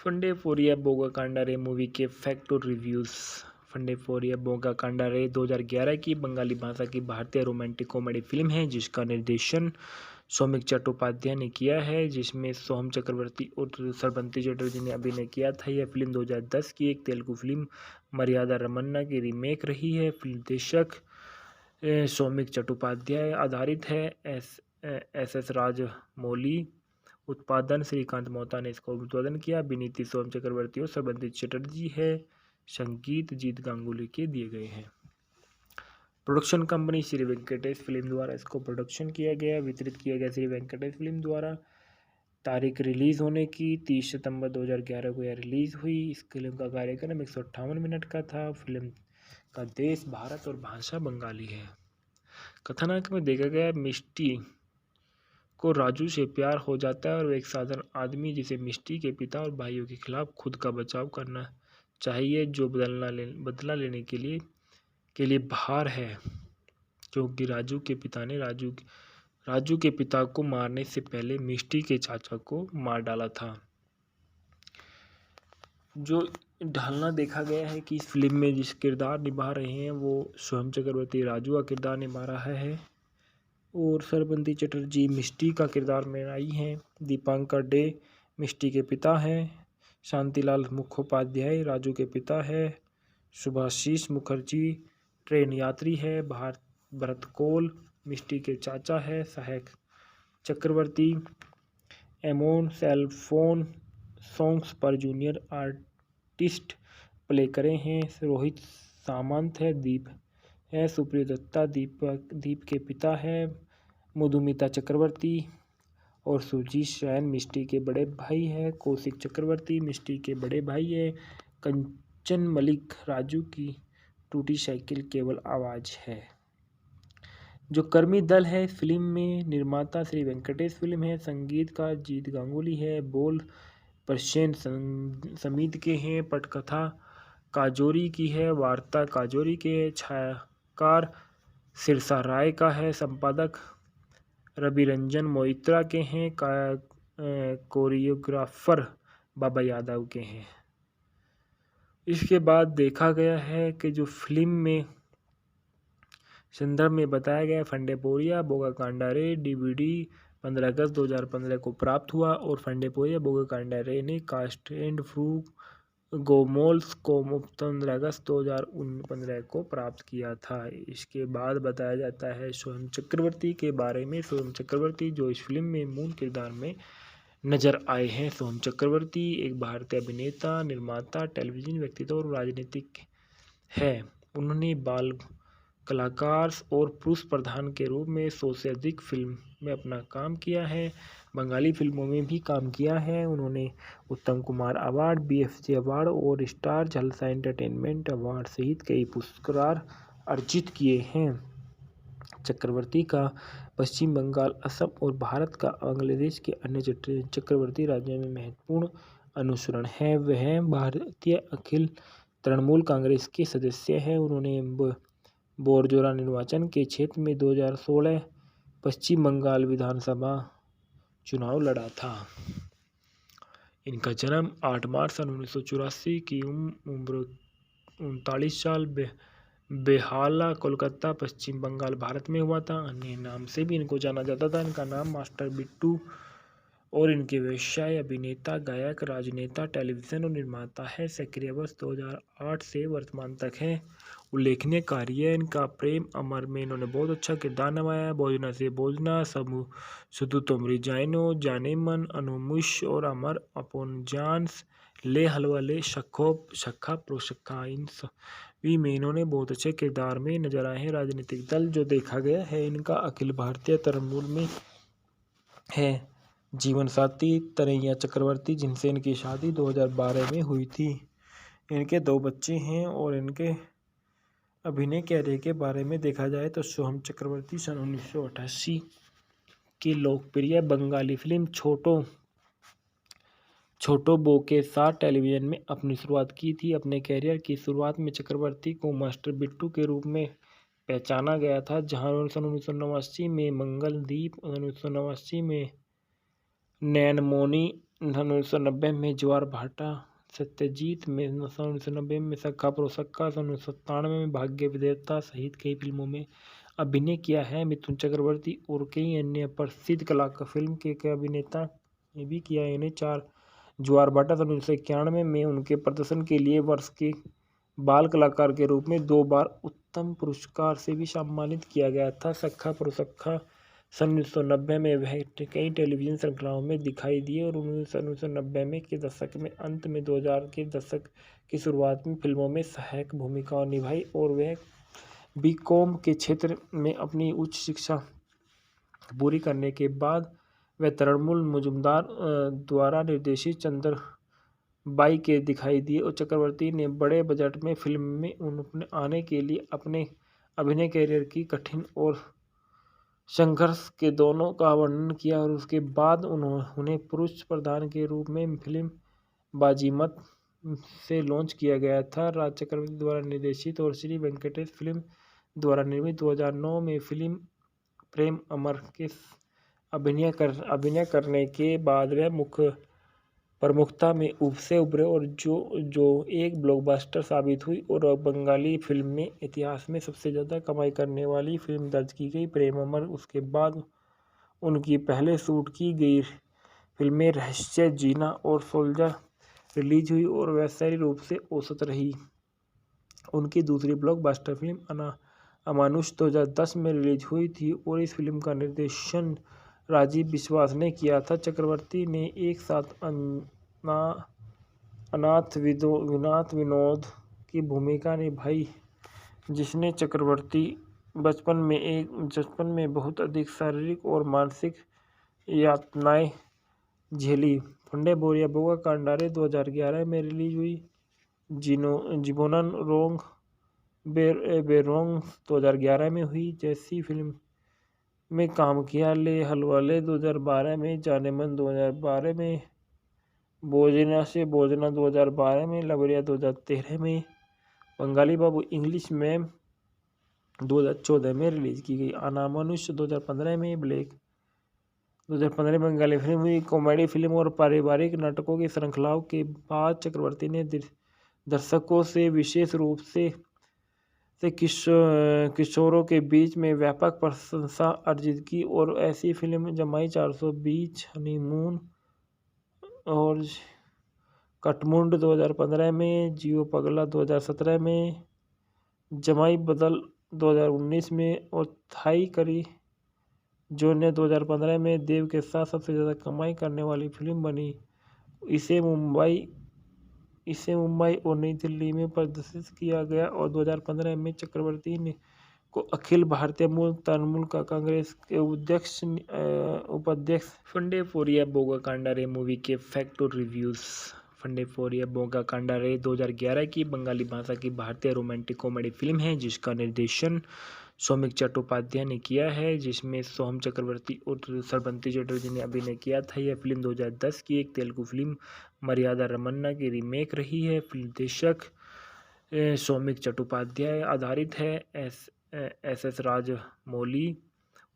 फंडे फोरिया बोगा कांडारे मूवी के फैक्ट और रिव्यूज़। फंडे फोरिया बोगा कांडारे 2011 की बंगाली भाषा की भारतीय रोमांटिक कॉमेडी फिल्म है जिसका निर्देशन सौमिक चट्टोपाध्याय ने किया है, जिसमें सोहम चक्रवर्ती और सरबंती चटर्जी ने अभिनय किया था। यह फिल्म 2010 की एक तेलुगु फिल्म मर्यादा रमन्ना की रीमेक रही है। फिल्म निर्देशक सौमिक चट्टोपाध्याय आधारित है। एस राजमौली उत्पादन श्रीकांत मोहता ने इसका उत्पादन किया। अभिनीति सोहम चक्रवर्ती और सरबंती चटर्जी है। संगीत जीत गांगुली के दिए गए हैं। Production company Shri Venkatesh film द्वारा इसको प्रोडक्शन किया गया, वितरित किया गया श्री वेंकटेश फिल्म द्वारा। तारीख रिलीज होने की 30 सितंबर 2011 को यह रिलीज हुई। इस फिल्म का कार्यक्रम 158 मिनट का था। फिल्म का देश भारत और भाषा बंगाली है। कथानक में देखा गया मिष्टी को राजू से प्यार हो जाता है और वो एक साधारण आदमी जिसे मिष्टी के पिता और भाइयों के खिलाफ खुद का बचाव करना चाहिए, जो बदला लेने के लिए बाहर है, क्योंकि राजू के पिता ने राजू के पिता को मारने से पहले मिष्टी के चाचा को मार डाला था। जो ढालना देखा गया है कि इस फिल्म में जिस किरदार निभा रहे हैं वो सोहम चक्रवर्ती राजू का किरदार निभा रहा है और सरबंती चटर्जी मिष्टी का किरदार में आई हैं। दीपांकर डे मिष्टी के पिता हैं। शांतिलाल मुखोपाध्याय राजू के पिता है। सुभाषीष मुखर्जी ट्रेन यात्री है। भरत कौल मिष्टी के चाचा है। सहायक चक्रवर्ती एमोन सेलफोन सॉन्ग्स पर जूनियर आर्टिस्ट प्ले करे हैं। रोहित सामंत है। दीप है। सुप्रिय दत्ता दीप के पिता है। मधुमिता चक्रवर्ती और सुजीत शैन मिष्टी के बड़े भाई है। कौशिक चक्रवर्ती मिष्टी के बड़े भाई है। कंचन मलिक राजू की टूटी साइकिल केवल आवाज है। जो कर्मी दल है फिल्म में, निर्माता श्री वेंकटेश फिल्म है। संगीतकार जीत गांगुली है। बोल प्रसेन समीत के हैं। पटकथा काजोरी की है। वार्ता काजोरी के है। छायाकार सिरसा राय का है। संपादक रवि रंजन मोइत्रा के हैं। कोरियोग्राफर बाबा यादव के हैं। इसके बाद देखा गया है कि जो फिल्म में संदर्भ में बताया गया, फंडे पोरिया बोगा कांडारे डीवीडी 15 अगस्त 2015 को प्राप्त हुआ और फंडे पोरिया बोगा कांडारे ने कास्ट एंड फ्रू गोमोल्स को 15 अगस्त 2015 को प्राप्त किया था। इसके बाद बताया जाता है सोहम चक्रवर्ती के बारे में। सोहम चक्रवर्ती जो इस फिल्म में मूल किरदार में नजर आए हैं। सोहम चक्रवर्ती एक भारतीय अभिनेता, निर्माता, टेलीविजन व्यक्तित्व और राजनीतिक है। उन्होंने बाल कलाकार और पुरुष प्रधान के रूप में 100 से अधिक फिल्म में अपना काम किया है। बंगाली फिल्मों में भी काम किया है। उन्होंने उत्तम कुमार अवार्ड, BFJ अवार्ड और स्टार जलसा एंटरटेनमेंट अवार्ड सहित कई पुरस्कार अर्जित किए हैं। चक्रवर्ती का पश्चिम बंगाल, असम और भारत का बांग्लादेश के अन्य चक्रवर्ती राज्यों में महत्वपूर्ण अनुसरण है। वह भारतीय अखिल तृणमूल कांग्रेस के सदस्य हैं। उन्होंने बोरजोरा निर्वाचन के क्षेत्र में 2016 पश्चिम बंगाल विधानसभा चुनाव लड़ा था। इनका जन्म 8 मार्च सन 1984 की उम्र 39 साल बेहाला कोलकाता पश्चिम बंगाल भारत में हुआ था। अन्य नाम से भी इनको जाना जाता था। इनका नाम मास्टर बिट्टू और इनके व्यवसाय अभिनेता, गायक, राजनेता, टेलीविजन और निर्माता है। सक्रिय वर्ष 2008 से वर्तमान तक है। उल्लेखनीय कार्य इनका प्रेम अमर में इन्होंने बहुत अच्छा किरदार निभाया। भोजना से भोजना, सुधु तोमरी जाइनो, जाने मन, अनुमुश और अमर अपोन जानस, ले हलवा ले, शक्खा प्रोशक्खा, इन सभी में इन्होंने बहुत अच्छे किरदार में नजर आए हैं। राजनीतिक दल जो देखा गया है इनका अखिल भारतीय तृणमूल में है। जीवन साथी तरैया चक्रवर्ती, जिनसे इनकी शादी 2012 में हुई थी। इनके 2 बच्चे हैं और इनके अभिनय कैरियर के बारे में देखा जाए तो सोहम चक्रवर्ती सन 1988 की लोकप्रिय बंगाली फिल्म छोटो बो के साथ टेलीविजन में अपनी शुरुआत की थी। अपने कैरियर की शुरुआत में चक्रवर्ती को मास्टर बिट्टू के रूप में पहचाना गया था, जहां सन 1989 में मंगलदीप, 1989 में नैनमोनी 1990 में ज्वार भाटा, सत्यजीत में 1990 में सक्का प्रोसक्का, 1997 में भाग्य विधाता सहित कई फिल्मों में अभिनय किया है। मिथुन चक्रवर्ती और कई अन्य प्रसिद्ध कलाकार फिल्म के अभिनेता ने भी किया है। इन्हें 4 ज्वार भाटा 1991 में उनके प्रदर्शन के लिए वर्ष के बाल कलाकार के रूप में 2 बार उत्तम पुरस्कार से भी सम्मानित किया गया था। सक्का प्रोसक्का 1990 में वह कई टेलीविजन श्रृंखलाओं में दिखाई दिए और 1990 में के दशक में अंत में 2000 के दशक की शुरुआत में फिल्मों में सहायक भूमिकाएं निभाई और वह बीकॉम के क्षेत्र में अपनी उच्च शिक्षा पूरी करने के बाद वह तृणमूल मुजुमदार द्वारा निर्देशित चंद्रबाई के दिखाई दिए और चक्रवर्ती ने बड़े बजट में फिल्म में उन्हें आने के लिए अपने अभिनय करियर की कठिन और संघर्ष के दोनों का वर्णन किया और उसके बाद उन्हें पुरुष प्रधान के रूप में फिल्म बाजीमत से लॉन्च किया गया था। राज चक्रवर्ती द्वारा निर्देशित और श्री वेंकटेश फिल्म द्वारा निर्मित 2009 में फिल्म प्रेम अमर के अभिनय करने के बाद वह प्रमुखता में से उभरे और जो एक ब्लॉकबस्टर साबित हुई और बंगाली फिल्म में इतिहास में सबसे ज़्यादा कमाई करने वाली फिल्म दर्ज की गई प्रेम अमर। उसके बाद उनकी पहले शूट की गई फिल्में रहस्य, जीना और सोल्जर रिलीज हुई और वैश्विक रूप से औसत रही। उनकी दूसरी ब्लॉकबस्टर फिल्म अमानुष 2010 में रिलीज हुई थी और इस फिल्म का निर्देशन राजीव विश्वास ने किया था। चक्रवर्ती ने एक साथ अनाथ विनोद की भूमिका निभाई जिसने चक्रवर्ती बचपन में बहुत अधिक शारीरिक और मानसिक यातनाएं झेली। फंडे बोरिया बोगा कांडारे 2011 में रिलीज हुई। जीबोनन रोंग बेरोंग 2011 में हुई जैसी फिल्म में काम किया। ले हलवाले 2012 में, जाने मन 2012 में, भोजना से भोजना 2012 में, लवरिया 2013 में, बंगाली बाबू इंग्लिश में 2014 में रिलीज की गई। अनामानुष 2015 में, ब्लैक 2015 में बंगाली फिल्म हुई। कॉमेडी फिल्म और पारिवारिक नाटकों की श्रृंखलाओं के बाद चक्रवर्ती ने दर्शकों से विशेष रूप से किशोरों के बीच में व्यापक प्रशंसा अर्जित की और ऐसी फिल्म जमाई 420, हनीमून और कटमुंड 2015 में, जियो पगला 2017 में, जमाई बदल 2019 में और थाई करी जो ने 2015 में देव के साथ सबसे ज़्यादा कमाई करने वाली फिल्म बनी। इसे मुंबई और नई दिल्ली में प्रदर्शित किया गया और 2015 में चक्रवर्ती ने को अखिल भारतीय मूल तृणमूल का कांग्रेस के उपाध्यक्ष। फंडे फोरिया बोगा कांडारे मूवी के फैक्ट और रिव्यूज़। फंडे फोरिया बोगा कांडारे 2011 की बंगाली भाषा की भारतीय रोमांटिक कॉमेडी फिल्म है जिसका निर्देशन सौमिक चट्टोपाध्याय ने किया है, जिसमें सोहम चक्रवर्ती और श्रवंती चटर्जी ने अभिनय किया था। यह फिल्म 2010 की एक तेलुगु फिल्म मर्यादा रमन्ना की रीमेक रही है। फिल्म निर्देशक सौमिक चट्टोपाध्याय आधारित है। एस राजमौली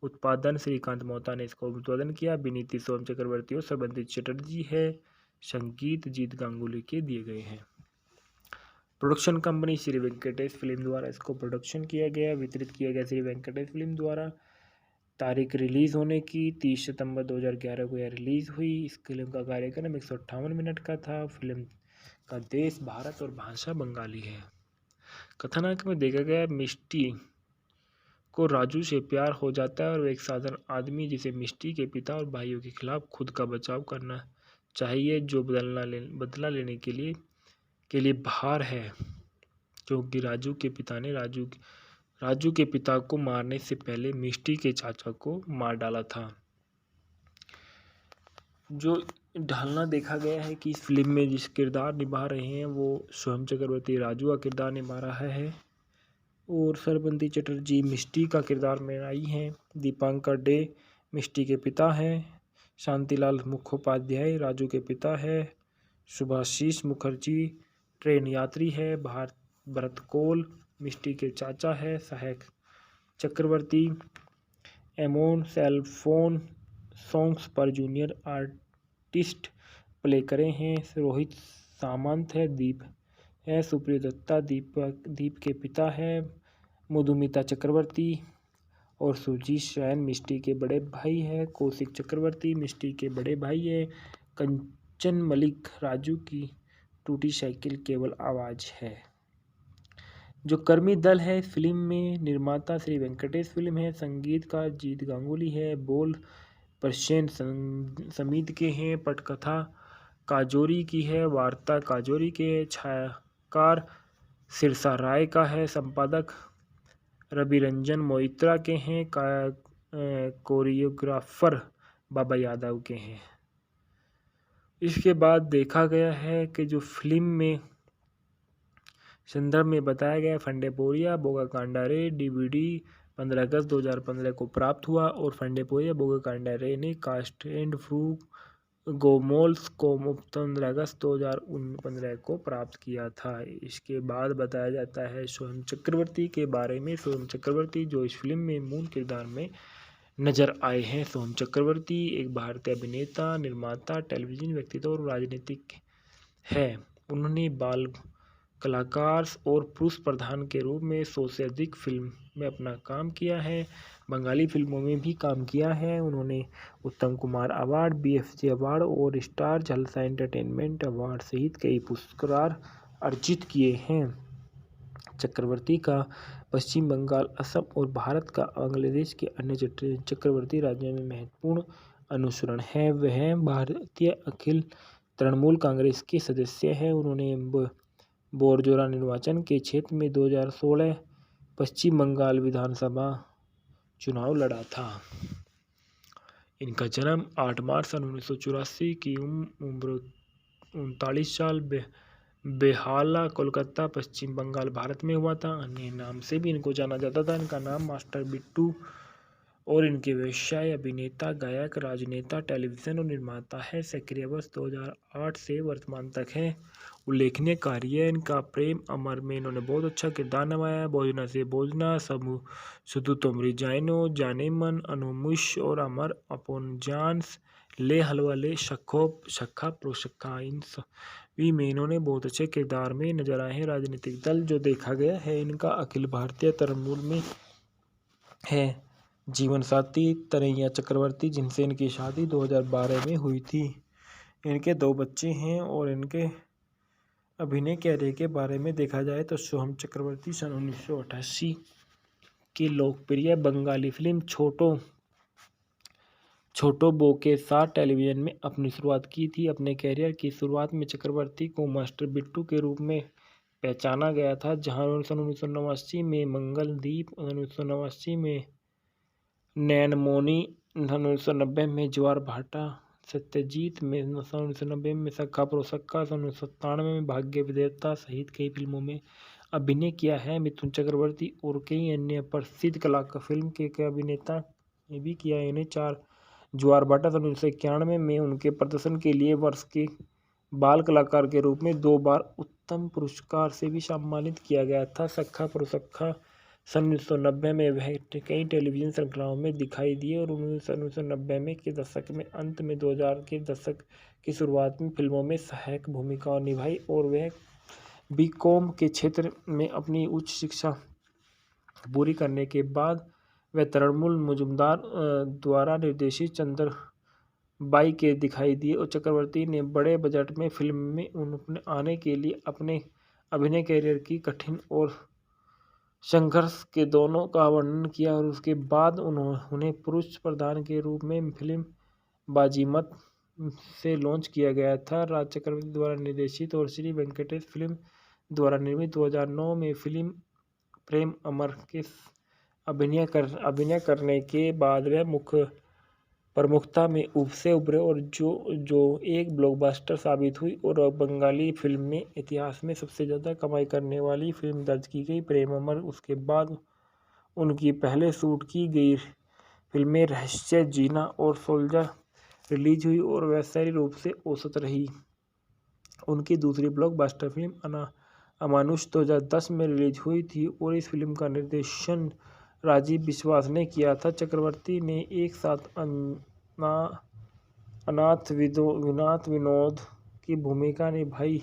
उत्पादन श्रीकांत मोहता ने इसको उत्पादन किया। अभिनीति सोहम चक्रवर्ती और श्रवंती चटर्जी है। संगीत जीत गांगुली के दिए गए हैं। Production company Shri Venkatesh film द्वारा इसको प्रोडक्शन किया गया, वितरित किया गया श्री वेंकटेश फिल्म द्वारा। तारीख रिलीज होने की 30 सितंबर 2011 को यह रिलीज हुई। इस फिल्म का कार्यक्रम 158 मिनट का था। फिल्म का देश भारत और भाषा बंगाली है। कथानक में देखा गया मिष्टी को राजू से प्यार हो जाता है और वह एक साधारण आदमी जिसे मिष्टी के पिता और भाइयों के खिलाफ खुद का बचाव करना चाहिए जो बदला लेने के लिए बाहर है, क्योंकि राजू के पिता ने राजू के पिता को मारने से पहले मिष्टी के चाचा को मार डाला था। जो ढालना देखा गया है कि इस फिल्म में जिस किरदार निभा रहे हैं वो सोहम चक्रवर्ती राजू का किरदार निभा रहा है और श्रवंती चटर्जी मिष्टी का किरदार में आई हैं। दीपांकर डे मिष्टी के पिता हैं। शांतिलाल मुखोपाध्याय राजू के पिता है। सुभाषीष मुखर्जी ट्रेन यात्री है। भरत कोल मिष्टी के चाचा है। सहायक चक्रवर्ती एमोन सेलफोन सॉन्ग्स पर जूनियर आर्टिस्ट प्ले करे हैं। रोहित सामंत है, दीप है, सुप्रिया दत्ता दीप के पिता है, मधुमिता चक्रवर्ती और सुजीत शयन मिष्टी के बड़े भाई है। कौशिक चक्रवर्ती मिष्टी के बड़े भाई है। कंचन मलिक राजू की टूटी साइकिल केवल आवाज है। जो कर्मी दल है फिल्म में, निर्माता श्री वेंकटेश फिल्म है। संगीत का जीत गांगुली है। बोल प्रसेन समीद के हैं। पटकथा काजोरी की है। वार्ता काजोरी के है। छायाकार सिरसा राय का है। संपादक रविरंजन मोइत्रा के हैं। कोरियोग्राफर बाबा यादव के हैं। इसके बाद देखा गया है कि जो फिल्म में संदर्भ में बताया गया, फंडेपोरिया बोगा कांडा रे डीवीडी 15 अगस्त 2015 को प्राप्त हुआ और फंडेपोरिया बोगा कांडा रे ने कास्ट एंड फ्रू गोमोल्स को 15 अगस्त 2015 को प्राप्त किया था। इसके बाद बताया जाता है सोहम चक्रवर्ती के बारे में। सोहम चक्रवर्ती जो इस फिल्म में मूल किरदार में नजर आए हैं। सोहम चक्रवर्ती एक भारतीय अभिनेता, निर्माता, टेलीविजन व्यक्तित्व और राजनीतिक है। उन्होंने बाल कलाकार और पुरुष प्रधान के रूप में 100 से अधिक फिल्म में अपना काम किया है। बंगाली फिल्मों में भी काम किया है। उन्होंने उत्तम कुमार अवार्ड, BFJ अवार्ड और स्टार जलसा एंटरटेनमेंट अवार्ड सहित कई पुरस्कार अर्जित किए हैं। चक्रवर्ती का पश्चिम बंगाल, असम और भारत का बांग्लादेश के अन्य चक्रवर्ती राज्यों में महत्वपूर्ण अनुसरण है। वह भारतीय अखिल तृणमूल कांग्रेस के सदस्य हैं। उन्होंने बोरजोरा निर्वाचन के क्षेत्र में 2016 पश्चिम बंगाल विधानसभा चुनाव लड़ा था। इनका जन्म 8 मार्च सन 1984 की उम्र 39 साल बेहाला, कोलकाता, पश्चिम बंगाल, भारत में हुआ था। अन्य नाम से भी इनको जाना जाता था। इनका नाम मास्टर बिट्टू और इनके व्यवसाय अभिनेता, गायक, राजनेता, टेलीविजन और निर्माता है। सक्रिय वर्ष 2008 से वर्तमान तक है। उल्लेखनीय कार्य इनका प्रेम अमर में इन्होंने बहुत अच्छा किरदार निभाया। भोजना से भोजना, सुधु तोमरी जाइनो, जाने मन, अनुमुश और अमर अपोन जानस, ले हलवा ले, शक्खा प्रोशक्खा, इन सभी में इन्होंने बहुत अच्छे किरदार में नजर आए हैं। राजनीतिक दल जो देखा गया है इनका अखिल भारतीय तृणमूल में है। जीवन साथी तरैया चक्रवर्ती, जिनसे इनकी शादी 2012 में हुई थी। इनके 2 बच्चे हैं। और इनके अभिनय कैरियर के बारे में देखा जाए तो सोहम चक्रवर्ती सन 1988 की लोकप्रिय बंगाली फिल्म छोटो बो के साथ टेलीविजन में अपनी शुरुआत की थी। अपने कैरियर की शुरुआत में चक्रवर्ती को मास्टर बिट्टू के रूप में पहचाना गया था, जहां 1989 में मंगलदीप, 1989 में नैनमोनी, 1990 में ज्वार भाटा, सत्यजीत में 1990 में सखा प्रोसक्का, 1997 में भाग्य विदेवता सहित कई फिल्मों में अभिनय किया है। मिथुन चक्रवर्ती और कई अन्य प्रसिद्ध कलाकार फिल्म के अभिनेता ने भी किया है। इन्हें 4 ज्वार भाटा 1991 में उनके प्रदर्शन के लिए वर्ष के बाल कलाकार के रूप में 2 बार उत्तम पुरस्कार से भी सम्मानित किया गया था। सखा प्रोसक्खा सन 1990 में वह कई टेलीविजन श्रृंखलाओं में दिखाई दिए और 1990 में के दशक में अंत में 2000 के दशक की शुरुआत में फिल्मों में सहायक भूमिका निभाई। और वह बीकॉम के क्षेत्र में अपनी उच्च शिक्षा पूरी करने के बाद वह तृणमूल मुजुमदार द्वारा निर्देशित चंद्रबाई के दिखाई दिए। और चक्रवर्ती ने बड़े बजट में फिल्म में उन्हें आने के लिए अपने अभिनय कैरियर की कठिन और संघर्ष के दोनों का वर्णन किया। और उसके बाद उन्हें पुरुष प्रधान के रूप में फिल्म बाजीमत से लॉन्च किया गया था। राज चक्रवर्ती द्वारा निर्देशित और श्री वेंकटेश फिल्म द्वारा निर्मित 2009 में फिल्म प्रेम अमर के अभिनय करने के बाद वह प्रमुखता में से उभरे और जो एक ब्लॉकबस्टर साबित हुई और बंगाली फिल्म में इतिहास में सबसे ज़्यादा कमाई करने वाली फिल्म दर्ज की गई प्रेम अमर। उसके बाद उनकी पहले शूट की गई फिल्में रहस्य, जीना और सोल्जर रिलीज हुई और वैश्विक रूप से औसत रही। उनकी दूसरी ब्लॉकबस्टर फिल्म अमानुष 2010 में रिलीज हुई थी और इस फिल्म का निर्देशन राजीव विश्वास ने किया था। चक्रवर्ती ने एक साथ अनाथ विनोद की भूमिका निभाई,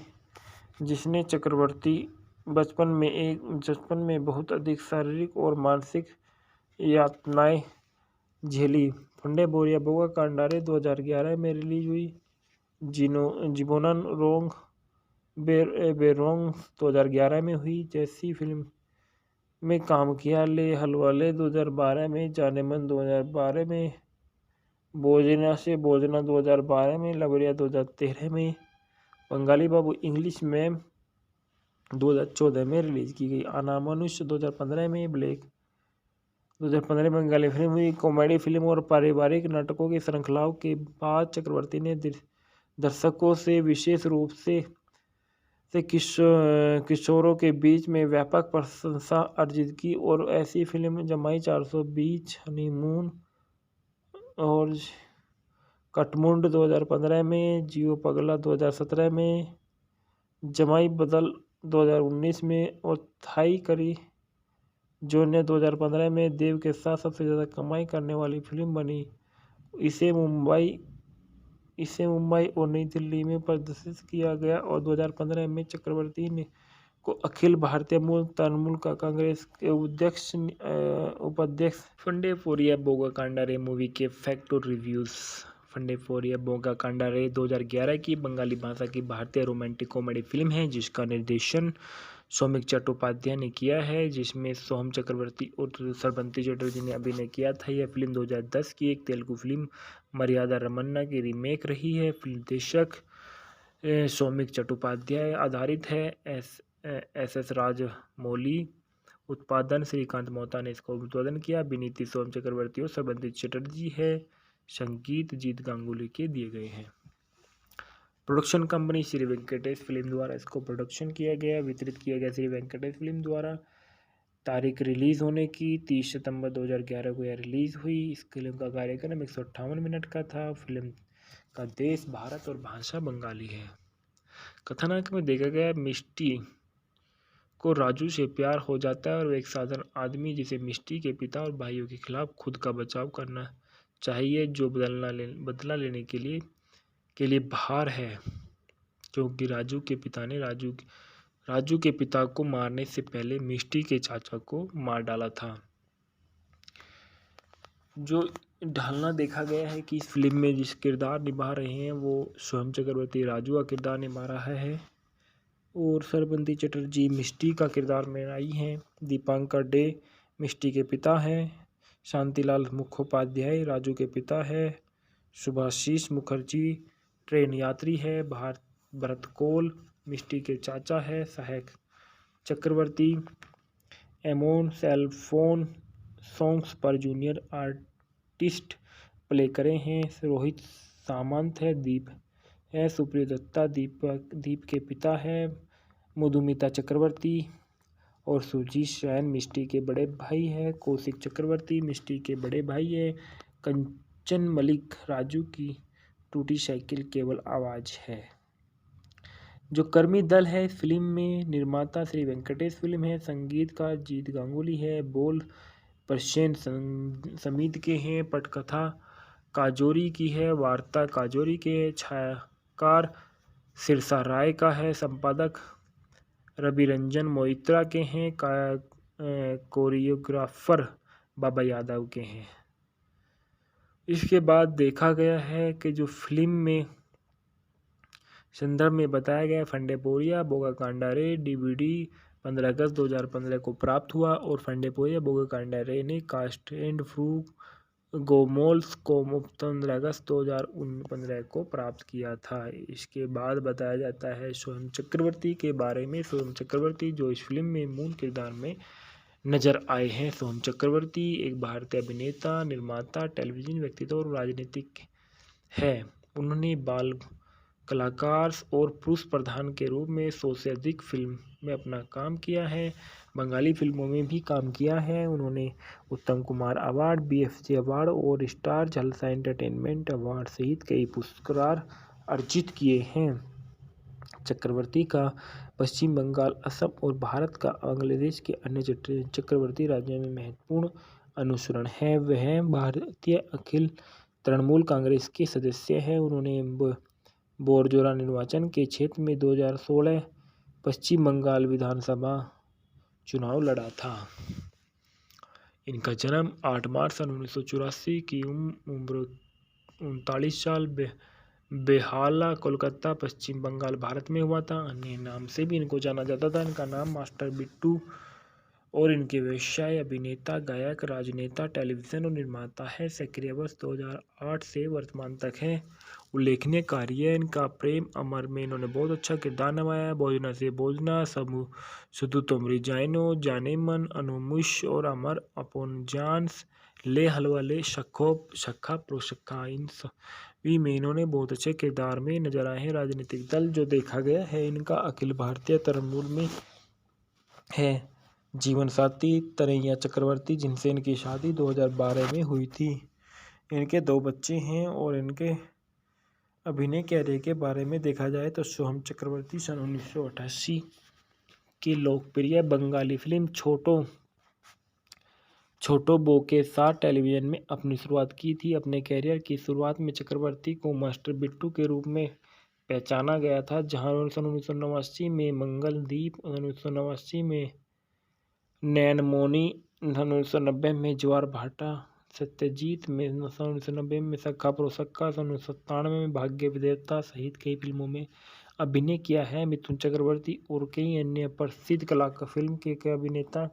जिसने चक्रवर्ती बचपन में बहुत अधिक शारीरिक और मानसिक यातनाएं झेली। फंडे बोरिया बोगा कांडारे 2011 में रिलीज हुई। जिबोनन रोंग बेरोंग 2011 में हुई। जैसी फिल्म में काम किया। ले हलवाले 2012 में, जानेमन 2012 में, भोजना से भोजना 2012 में, लवरिया 2013 में, बंगाली बाबू इंग्लिश मैम 2014 में रिलीज की गई। अनामनुष्य 2015 में, ब्लैक 2015 में बंगाली फिल्म हुई। कॉमेडी फिल्म और पारिवारिक नाटकों की श्रृंखलाओं के बाद चक्रवर्ती ने दर्शकों से विशेष रूप से किशोरों के बीच में व्यापक प्रशंसा अर्जित की और ऐसी फिल्म जमाई 420, हनीमून और कटमुंड 2015 में, जियो पगला 2017 में, जमाई बदल 2019 में और थाई करी जो ने 2015 में देव के साथ सबसे ज़्यादा कमाई करने वाली फिल्म बनी। इसे मुंबई और नई दिल्ली में प्रदर्शित किया गया और 2015 में चक्रवर्ती ने को अखिल भारतीय मूल तृणमूल का कांग्रेस के उपाध्यक्ष। फंडे फोरिया बोगा कांडारे मूवी के फैक्ट और रिव्यूज़। फंडे फोरिया बोगा कांडारे 2011 की बंगाली भाषा की भारतीय रोमांटिक कॉमेडी फिल्म है जिसका निर्देशन सौमिक चट्टोपाध्याय ने किया है, जिसमें सोहम चक्रवर्ती और सरबंती चटर्जी ने अभिनय किया था। यह फिल्म 2010 की एक तेलुगु फिल्म मर्यादा रमन्ना की रीमेक रही है। फिल्म निर्देशक सौमिक चट्टोपाध्याय आधारित है। एस राजमौली उत्पादन श्रीकांत मोहता ने इसका उत्पादन किया। अभिनीति सोहम चक्रवर्ती और सरबंती चटर्जी है। संगीत जीत गांगुली के दिए गए हैं। Production company Shri Venkatesh film द्वारा इसको प्रोडक्शन किया गया, वितरित किया गया श्री वेंकटेश फिल्म द्वारा। तारीख रिलीज़ होने की 30 सितंबर 2011 को यह रिलीज़ हुई। इस फिल्म का कार्यक्रम 158 मिनट का था। फिल्म का देश भारत और भाषा बंगाली है। कथानक में देखा गया मिष्टी को राजू से प्यार हो जाता है और एक साधारण आदमी जिसे मिष्टी के पिता और भाइयों के खिलाफ खुद का बचाव करना चाहिए, जो बदला लेने के लिए बाहर है, क्योंकि राजू के पिता ने राजू के पिता को मारने से पहले मिष्टी के चाचा को मार डाला था। जो ढालना देखा गया है कि इस फिल्म में जिस किरदार निभा रहे हैं वो सोहम चक्रवर्ती राजू का किरदार निभा रहा है और सरबंती चटर्जी मिष्टी का किरदार में आई हैं। दीपांकर डे मिष्टी के पिता हैं। शांतिलाल मुखोपाध्याय राजू के पिता है। सुभाषीष मुखर्जी ट्रेन यात्री है। भरत कोल मिष्टी के चाचा है। सहायक चक्रवर्ती एमोन सेलफोन सॉन्ग्स पर जूनियर आर्टिस्ट प्ले करे हैं। रोहित सामंत है। दीप है। सुप्रिय दत्ता दीप के पिता है। मधुमिता चक्रवर्ती और सुजीत शैन मिष्टी के बड़े भाई है। कौशिक चक्रवर्ती मिष्टी के बड़े भाई है। कंचन मलिक राजू की टूटी साइकिल केवल आवाज़ है। जो कर्मी दल है फिल्म में निर्माता श्री वेंकटेश फिल्म है। संगीत का जीत गांगुली है। बोल प्रसेन समीत के हैं। पटकथा काजोरी की है। वार्ता काजोरी के है। छायाकार सिरसा राय का है। संपादक रविरंजन मोइत्रा के हैं। कोरियोग्राफर बाबा यादव के हैं। इसके बाद देखा गया है कि जो फिल्म में संदर्भ में बताया गया, फंडे बोरिया बोगा कांडारे डीवीडी 15 अगस्त 2015 को प्राप्त हुआ और फंडे बोरिया बोगा कांडारे ने कास्ट एंड फ्रू गोमोल्स को 15 अगस्त 2015 को प्राप्त किया था। इसके बाद बताया जाता है सोहम चक्रवर्ती के बारे में। सोहम चक्रवर्ती जो इस फिल्म में मूल किरदार में नजर आए हैं। सोहम चक्रवर्ती एक भारतीय अभिनेता, निर्माता, टेलीविजन व्यक्तित्व और राजनीतिक है। उन्होंने बाल कलाकार और पुरुष प्रधान के रूप में 100 से अधिक फिल्म में अपना काम किया है। बंगाली फिल्मों में भी काम किया है। उन्होंने उत्तम कुमार अवार्ड, BFJ अवार्ड और स्टार जलसा एंटरटेनमेंट अवार्ड सहित कई पुरस्कार अर्जित किए हैं। चक्रवर्ती का पश्चिम बंगाल, असम और भारत का बांग्लादेश के अन्य चक्रवर्ती राज्यों में महत्वपूर्ण अनुसरण है। वह भारतीय अखिल तृणमूल कांग्रेस के सदस्य हैं। उन्होंने बोरजोरा निर्वाचन के क्षेत्र में 2016 पश्चिम बंगाल विधानसभा चुनाव लड़ा था। इनका जन्म 8 मार्च सन 1984 की उम्र 39 साल बेहाला कोलकाता पश्चिम बंगाल भारत में हुआ था। अन्य नाम से भी इनको जाना जाता था। इनका नाम मास्टर बिट्टू और इनके व्यवसाय अभिनेता, गायक, राजनेता, टेलीविजन और निर्माता है। सक्रिय वर्ष 2008 से वर्तमान तक है। उल्लेखनीय कार्य इनका प्रेम अमर में इन्होंने बहुत अच्छा किरदार निभाया है। भोजना से भोजना, सुधु तुमरी जानो, जाने मन, अनुमुश और अमर अपोन जानस, ले हलवा ले, शक्खा प्रोशक्खा, इन सभी में इन्होंने बहुत अच्छे किरदार में नजर आए हैं। राजनीतिक दल जो देखा गया है इनका अखिल भारतीय तृणमूल में है। जीवन साथी तरैया चक्रवर्ती, जिनसे इनकी शादी 2012 में हुई थी। इनके 2 बच्चे हैं। और इनके अभिनय कैरियर के बारे में देखा जाए तो सोहम चक्रवर्ती सन 1988 की लोकप्रिय बंगाली फिल्म छोटो बो के साथ टेलीविजन में अपनी शुरुआत की थी। अपने कैरियर की शुरुआत में चक्रवर्ती को मास्टर बिट्टू के रूप में पहचाना गया था, जहां सन 1989 में मंगलदीप, 1989 में नैनमोनी, 1990 में ज्वार भाटा, सत्यजीत में 1990 में सखा प्रोसक्का, 1997 में भाग्य विधाता सहित कई फिल्मों में अभिनय किया है। मिथुन चक्रवर्ती और कई अन्य प्रसिद्ध कलाकार फिल्म के अभिनेता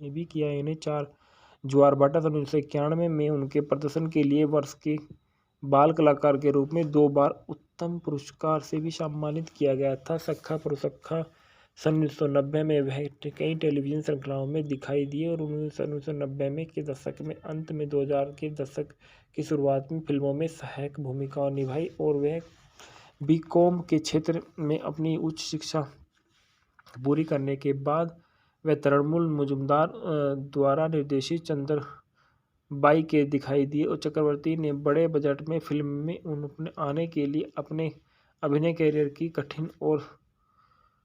ने भी किया है। इन्हें 4 ज्वार भाटा सन 1991 में उनके प्रदर्शन के लिए वर्ष के बाल कलाकार के रूप में 2 बार उत्तम पुरस्कार से भी सम्मानित किया गया था। सखा प्रोसक्खा सन 1990 में वह कई टेलीविजन श्रृंखलाओं में दिखाई दिए और 1990 में के दशक में अंत में 2000 के दशक की शुरुआत में फिल्मों में सहायक भूमिका निभाई। और वह बीकॉम के क्षेत्र में अपनी उच्च शिक्षा पूरी करने के बाद वह तृणमूल मुजुमदार द्वारा निर्देशित चंद्रबाई के दिखाई दिए। और चक्रवर्ती ने बड़े बजट में फिल्म में उन्हें आने के लिए अपने अभिनय कैरियर की कठिन और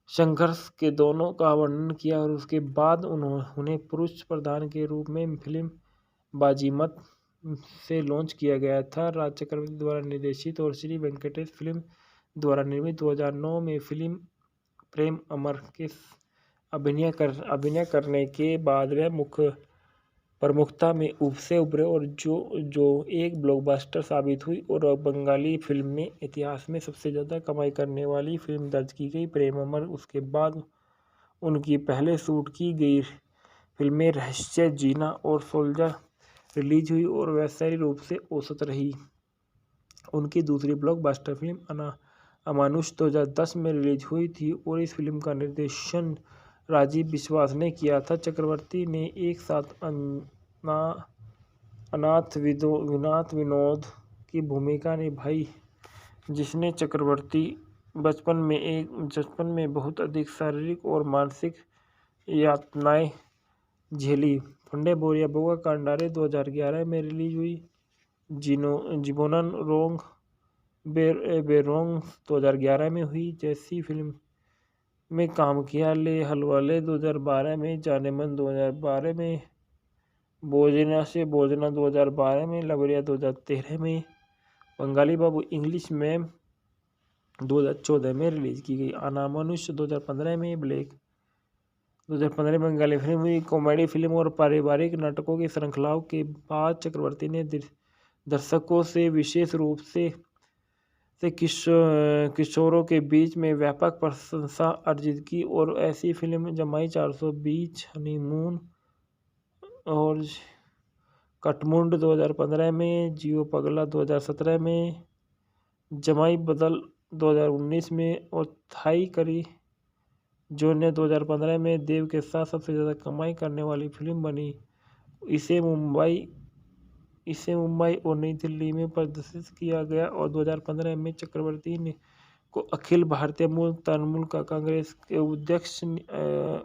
संघर्ष के दोनों का वर्णन किया। और उसके बाद उन्हें पुरुष प्रधान के रूप में फिल्म बाजीमत से लॉन्च किया गया था। राज चक्रवर्ती द्वारा निर्देशित और श्री वेंकटेश फिल्म द्वारा निर्मित 2009 में फिल्म प्रेम अमर के अभिनय करने के बाद वह प्रमुखता में से उभरे और जो एक ब्लॉकबस्टर साबित हुई और बंगाली फिल्म में इतिहास में सबसे ज़्यादा कमाई करने वाली फिल्म दर्ज की गई प्रेम अमर। उसके बाद उनकी पहले शूट की गई फिल्में रहस्य, जीना और सोल्जर रिलीज हुई और वैश्विक रूप से औसत रही। उनकी दूसरी ब्लॉकबस्टर फिल्म अमानुष 2010 में रिलीज हुई थी और इस फिल्म का निर्देशन राजीव विश्वास ने किया था। चक्रवर्ती ने एक साथ अनाथ विनोद की भूमिका निभाई, जिसने चक्रवर्ती बचपन में बहुत अधिक शारीरिक और मानसिक यातनाएं झेली। फंडे बोरिया बोगा कांडारे 2011 में रिलीज हुई। जिबोनन रोंग बेरोंग 2011 में हुई। जैसी फिल्म में काम किया। ले हलवाले 2012 में, जाने मन 2012 में, भोजना से भोजना 2012 में, लवरिया 2013 में, बंगाली बाबू इंग्लिश मैम 2014 में रिलीज की गई। अनामानुष 2015 में, ब्लैक 2015 में बंगाली फिल्म हुई। कॉमेडी फिल्म और पारिवारिक नाटकों की श्रृंखलाओं के बाद चक्रवर्ती ने दर्शकों से विशेष रूप से किशोरों के बीच में व्यापक प्रशंसा अर्जित की और ऐसी फिल्म जमाई 420, हनीमून और कटमुंड 2015 में, जियो पगला 2017 में, जमाई बदल 2019 में और थाई करी जो ने 2015 में देव के साथ सबसे ज़्यादा कमाई करने वाली फिल्म बनी। इसे मुंबई और नई दिल्ली में प्रदर्शित किया गया और 2015 में चक्रवर्ती ने को अखिल भारतीय मूल तृणमूल का कांग्रेस के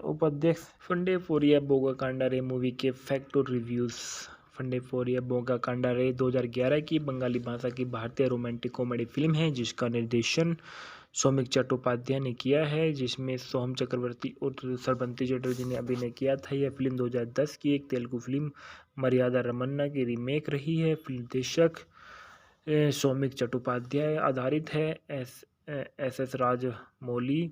उपाध्यक्ष। फंडे फोरिया बोगा कांडारे मूवी के फैक्ट और रिव्यूज़। फंडे फोरिया बोगा कांडारे 2011 की बंगाली भाषा की भारतीय रोमांटिक कॉमेडी फिल्म है, जिसका निर्देशन सौमिक चट्टोपाध्याय ने किया है, जिसमें सोहम चक्रवर्ती और सरबंती चटर्जी ने अभिनय किया था। यह फिल्म 2010 की एक तेलुगु फिल्म मर्यादा रमन्ना की रीमेक रही है। फिल्म निर्देशक सौमिक चट्टोपाध्याय आधारित है। SS राजमौली।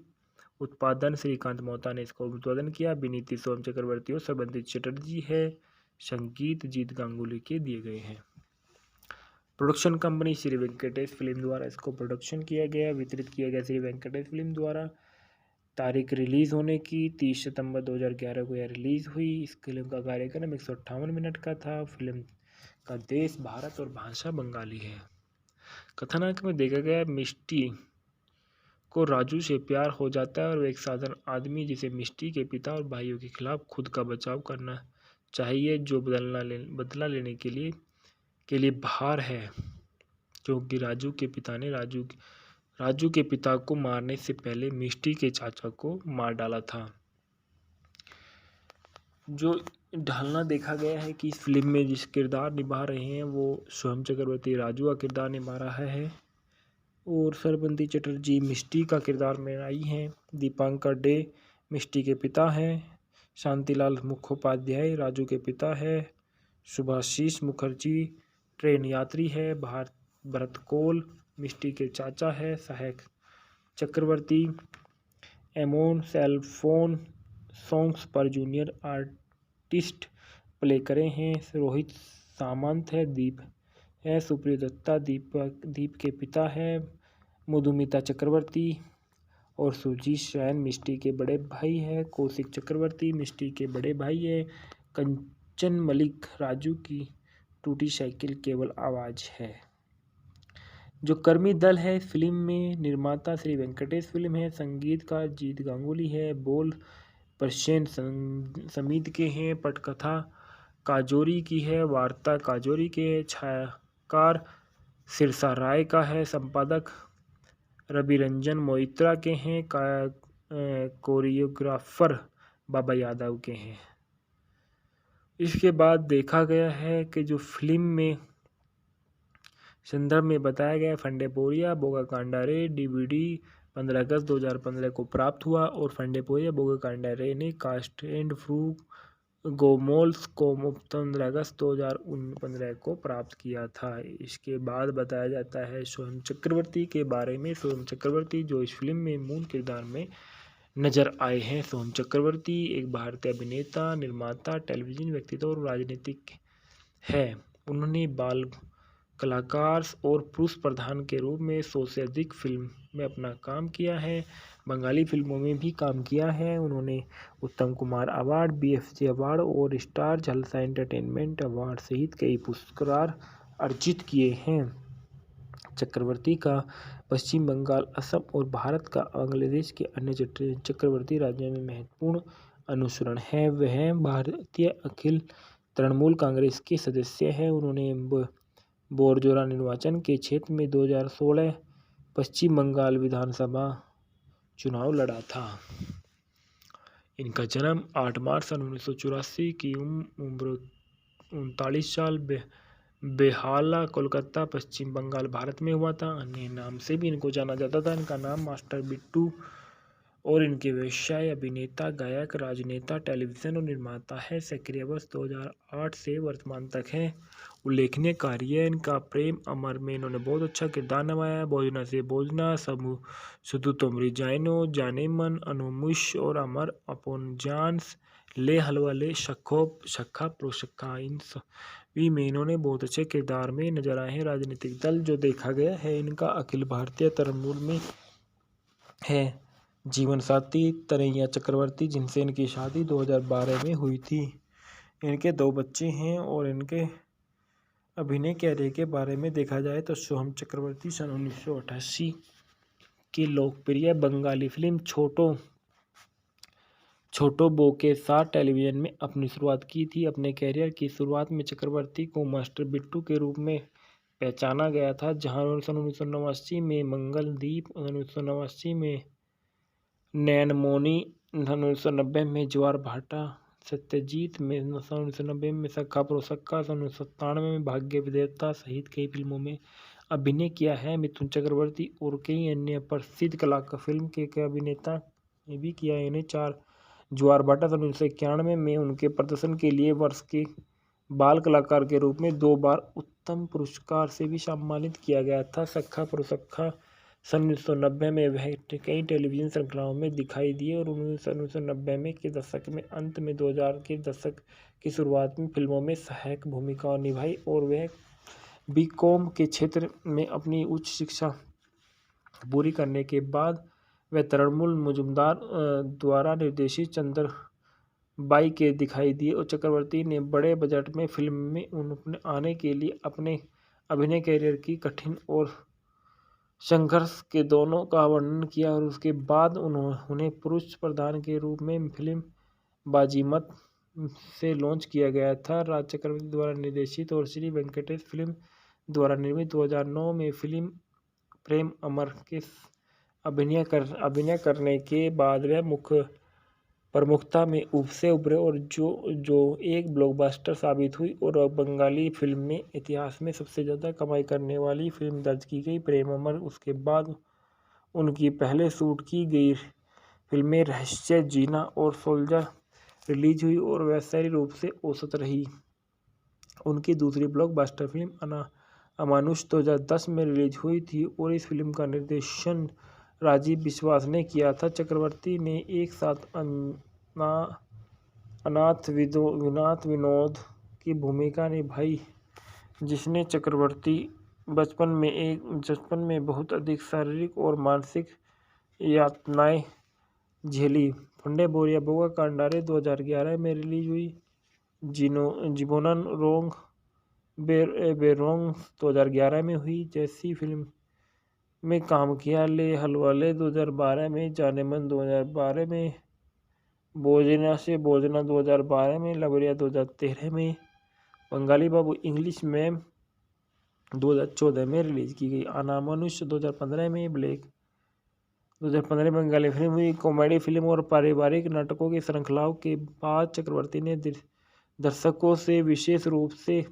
उत्पादन श्रीकांत मोहता ने इसको उत्पादन किया। अभिनीति सोहम चक्रवर्ती और श्रवंती चटर्जी है। संगीत जीत गांगुली के दिए गए हैं। Production company Shri Venkatesh film द्वारा इसको प्रोडक्शन किया गया, वितरित किया गया श्री वेंकटेश फिल्म द्वारा। तारीख रिलीज़ होने की 30 सितंबर 2011 को यह रिलीज़ हुई। इस फिल्म का कार्यक्रम 158 मिनट का था। फिल्म का देश भारत और भाषा बंगाली है। कथानक में देखा गया मिष्टी को राजू से प्यार हो जाता है और एक साधारण आदमी जिसे मिष्टी के पिता और भाइयों के खिलाफ खुद का बचाव करना चाहिए, जो बदला लेने के लिए बाहर है, क्योंकि राजू के पिता ने राजू के पिता को मारने से पहले मिष्टी के चाचा को मार डाला था। जो ढालना देखा गया है कि इस फिल्म में जिस किरदार निभा रहे हैं वो सोहम चक्रवर्ती राजू का किरदार निभा रहा है और श्रवंती चटर्जी मिष्टी का किरदार में आई हैं। दीपांकर डे मिष्टी के पिता हैं। शांतिलाल मुखोपाध्याय राजू के पिता है। सुभाषीष मुखर्जी ट्रेन यात्री है। भरत कोल मिष्टी के चाचा है। सहायक चक्रवर्ती एमोन सेलफोन सॉन्ग्स पर जूनियर आर्टिस्ट प्ले करे हैं। रोहित सामंत है। दीप है। सुप्रिय दत्ता दीप के पिता है। मधुमिता चक्रवर्ती और सुजीत शैन मिष्टी के बड़े भाई है। कौशिक चक्रवर्ती मिष्टी के बड़े भाई है। कंचन मलिक राजू की टूटी साइकिल केवल आवाज़ है। जो कर्मी दल है फिल्म में, निर्माता श्री वेंकटेश फिल्म है। संगीतकार जीत गांगुली है। बोल प्रसेन समीत के हैं। पटकथा काजोरी की है। वार्ता काजोरी के है। छायाकार सिरसा राय का है। संपादक रवि रंजन मोइत्रा के हैं। कोरियोग्राफर बाबा यादव के हैं। इसके बाद देखा गया है कि जो फिल्म में संदर्भ में बताया गया, फंडेपोरिया बोगा कांडारे DVD 15 अगस्त 2015 को प्राप्त हुआ और फंडेपोरिया बोगा कांडारे ने कास्ट एंड फ्रू गोमोल्स को 15 अगस्त 2015 को प्राप्त किया था। इसके बाद बताया जाता है सोहम चक्रवर्ती के बारे में। सोहम चक्रवर्ती जो इस फिल्म में मूल किरदार में नजर आए हैं। सोहम चक्रवर्ती एक भारतीय अभिनेता, निर्माता, टेलीविजन व्यक्तित्व और राजनीतिक है। उन्होंने बाल कलाकार और पुरुष प्रधान के रूप में 100 से अधिक फिल्म में अपना काम किया है। बंगाली फिल्मों में भी काम किया है। उन्होंने उत्तम कुमार अवार्ड, BFJ अवार्ड और स्टार जलसा एंटरटेनमेंट अवार्ड सहित कई पुरस्कार अर्जित किए हैं। चक्रवर्ती का पश्चिम बंगाल, असम और भारत का बांग्लादेश के अन्य चक्रवर्ती राज्यों में महत्वपूर्ण अनुसरण है। वह भारतीय अखिल तृणमूल कांग्रेस के सदस्य हैं। उन्होंने बोरजोरा निर्वाचन के क्षेत्र में 2016 पश्चिम बंगाल विधानसभा चुनाव लड़ा था। इनका जन्म 8 मार्च सन 1984 की उम्र 39 साल बेहाला, कोलकाता, पश्चिम बंगाल, भारत में हुआ था। अन्य नाम से भी इनको जाना जाता था। इनका नाम मास्टर बिट्टू और इनके व्यवसाय अभिनेता, गायक, राजनेता, टेलीविजन और निर्माता है। सक्रिय वर्ष 2008 से वर्तमान तक है। उल्लेखनीय कार्य इनका प्रेम अमर में इन्होंने बहुत अच्छा किरदार निभाया है। भोजना से भोजना, सुधु तोमरी जाइनो, जाने मन, अनुमुश और अमर अपोन जानस, ले हलवा ले, शक्खा प्रोशक्खा, इन सभी में इन्होंने बहुत अच्छे किरदार में नजर आए हैं। राजनीतिक दल जो देखा गया है इनका अखिल भारतीय तृणमूल में है। जीवन साथी तरैया चक्रवर्ती, जिनसे इनकी शादी 2012 में हुई थी। इनके 2 बच्चे हैं। और इनके अभिनय कैरियर के बारे में देखा जाए तो सोहम चक्रवर्ती सन 1988 की लोकप्रिय बंगाली फिल्म छोटो बो के साथ टेलीविजन में अपनी शुरुआत की थी। अपने कैरियर की शुरुआत में चक्रवर्ती को मास्टर बिट्टू के रूप में पहचाना गया था, जहां सन 1989 में मंगलदीप, 1989 में नैनमोनी, 1990 में ज्वार भाटा, सत्यजीत में 1990 में सखा प्रोसक्का, 1997 में भाग्य विधाता सहित कई फिल्मों में अभिनय किया है। मिथुन चक्रवर्ती और कई अन्य प्रसिद्ध कलाकार फिल्म के अभिनेता ने भी किया है। इन्हें 4 ज्वार भाटा 1991 में उनके प्रदर्शन के लिए वर्ष के बाल कलाकार के रूप में 2 बार उत्तम पुरस्कार से भी सम्मानित किया गया था। सखा प्रोसक्खा सन 1990 में वह कई टेलीविज़न श्रृंखलाओं में दिखाई दिए और सन 1990 में के दशक में अंत में 2000 के दशक की शुरुआत में फिल्मों में सहायक भूमिकाएं निभाई और वह बीकॉम के क्षेत्र में अपनी उच्च शिक्षा पूरी करने के बाद वह तृणमूल मुजुमदार द्वारा निर्देशित चंद्रबाई के दिखाई दिए और चक्रवर्ती ने बड़े बजट में फिल्म में उन्हें आने के लिए अपने अभिनय करियर की कठिन और संघर्ष के दोनों का वर्णन किया और उसके बाद उन्हें पुरुष प्रधान के रूप में फिल्म बाजीमत से लॉन्च किया गया था। राज चक्रवर्ती द्वारा निर्देशित और श्री वेंकटेश फिल्म द्वारा निर्मित 2009 में फिल्म प्रेम अमर के अभिनय करने के बाद वह प्रमुखता में उभरे और जो एक ब्लॉकबस्टर साबित हुई और बंगाली फिल्म में इतिहास में सबसे ज़्यादा कमाई करने वाली फिल्म दर्ज की गई प्रेम अमर। उसके बाद उनकी पहले शूट की गई फिल्में रहस्य, जीना और सोल्जर रिलीज हुई और वैश्विक रूप से औसत रही। उनकी दूसरी ब्लॉकबस्टर फिल्म अमानुष 2010 में रिलीज हुई थी और इस फिल्म का निर्देशन राजीव विश्वास ने किया था। चक्रवर्ती ने एक साथ अनाथ विनोद की भूमिका निभाई, जिसने चक्रवर्ती बचपन में बहुत अधिक शारीरिक और मानसिक यातनाएं झेली। फंडे बोरिया बोगा कांडारे 2011 में रिलीज हुई। जिबोनन रोंग बेरोंग 2011 में हुई। जैसी फिल्म में काम किया। ले हलवाले 2012 में, जाने मन 2012 में, भोजना से भोजना 2012 में, लवरिया 2013 में, बंगाली बाबू इंग्लिश मैम 2014 में रिलीज की गई। अमानुष 2015 में, ब्लैक 2015 में बंगाली फिल्म हुई। कॉमेडी फिल्म और पारिवारिक नाटकों की श्रृंखलाओं के बाद चक्रवर्ती ने दर्शकों से विशेष रूप से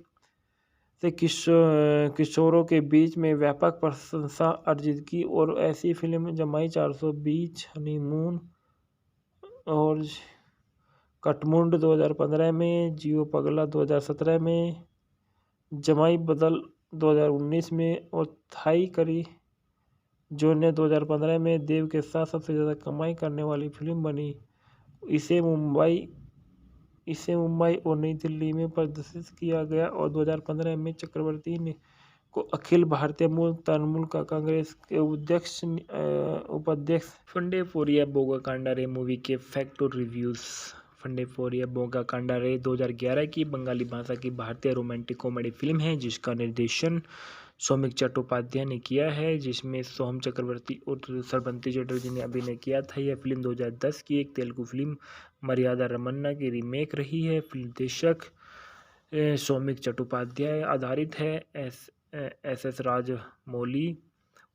किशोरों के बीच में व्यापक प्रशंसा अर्जित की और ऐसी फिल्म जमाई 420, हनीमून और कटमुंड 2015 में, जियो पगला 2017 में, जमाई बदल 2019 में और थाई करी जो ने 2015 में देव के साथ सबसे ज़्यादा कमाई करने वाली फिल्म बनी। इसे मुंबई और नई दिल्ली में प्रदर्शित किया गया और 2015 में चक्रवर्ती ने को अखिल भारतीय मूल तृणमूल का कांग्रेस के उपाध्यक्ष। फंडे फोरिया बोगा कांडारे मूवी के फैक्ट और रिव्यूज़। फंडे फोरिया बोगा कांडारे 2011 की बंगाली भाषा की भारतीय रोमांटिक कॉमेडी फिल्म है जिसका निर्देशन सौमिक चट्टोपाध्याय ने किया है, जिसमें सोहम चक्रवर्ती और सरबंती चटर्जी ने अभिनय किया था। यह फिल्म 2010 की एक तेलुगु फिल्म मर्यादा रमन्ना की रीमेक रही है। फिल्म निर्देशक सौमिक चट्टोपाध्याय आधारित है। एस राजमौली।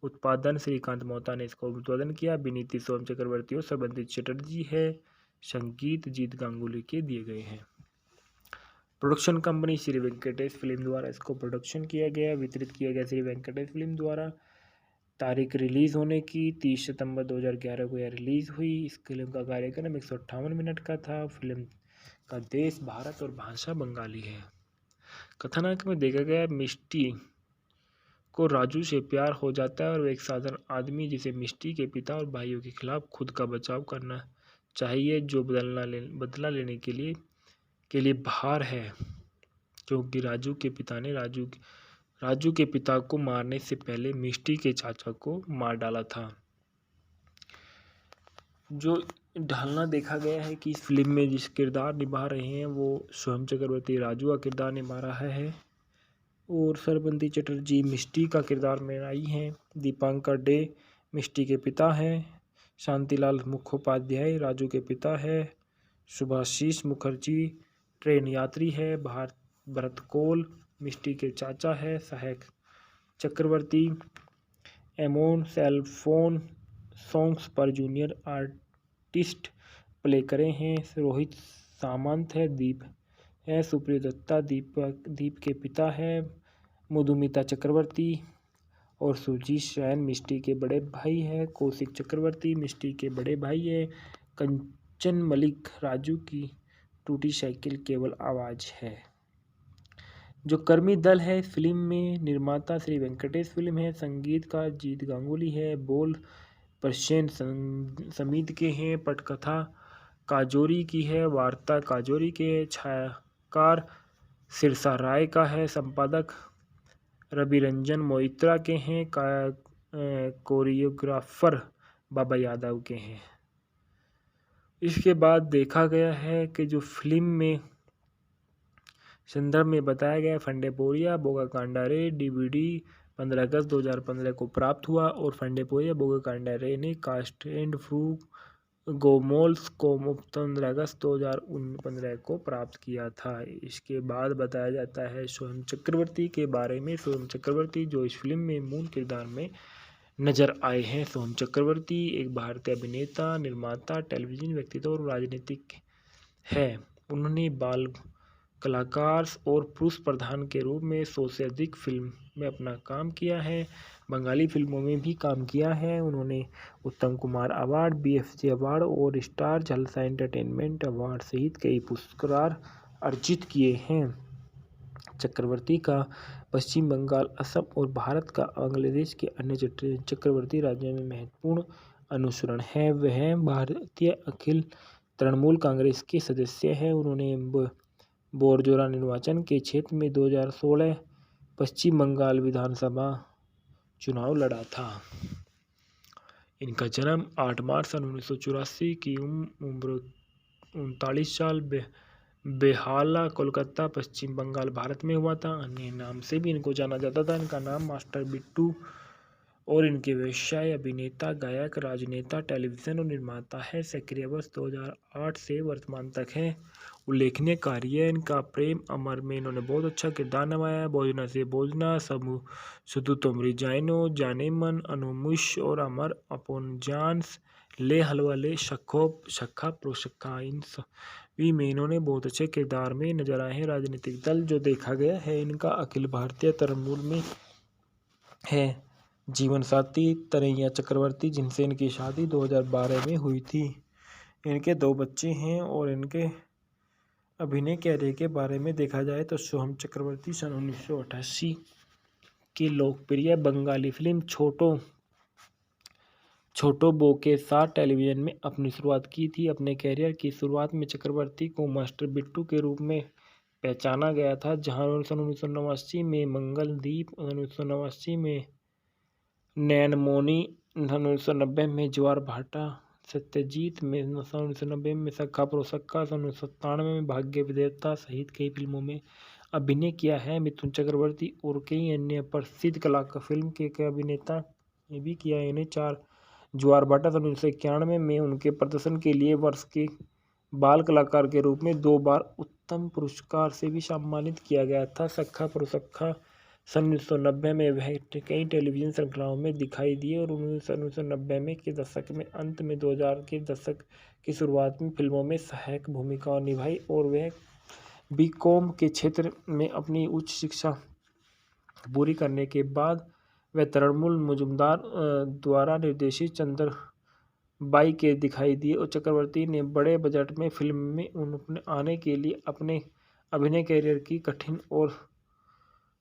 उत्पादन श्रीकांत मोहता ने इसको उत्पादन किया। अभिनीति सोहम चक्रवर्ती और सरबंती चटर्जी है। संगीत जीत गांगुली के दिए गए हैं। Production company Shri Venkatesh film द्वारा इसको प्रोडक्शन किया गया, वितरित किया गया श्री वेंकटेश फिल्म द्वारा। तारीख रिलीज़ होने की 30 सितंबर 2011 को यह रिलीज़ हुई। इस फिल्म का कार्यक्रम 158 मिनट का था। फिल्म का देश भारत और भाषा बंगाली है। कथानक में देखा गया मिष्टी को राजू से प्यार हो जाता है और वह एक साधारण आदमी जिसे मिष्टी के पिता और भाइयों के खिलाफ खुद का बचाव करना चाहिए, जो बदला लेने के लिए बाहर है, क्योंकि राजू के पिता ने राजू के पिता को मारने से पहले मिष्टी के चाचा को मार डाला था। जो ढालना देखा गया है कि इस फिल्म में जिस किरदार निभा रहे हैं वो सोहम चक्रवर्ती राजू का किरदार निभा रहा है और सरबंती चटर्जी मिष्टी का किरदार में आई हैं। दीपांकर डे मिष्टी के पिता हैं। शांतिलाल मुखोपाध्याय राजू के पिता है। सुभाषीष मुखर्जी ट्रेन यात्री है। भरत कोल मिष्टी के चाचा है। सहायक चक्रवर्ती एमोन सेलफोन सॉन्ग्स पर जूनियर आर्टिस्ट प्ले करे हैं। रोहित सामंत है। दीप है। सुप्रिय दत्ता दीप के पिता है। मधुमिता चक्रवर्ती और सुजीत शैन मिष्टी के बड़े भाई है। कौशिक चक्रवर्ती मिष्टी के बड़े भाई है। कंचन मलिक राजू की टूटी साइकिल केवल आवाज़ है। जो कर्मी दल है इस फिल्म में, निर्माता श्री वेंकटेश फिल्म है, संगीतकार जीत गांगुली है, बोल प्रसेन समीत के हैं, पटकथा काजोरी की है, वार्ता काजोरी के है, छायाकार सिरसा राय का है, संपादक रविरंजन मोइत्रा के हैं, कोरियोग्राफर बाबा यादव के हैं। इसके बाद देखा गया है कि जो फिल्म में संदर्भ में बताया गया, फंडेपोरिया बोगा कांडारे डीवीडी 15 अगस्त 2015 को प्राप्त हुआ और फंडेपोरिया बोगा कांडारे ने कास्ट एंड फ्रू गोमोल्स को 15 अगस्त 2015 को प्राप्त किया था। इसके बाद बताया जाता है सोहम चक्रवर्ती के बारे में। सोहम चक्रवर्ती जो इस फिल्म में मूल किरदार में नजर आए हैं। सोहम चक्रवर्ती एक भारतीय अभिनेता, निर्माता, टेलीविजन व्यक्तित्व और राजनीतिक है। उन्होंने बाल कलाकार और पुरुष प्रधान के रूप में 100 से अधिक फिल्म में अपना काम किया है। बंगाली फिल्मों में भी काम किया है। उन्होंने उत्तम कुमार अवार्ड, BFJ अवार्ड और स्टार जलसा एंटरटेनमेंट अवार्ड सहित कई पुरस्कार अर्जित किए हैं। चक्रवर्ती का पश्चिम बंगाल, असम और भारत का बांग्लादेश के अन्य चक्रवर्ती राज्यों में महत्वपूर्ण अनुसरण है। वह भारतीय अखिल तृणमूल कांग्रेस के सदस्य हैं। उन्होंने बोरजोरा निर्वाचन के क्षेत्र में 2016 पश्चिम बंगाल विधानसभा चुनाव लड़ा था। इनका जन्म 8 मार्च सन 1984 की उम्र 39 साल बेहाला, कोलकाता, पश्चिम बंगाल, भारत में हुआ था। अन्य नाम से भी इनको जाना जाता था। इनका नाम मास्टर बिट्टू और इनके व्यवसाय अभिनेता, गायक, राजनेता, टेलीविजन और निर्माता है। सक्रिय वर्ष 2008 से वर्तमान तक है। उल्लेखनीय कार्य इनका प्रेम अमर में इन्होंने बहुत अच्छा किरदार निभाया है। भोजना से भोजना, सुधु तुमरी जाइनो, जाने मन, अनुमुश और अमर अपोन जानस, ले हलवा ले, शक्खा प्रोशक्खा, इन सभी में इन्होंने बहुत अच्छे किरदार में नजर आए हैं। राजनीतिक दल जो देखा गया है इनका अखिल भारतीय तृणमूल में है। जीवन साथी तरैया चक्रवर्ती, जिनसे इनकी शादी 2012 में हुई थी। इनके 2 बच्चे हैं। और इनके अभिनय कैरियर के बारे में देखा जाए तो सोहम चक्रवर्ती सन 1988 की लोकप्रिय बंगाली फिल्म छोटो बो के साथ टेलीविजन में अपनी शुरुआत की थी। अपने कैरियर की शुरुआत में चक्रवर्ती को मास्टर बिट्टू के रूप में पहचाना गया था, जहां सन 1989 में मंगलदीप, 1989 में नैनमोनी, 1990 में ज्वार भाटा, सत्यजीत में 1990 में सखा प्रोसक्का, 1997 में भाग्य विधाता सहित कई फिल्मों में अभिनय किया है। मिथुन चक्रवर्ती और कई अन्य प्रसिद्ध कलाकार फिल्म के अभिनेता ने भी किया है। इन्हें 4 ज्वार भाटा 1991 में उनके प्रदर्शन के लिए वर्ष के बाल कलाकार के रूप में 2 बार उत्तम पुरस्कार से भी सम्मानित किया गया था। सखा प्रोसक्खा सन 1990 में वह कई टेलीविजन श्रृंखलाओं में दिखाई दिए और 1990 में के दशक में अंत में 2000 के दशक की शुरुआत में फिल्मों में सहायक भूमिकाएं निभाई और वह बीकॉम के क्षेत्र में अपनी उच्च शिक्षा पूरी करने के बाद वह तृणमूल मुजुमदार द्वारा निर्देशित चंद्रबाई के दिखाई दिए और चक्रवर्ती ने बड़े बजट में फिल्म में उन्हें आने के लिए अपने अभिनय कैरियर की कठिन और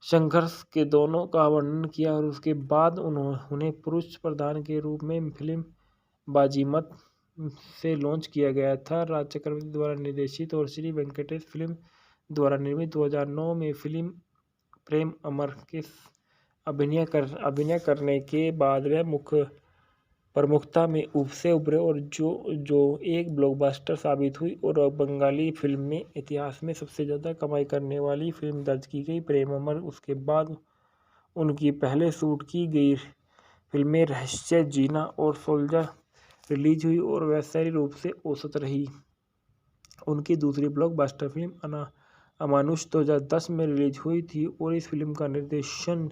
संघर्ष के दोनों का वर्णन किया और उसके बाद उन्हें पुरुष प्रधान के रूप में फिल्म बाजीमत से लॉन्च किया गया था। राज चक्रवर्ती द्वारा निर्देशित और श्री वेंकटेश फिल्म द्वारा निर्मित 2009 में फिल्म प्रेम अमर के अभिनय करने के बाद वह प्रमुखता में उभरे और जो एक ब्लॉकबस्टर साबित हुई और बंगाली फिल्म में इतिहास में सबसे ज़्यादा कमाई करने वाली फिल्म दर्ज की गई प्रेम अमर। उसके बाद उनकी पहले शूट की गई फिल्में रहस्य, जीना और सोल्जर रिलीज हुई और वैश्विक रूप से औसत रही। उनकी दूसरी ब्लॉकबस्टर फिल्म अमानुष 2010 में रिलीज हुई थी और इस फिल्म का निर्देशन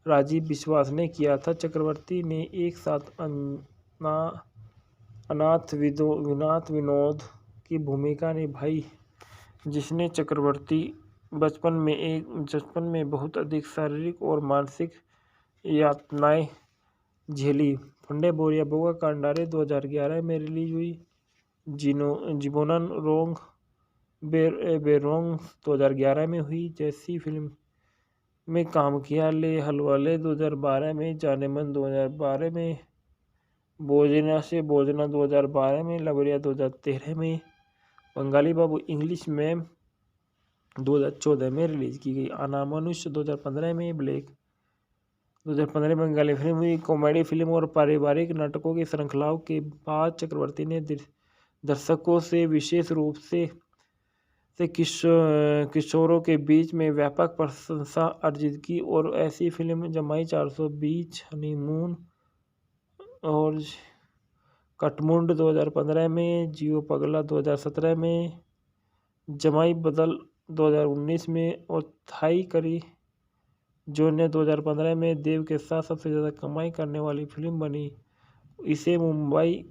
राजीव विश्वास ने किया था। चक्रवर्ती ने एक साथ अनाथ विनोद की भूमिका निभाई, जिसने चक्रवर्ती बचपन में बहुत अधिक शारीरिक और मानसिक यातनाएं झेली। फंडेपोरिया बोगा कांडारे 2011 में रिलीज हुई। जिबोनन रोंग बेरोंग 2011 में हुई। जैसी फिल्म में काम किया। ले हलवाले 2012 में, जाने मन 2012 में, भोजना से भोजना 2012 में, लवरिया 2013 में, बंगाली बाबू इंग्लिश मैम 2014 में रिलीज की गई। अनामनुष्य 2015 में, ब्लैक 2015 में बंगाली फिल्म हुई। कॉमेडी फिल्म और पारिवारिक नाटकों की श्रृंखलाओं के बाद चक्रवर्ती ने दर्शकों से विशेष रूप से किशोरों के बीच में व्यापक प्रशंसा अर्जित की और ऐसी फिल्म जमाई 420, हनीमून और कटमुंड 2015 में, जियो पगला 2017 में, जमाई बदल 2019 में और थाई करी जो ने 2015 में देव के साथ सबसे ज़्यादा कमाई करने वाली फिल्म बनी। इसे मुंबई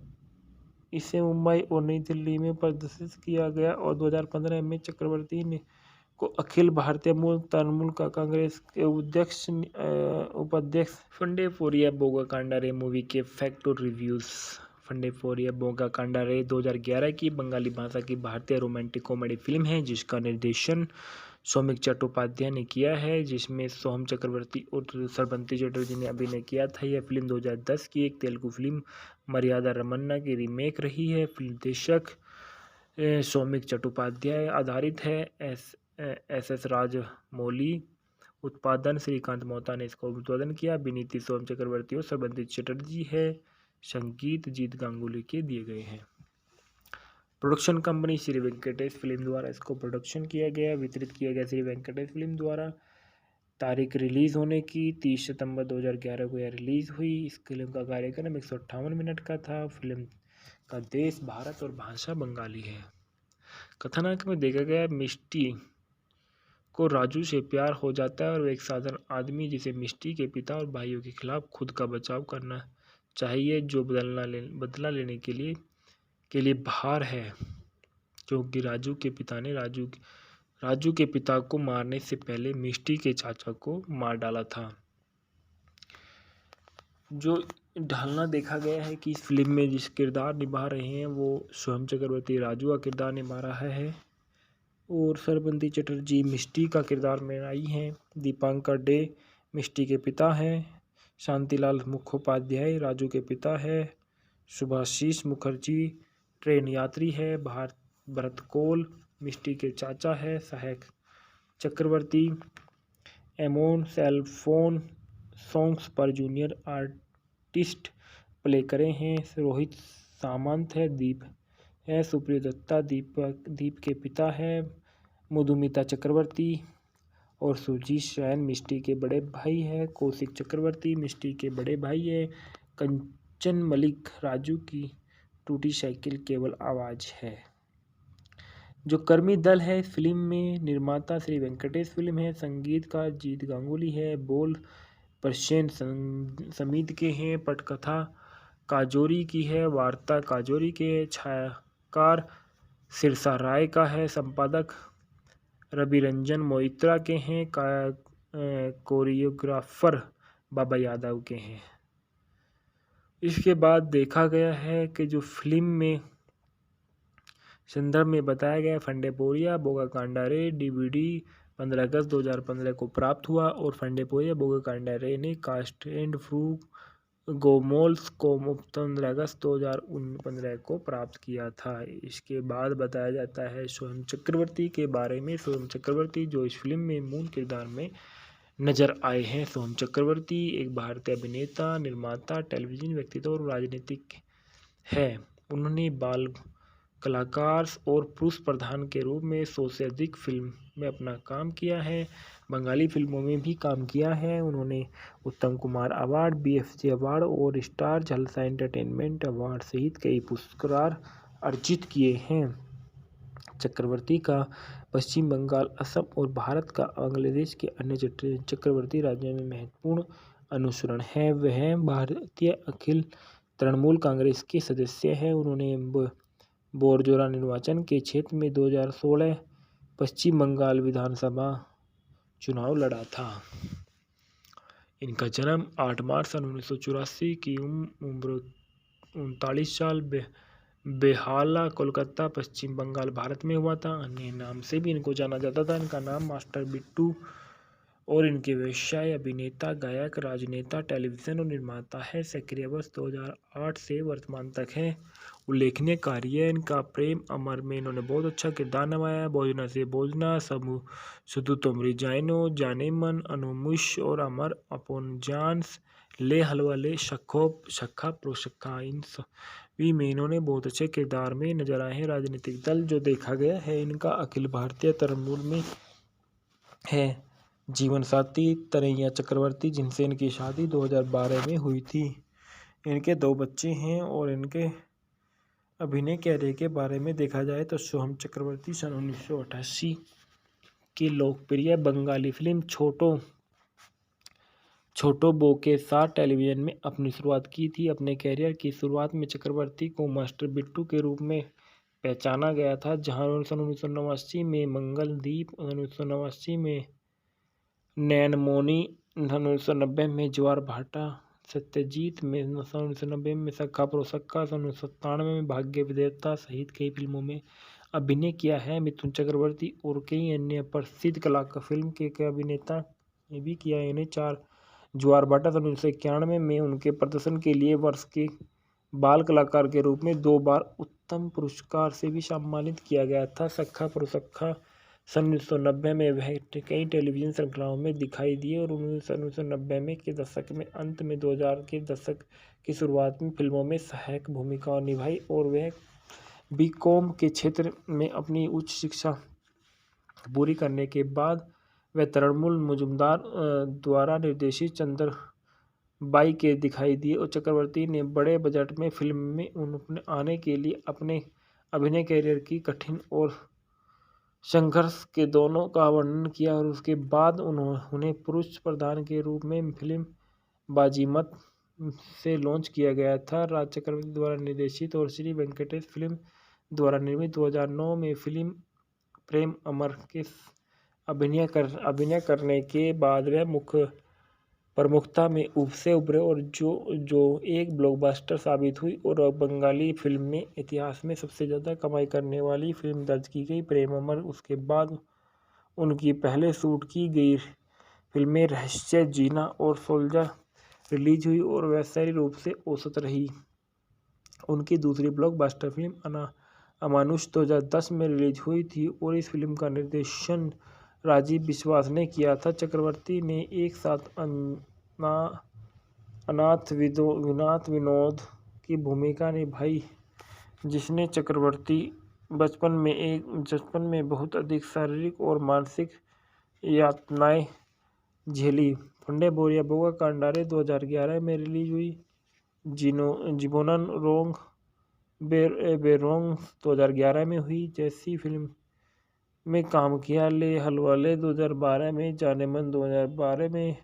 और नई दिल्ली में प्रदर्शित किया गया और 2015 में चक्रवर्ती ने को अखिल भारतीय मूल तृणमूल का कांग्रेस के उपाध्यक्ष। फंडे फोरिया बोगा कांडारे मूवी के फैक्ट और रिव्यूज़। फंडे फोरिया बोगा कांडारे 2011 की बंगाली भाषा की भारतीय रोमांटिक कॉमेडी फिल्म है जिसका निर्देशन सौमिक चट्टोपाध्याय ने किया है, जिसमें सोहम चक्रवर्ती और सरबंती चटर्जी ने अभिनय किया था। यह फिल्म 2010 की एक तेलुगु फिल्म मर्यादा रमन्ना की रीमेक रही है। फिल्म निर्देशक सौमिक चट्टोपाध्याय आधारित है। एस राजमौली। उत्पादन श्रीकांत मोहता ने इसका उत्पादन किया। अभिनीति सोहम चक्रवर्ती और सरबंती चटर्जी है। संगीत जीत गांगुली के दिए गए हैं। Production company Shri Venkatesh film द्वारा इसको प्रोडक्शन किया गया, वितरित किया गया श्री वेंकटेश फिल्म द्वारा। तारीख रिलीज़ होने की 30 सितंबर 2011 को यह रिलीज़ हुई। इस फिल्म का कार्यक्रम 158 मिनट का था। फिल्म का देश भारत और भाषा बंगाली है। कथानक में देखा गया मिष्टी को राजू से प्यार हो जाता है और वह एक साधारण आदमी जिसे मिष्टी के पिता और भाइयों के खिलाफ खुद का बचाव करना चाहिए, जो बदला लेने के लिए बाहर है, क्योंकि राजू के पिता ने राजू के पिता को मारने से पहले मिष्टी के चाचा को मार डाला था। जो ढालना देखा गया है कि इस फिल्म में जिस किरदार निभा रहे हैं वो सोहम चक्रवर्ती राजू का किरदार निभा रहा है और सरबंती चटर्जी मिष्टी का किरदार में आई हैं। दीपांकर डे मिष्टी के पिता हैं। शांतिलाल मुखोपाध्याय राजू के पिता है। सुभाषीष मुखर्जी ट्रेन यात्री है। भरत कोल मिष्टी के चाचा है। सहायक चक्रवर्ती एमोन सेलफोन सॉन्ग्स पर जूनियर आर्टिस्ट प्ले करे हैं। रोहित सामंत है। दीप है। सुप्रिय दत्ता दीप के पिता है। मधुमिता चक्रवर्ती और सुजीत शैन मिष्टी के बड़े भाई है। कौशिक चक्रवर्ती मिष्टी के बड़े भाई है। कंचन मलिक राजू की टूटी साइकिल केवल आवाज़ है। जो कर्मी दल है इस फिल्म में, निर्माता श्री वेंकटेश फिल्म है। संगीतकार जीत गांगुली है। बोल प्रसेन समीत के हैं। पटकथा काजोरी की है। वार्ता काजोरी के है। छायाकार सिरसा राय का है। संपादक रविरंजन मोइत्रा के हैं। कोरियोग्राफर बाबा यादव के हैं। इसके बाद देखा गया है कि जो फिल्म में संदर्भ में बताया गया, फंडे पोरिया बोगा कांडारे DVD 15 अगस्त 2015 को प्राप्त हुआ और फंडे पोरिया बोगा कांडारे ने कास्ट एंड फ्रू गोमोल्स को 15 अगस्त 2015 को प्राप्त किया था। इसके बाद बताया जाता है सोहम चक्रवर्ती के बारे में। सोहम चक्रवर्ती जो इस फिल्म में मूल किरदार में नजर आए हैं। सोहम चक्रवर्ती एक भारतीय अभिनेता, निर्माता, टेलीविजन व्यक्तित्व और राजनीतिक है। उन्होंने बाल कलाकार और पुरुष प्रधान के रूप में 100 से अधिक फिल्म में अपना काम किया है। बंगाली फिल्मों में भी काम किया है। उन्होंने उत्तम कुमार अवार्ड, BFJ अवार्ड और स्टार जलसा एंटरटेनमेंट अवार्ड सहित कई पुरस्कार अर्जित किए हैं। चक्रवर्ती का पश्चिम बंगाल, असम और भारत का बांग्लादेश के अन्य चक्रवर्ती राज्यों में महत्वपूर्ण अनुसरण है। वह भारतीय अखिल तृणमूल कांग्रेस के सदस्य हैं। उन्होंने बोरजोरा निर्वाचन के क्षेत्र में 2016 पश्चिम बंगाल विधानसभा चुनाव लड़ा था। इनका जन्म 8 मार्च सन 1984 की उम्र 39 साल बेहाला, कोलकाता, पश्चिम बंगाल, भारत में हुआ था। अन्य नाम से भी इनको जाना जाता था। इनका नाम मास्टर बिट्टू और इनके व्यवसाय अभिनेता, गायक, राजनेता, टेलीविजन और निर्माता है। सक्रिय वर्ष 2008 से वर्तमान तक है। उल्लेखनीय कार्य इनका प्रेम अमर में इन्होंने बहुत अच्छा किरदार निभाया है। भोजना से भोजना, सुधु तुमरी जाइनो, जाने मन, अनुमुश और अमर अपोन जान्स, ले हलवा ले, शक्खा प्रोशक्खा, इन सभी में इन्होंने बहुत अच्छे किरदार में नजर आए हैं। राजनीतिक दल जो देखा गया है इनका अखिल भारतीय तृणमूल में है। जीवन साथी तरैया चक्रवर्ती, जिनसे इनकी शादी 2012 में हुई थी। इनके 2 बच्चे हैं। और इनके अभिनय कैरियर के बारे में देखा जाए तो सोहम चक्रवर्ती सन 1988 की लोकप्रिय बंगाली फिल्म छोटो बो के साथ टेलीविजन में अपनी शुरुआत की थी। अपने कैरियर की शुरुआत में चक्रवर्ती को मास्टर बिट्टू के रूप में पहचाना गया था, जहां सन 1989 में मंगलदीप, 1989 में नैनमोनी, 1990 में ज्वार भाटा, सत्यजीत में 1990 में सक्खा प्रोसक्का, 1997 में भाग्य विधाता सहित कई फिल्मों में अभिनय किया है। मिथुन चक्रवर्ती और कई अन्य प्रसिद्ध कलाकार फिल्म के अभिनेता ने भी किया है। इन्हें 4 ज्वार भाटा 1991 में उनके प्रदर्शन के लिए वर्ष के बाल कलाकार के रूप में 2 बार उत्तम पुरस्कार से भी सम्मानित किया गया था। सक्खा प्रोसक्खा सन 1990 में वह कई टेलीविजन श्रृंखलाओं में दिखाई दिए और 1990 में के दशक में अंत में 2000 के दशक की शुरुआत में फिल्मों में सहायक भूमिकाएं निभाई। और वह बीकॉम के क्षेत्र में अपनी उच्च शिक्षा पूरी करने के बाद वह तृणमूल मुजुमदार द्वारा निर्देशित चंद्रबाई के दिखाई दिए। और चक्रवर्ती ने बड़े बजट में फिल्म में उन्होंने आने के लिए अपने अभिनय कैरियर की कठिन और संघर्ष के दोनों का वर्णन किया। और उसके बाद उन्हें पुरुष प्रधान के रूप में फिल्म बाजीमत से लॉन्च किया गया था। राज चक्रवर्ती द्वारा निर्देशित और श्री वेंकटेश फिल्म द्वारा निर्मित 2009 में फिल्म प्रेम अमर के अभिनय करने के बाद वह प्रमुखता में उभरे और जो एक ब्लॉकबस्टर साबित हुई और बंगाली फिल्म में इतिहास में सबसे ज़्यादा कमाई करने वाली फिल्म दर्ज की गई प्रेम अमर। उसके बाद उनकी पहले शूट की गई फिल्में रहस्य, जीना और सोल्जर रिलीज हुई और वैश्विक रूप से औसत रही। उनकी दूसरी ब्लॉकबस्टर फिल्म अमानुष 2010 में रिलीज हुई थी और इस फिल्म का निर्देशन राजीव विश्वास ने किया था। चक्रवर्ती ने एक साथ अनाथ विनोद की भूमिका निभाई, जिसने चक्रवर्ती बचपन में बहुत अधिक शारीरिक और मानसिक यातनाएं झेली। फंडे बोरिया बोगा कांडारे 2011 में रिलीज हुई। जिबोनन रोंग बेरोंग 2011 में हुई। जैसी फिल्म में काम किया। ले हलवाले 2012 में, जाने मन 2012 में,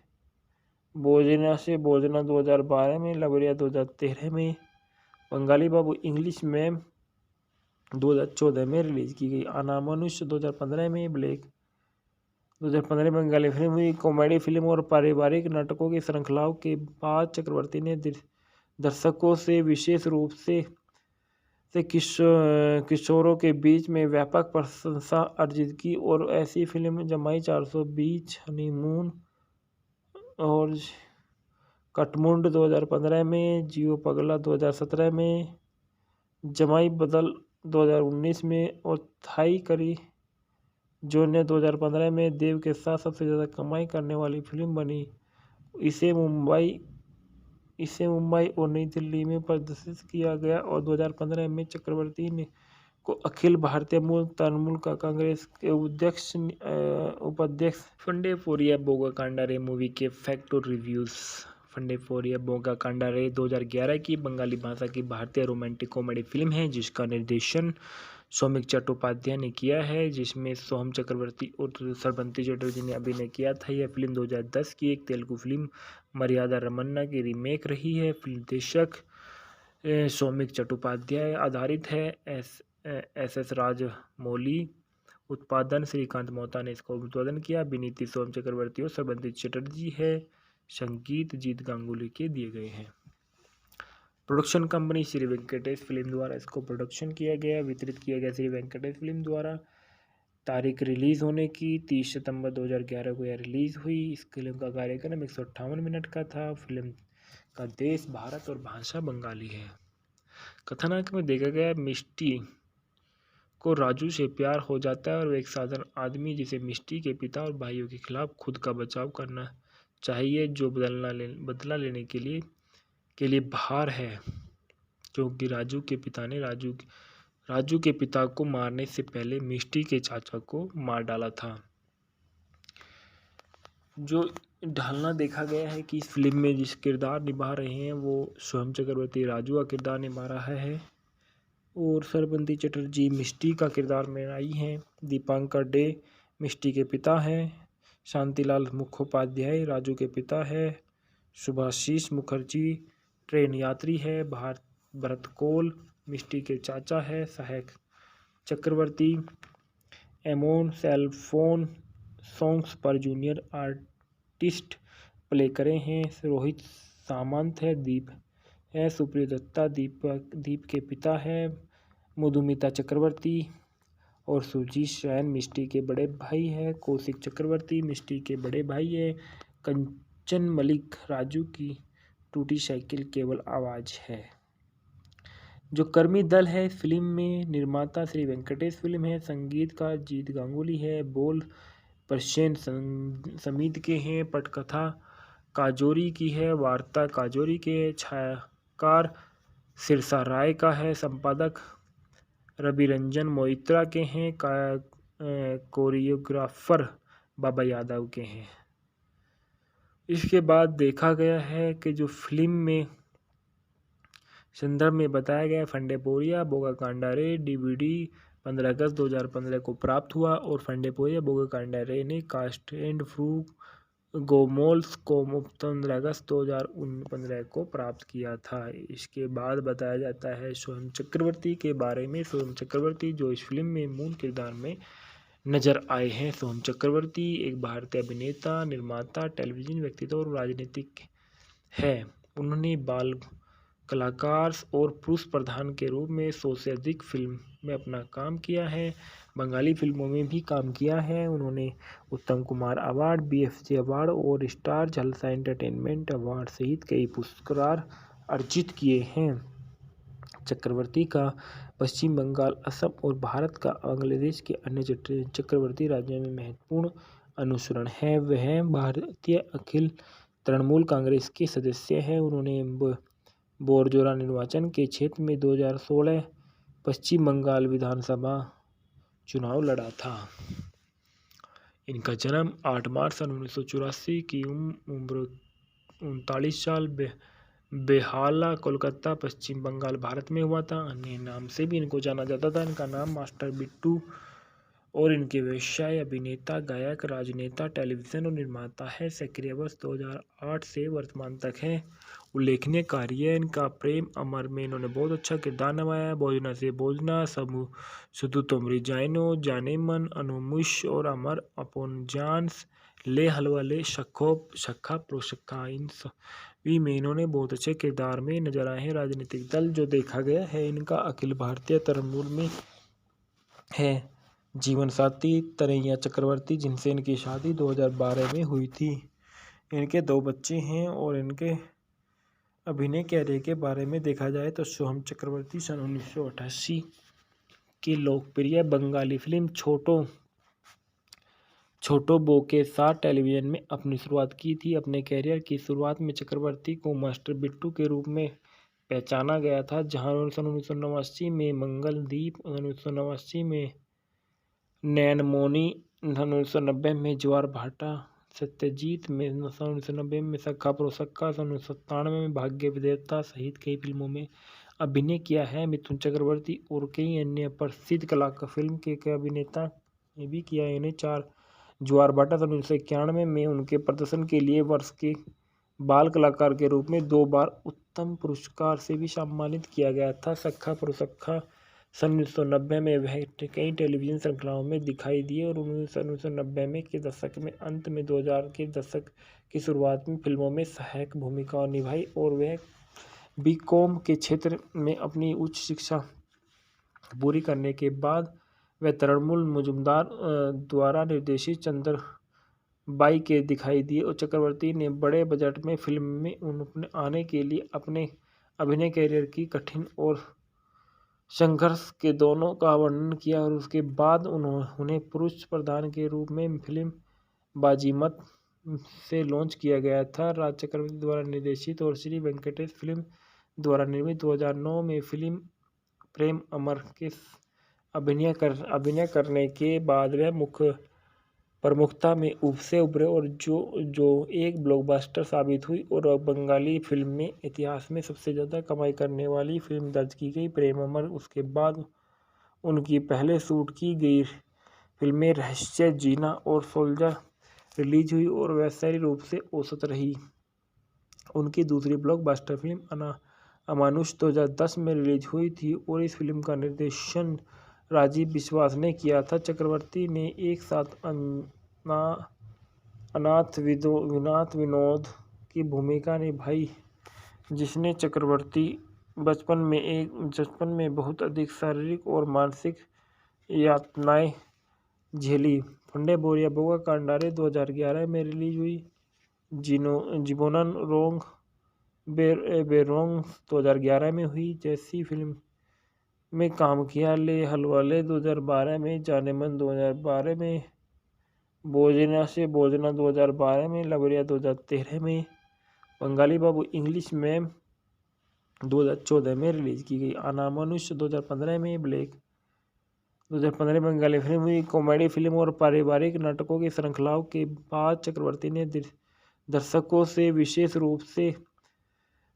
भोजना से भोजना 2012 में, लवरिया 2013 में, बंगाली बाबू इंग्लिश मैम 2014 में रिलीज की गई। अनामनुष्य 2015 में, ब्लैक 2015 में बंगाली फिल्म हुई। कॉमेडी फिल्म और पारिवारिक नाटकों की श्रृंखलाओं के बाद चक्रवर्ती ने दर्शकों से विशेष रूप से किशोरों के बीच में व्यापक प्रशंसा अर्जित की और ऐसी फिल्म जमाई 420, हनीमून और कटमुंड 2015 में, जियो पगला 2017 में, जमाई बदल 2019 में और थाई करी जो ने 2015 में देव के साथ सबसे ज़्यादा कमाई करने वाली फिल्म बनी। इसे मुंबई और नई दिल्ली में प्रदर्शित किया गया और 2015 में चक्रवर्ती ने को अखिल भारतीय मूल तृणमूल का कांग्रेस के उपाध्यक्ष। फंडे फोरिया बोगा कांडारे मूवी के फैक्ट और रिव्यूज़। फंडे फोरिया बोगा कांडारे 2011 की बंगाली भाषा की भारतीय रोमांटिक कॉमेडी फिल्म है, जिसका निर्देशन सौमिक चट्टोपाध्याय ने किया है, जिसमें सोहम चक्रवर्ती और सरबंती चटर्जी ने अभिनय किया था। यह फिल्म 2010 की एक तेलुगु फिल्म मर्यादा रमन्ना की रीमेक रही है। निर्देशक सौमिक चट्टोपाध्याय आधारित है। एस राजमौली। उत्पादन श्रीकांत मोहता ने इसका उत्पादन किया। अभिनीति सोहम चक्रवर्ती और सरबंती चटर्जी है। संगीत जीत गांगुली के दिए गए हैं। Production company Shri Venkatesh film द्वारा इसको प्रोडक्शन किया गया, वितरित किया गया श्री वेंकटेश फिल्म द्वारा। तारीख रिलीज़ होने की 30 सितंबर 2011 को यह रिलीज़ हुई। इस फिल्म का कार्यक्रम 158 मिनट का था। फिल्म का देश भारत और भाषा बंगाली है। कथानक में देखा गया मिष्टी को राजू से प्यार हो जाता है और वो एक साधारण आदमी जिसे मिष्टी के पिता और भाइयों के खिलाफ खुद का बचाव करना चाहिए, जो बदला लेने के लिए बाहर है, क्योंकि राजू के पिता को मारने से पहले मिष्टी के चाचा को मार डाला था। जो ढालना देखा गया है कि इस फिल्म में जिस किरदार निभा रहे हैं वो सोहम चक्रवर्ती राजू का किरदार निभा रहा है और सरबंदी चटर्जी मिष्टी का किरदार में आई हैं। दीपांकर डे मिष्टी के पिता हैं। शांतिलाल मुखोपाध्याय राजू के पिता है। सुभाषीष मुखर्जी ट्रेन यात्री है। भरत कोल मिष्टी के चाचा है। सहायक चक्रवर्ती एमोन सेलफोन सॉन्ग्स पर जूनियर आर्टिस्ट प्ले करे हैं। रोहित सामंत है। दीप है। सुप्रिय दत्ता दीप के पिता है। मधुमिता चक्रवर्ती और सुजीत शैन मिष्टी के बड़े भाई है। कौशिक चक्रवर्ती मिष्टी के बड़े भाई है। कंचन मलिक राजू की टूटी साइकिल केवल आवाज़ है। जो कर्मी दल है फिल्म में, निर्माता श्री वेंकटेश फिल्म है। संगीतकार जीत गांगुली है। बोल प्रसेन समीत के हैं। पटकथा काजोरी की है। वार्ता काजोरी के है। छायाकार सिरसा राय का है। संपादक रवि रंजन मोइत्रा के हैं। कोरियोग्राफर बाबा यादव के हैं। इसके बाद देखा गया है कि जो फिल्म में संदर्भ में बताया गया फंडेपोरिया बोगाकांडा रे डीवीडी 15 अगस्त 2015 को प्राप्त हुआ और फंडेपोरिया बोगाकांडा रे ने कास्ट एंड फ्रू गोमोल्स को 15 अगस्त 2015 को प्राप्त किया था। इसके बाद बताया जाता है सोहम चक्रवर्ती के बारे में। सोहम चक्रवर्ती जो इस फिल्म में मूल किरदार में नजर आए हैं। सोहम चक्रवर्ती एक भारतीय अभिनेता, निर्माता, टेलीविजन व्यक्तित्व और राजनीतिक है। उन्होंने बाल कलाकार और पुरुष प्रधान के रूप में 100 से अधिक फिल्म में अपना काम किया है। बंगाली फिल्मों में भी काम किया है। उन्होंने उत्तम कुमार अवार्ड, BFJ अवार्ड और स्टार जलसा एंटरटेनमेंट अवार्ड सहित कई पुरस्कार अर्जित किए हैं। चक्रवर्ती का पश्चिम बंगाल, असम और भारत का बांग्लादेश के अन्य चक्रवर्ती राज्यों में महत्वपूर्ण अनुसरण है। वह भारतीय अखिल तृणमूल कांग्रेस के सदस्य हैं। उन्होंने बोरजोरा निर्वाचन के क्षेत्र में 2016 पश्चिम बंगाल विधानसभा चुनाव लड़ा था। इनका जन्म 8 मार्च सन 1984 की उम्र 39 साल बेहाला कोलकाता पश्चिम बंगाल भारत में हुआ था। अन्य नाम से भी इनको जाना जाता था। इनका नाम मास्टर बिट्टू और इनके व्यवसाय अभिनेता, गायक, राजनेता, टेलीविजन और निर्माता है। सक्रिय वर्ष 2008 से वर्तमान तक है। उल्लेखनीय कार्य इनका प्रेम अमर में इन्होंने बहुत अच्छा किरदार निभाया है। भोजना से भोजना, सुधु तोमरी जाइनो, जाने मन, अनुमुश और अमर अपोन जानस, ले हलवा ले, शक्खा प्रोशक्खा, इन सभी में इन्होंने बहुत अच्छे किरदार में नजर आए हैं। राजनीतिक दल जो देखा गया है इनका अखिल भारतीय तृणमूल में है। जीवन साथी तरैया चक्रवर्ती जिनसे इनकी शादी 2012 में हुई थी। इनके 2 बच्चे हैं और इनके अभिनय कैरियर के बारे में देखा जाए तो सोहम चक्रवर्ती सन 1988 की लोकप्रिय बंगाली फिल्म छोटो बो के साथ टेलीविजन में अपनी शुरुआत की थी। अपने कैरियर की शुरुआत में चक्रवर्ती को मास्टर बिट्टू के रूप में पहचाना गया था, जहां उन्होंने 1989 में मंगलदीप, 1989 में नैनमोनी, 1990 में ज्वार भाटा, सत्यजीत में 1990 में सखा प्रोसक्का, 1997 में भाग्य विधाता सहित कई फिल्मों में अभिनय किया है। मिथुन चक्रवर्ती और कई अन्य प्रसिद्ध कलाकार फिल्म के अभिनेता ने भी किया है। इन्हें 4 ज्वार भाटा 1991 में उनके प्रदर्शन के लिए वर्ष के बाल कलाकार के रूप में 2 बार उत्तम पुरस्कार से भी सम्मानित किया गया था। सखा प्रोसक्खा सन 1990 में वह कई टेलीविजन श्रृंखलाओं में दिखाई दिए और 1990 के दशक में अंत में 2000 के दशक की शुरुआत में फिल्मों में सहायक भूमिकाएं निभाई और वह बीकॉम के क्षेत्र में अपनी उच्च शिक्षा पूरी करने के बाद व तरुणमूल मुजुमदार द्वारा निर्देशित चंद्रबाई के दिखाई दिए और चक्रवर्ती ने बड़े बजट में फिल्म में उन्होंने आने के लिए अपने अभिनय करियर की कठिन और संघर्ष के दोनों का वर्णन किया और उसके बाद उन्हें पुरुष प्रधान के रूप में फिल्म बाजीमत से लॉन्च किया गया था। राज चक्रवर्ती द्वारा निर्देशित और श्री वेंकटेश फिल्म द्वारा निर्मित 2009 में फिल्म प्रेम अमर के अभिनय करने के बाद वह मुख्य प्रमुखता में उभरे और जो एक ब्लॉकबस्टर साबित हुई और बंगाली फिल्म में इतिहास में सबसे ज़्यादा कमाई करने वाली फिल्म दर्ज की गई। प्रेम अमर उसके बाद उनकी पहले शूट की गई फिल्में रहस्य, जीना और सोल्जर रिलीज हुई और वैश्विक रूप से औसत रही। उनकी दूसरी ब्लॉकबस्टर फिल्म अमानुष 2010 में रिलीज हुई थी और इस फिल्म का निर्देशन राजीव विश्वास ने किया था। चक्रवर्ती ने एक साथ अनाथ विनोद की भूमिका निभाई, जिसने चक्रवर्ती बचपन में बहुत अधिक शारीरिक और मानसिक यातनाएं झेली। फंडे बोरिया बोगा कांडारे 2011 में रिलीज हुई। जिबोनन रोंग बेरोंग 2011 में हुई। जैसी फिल्म में काम किया। ले हलवाले 2012 में, जाने मन 2012 में, भोजना से भोजना 2012 में, लवरिया 2013 में, बंगाली बाबू इंग्लिश में 2014 में रिलीज की गई। अनामानुष 2015 में, ब्लैक 2015 में बंगाली फिल्म हुई। कॉमेडी फिल्म और पारिवारिक नाटकों की श्रृंखलाओं के बाद चक्रवर्ती ने दर्शकों से विशेष रूप से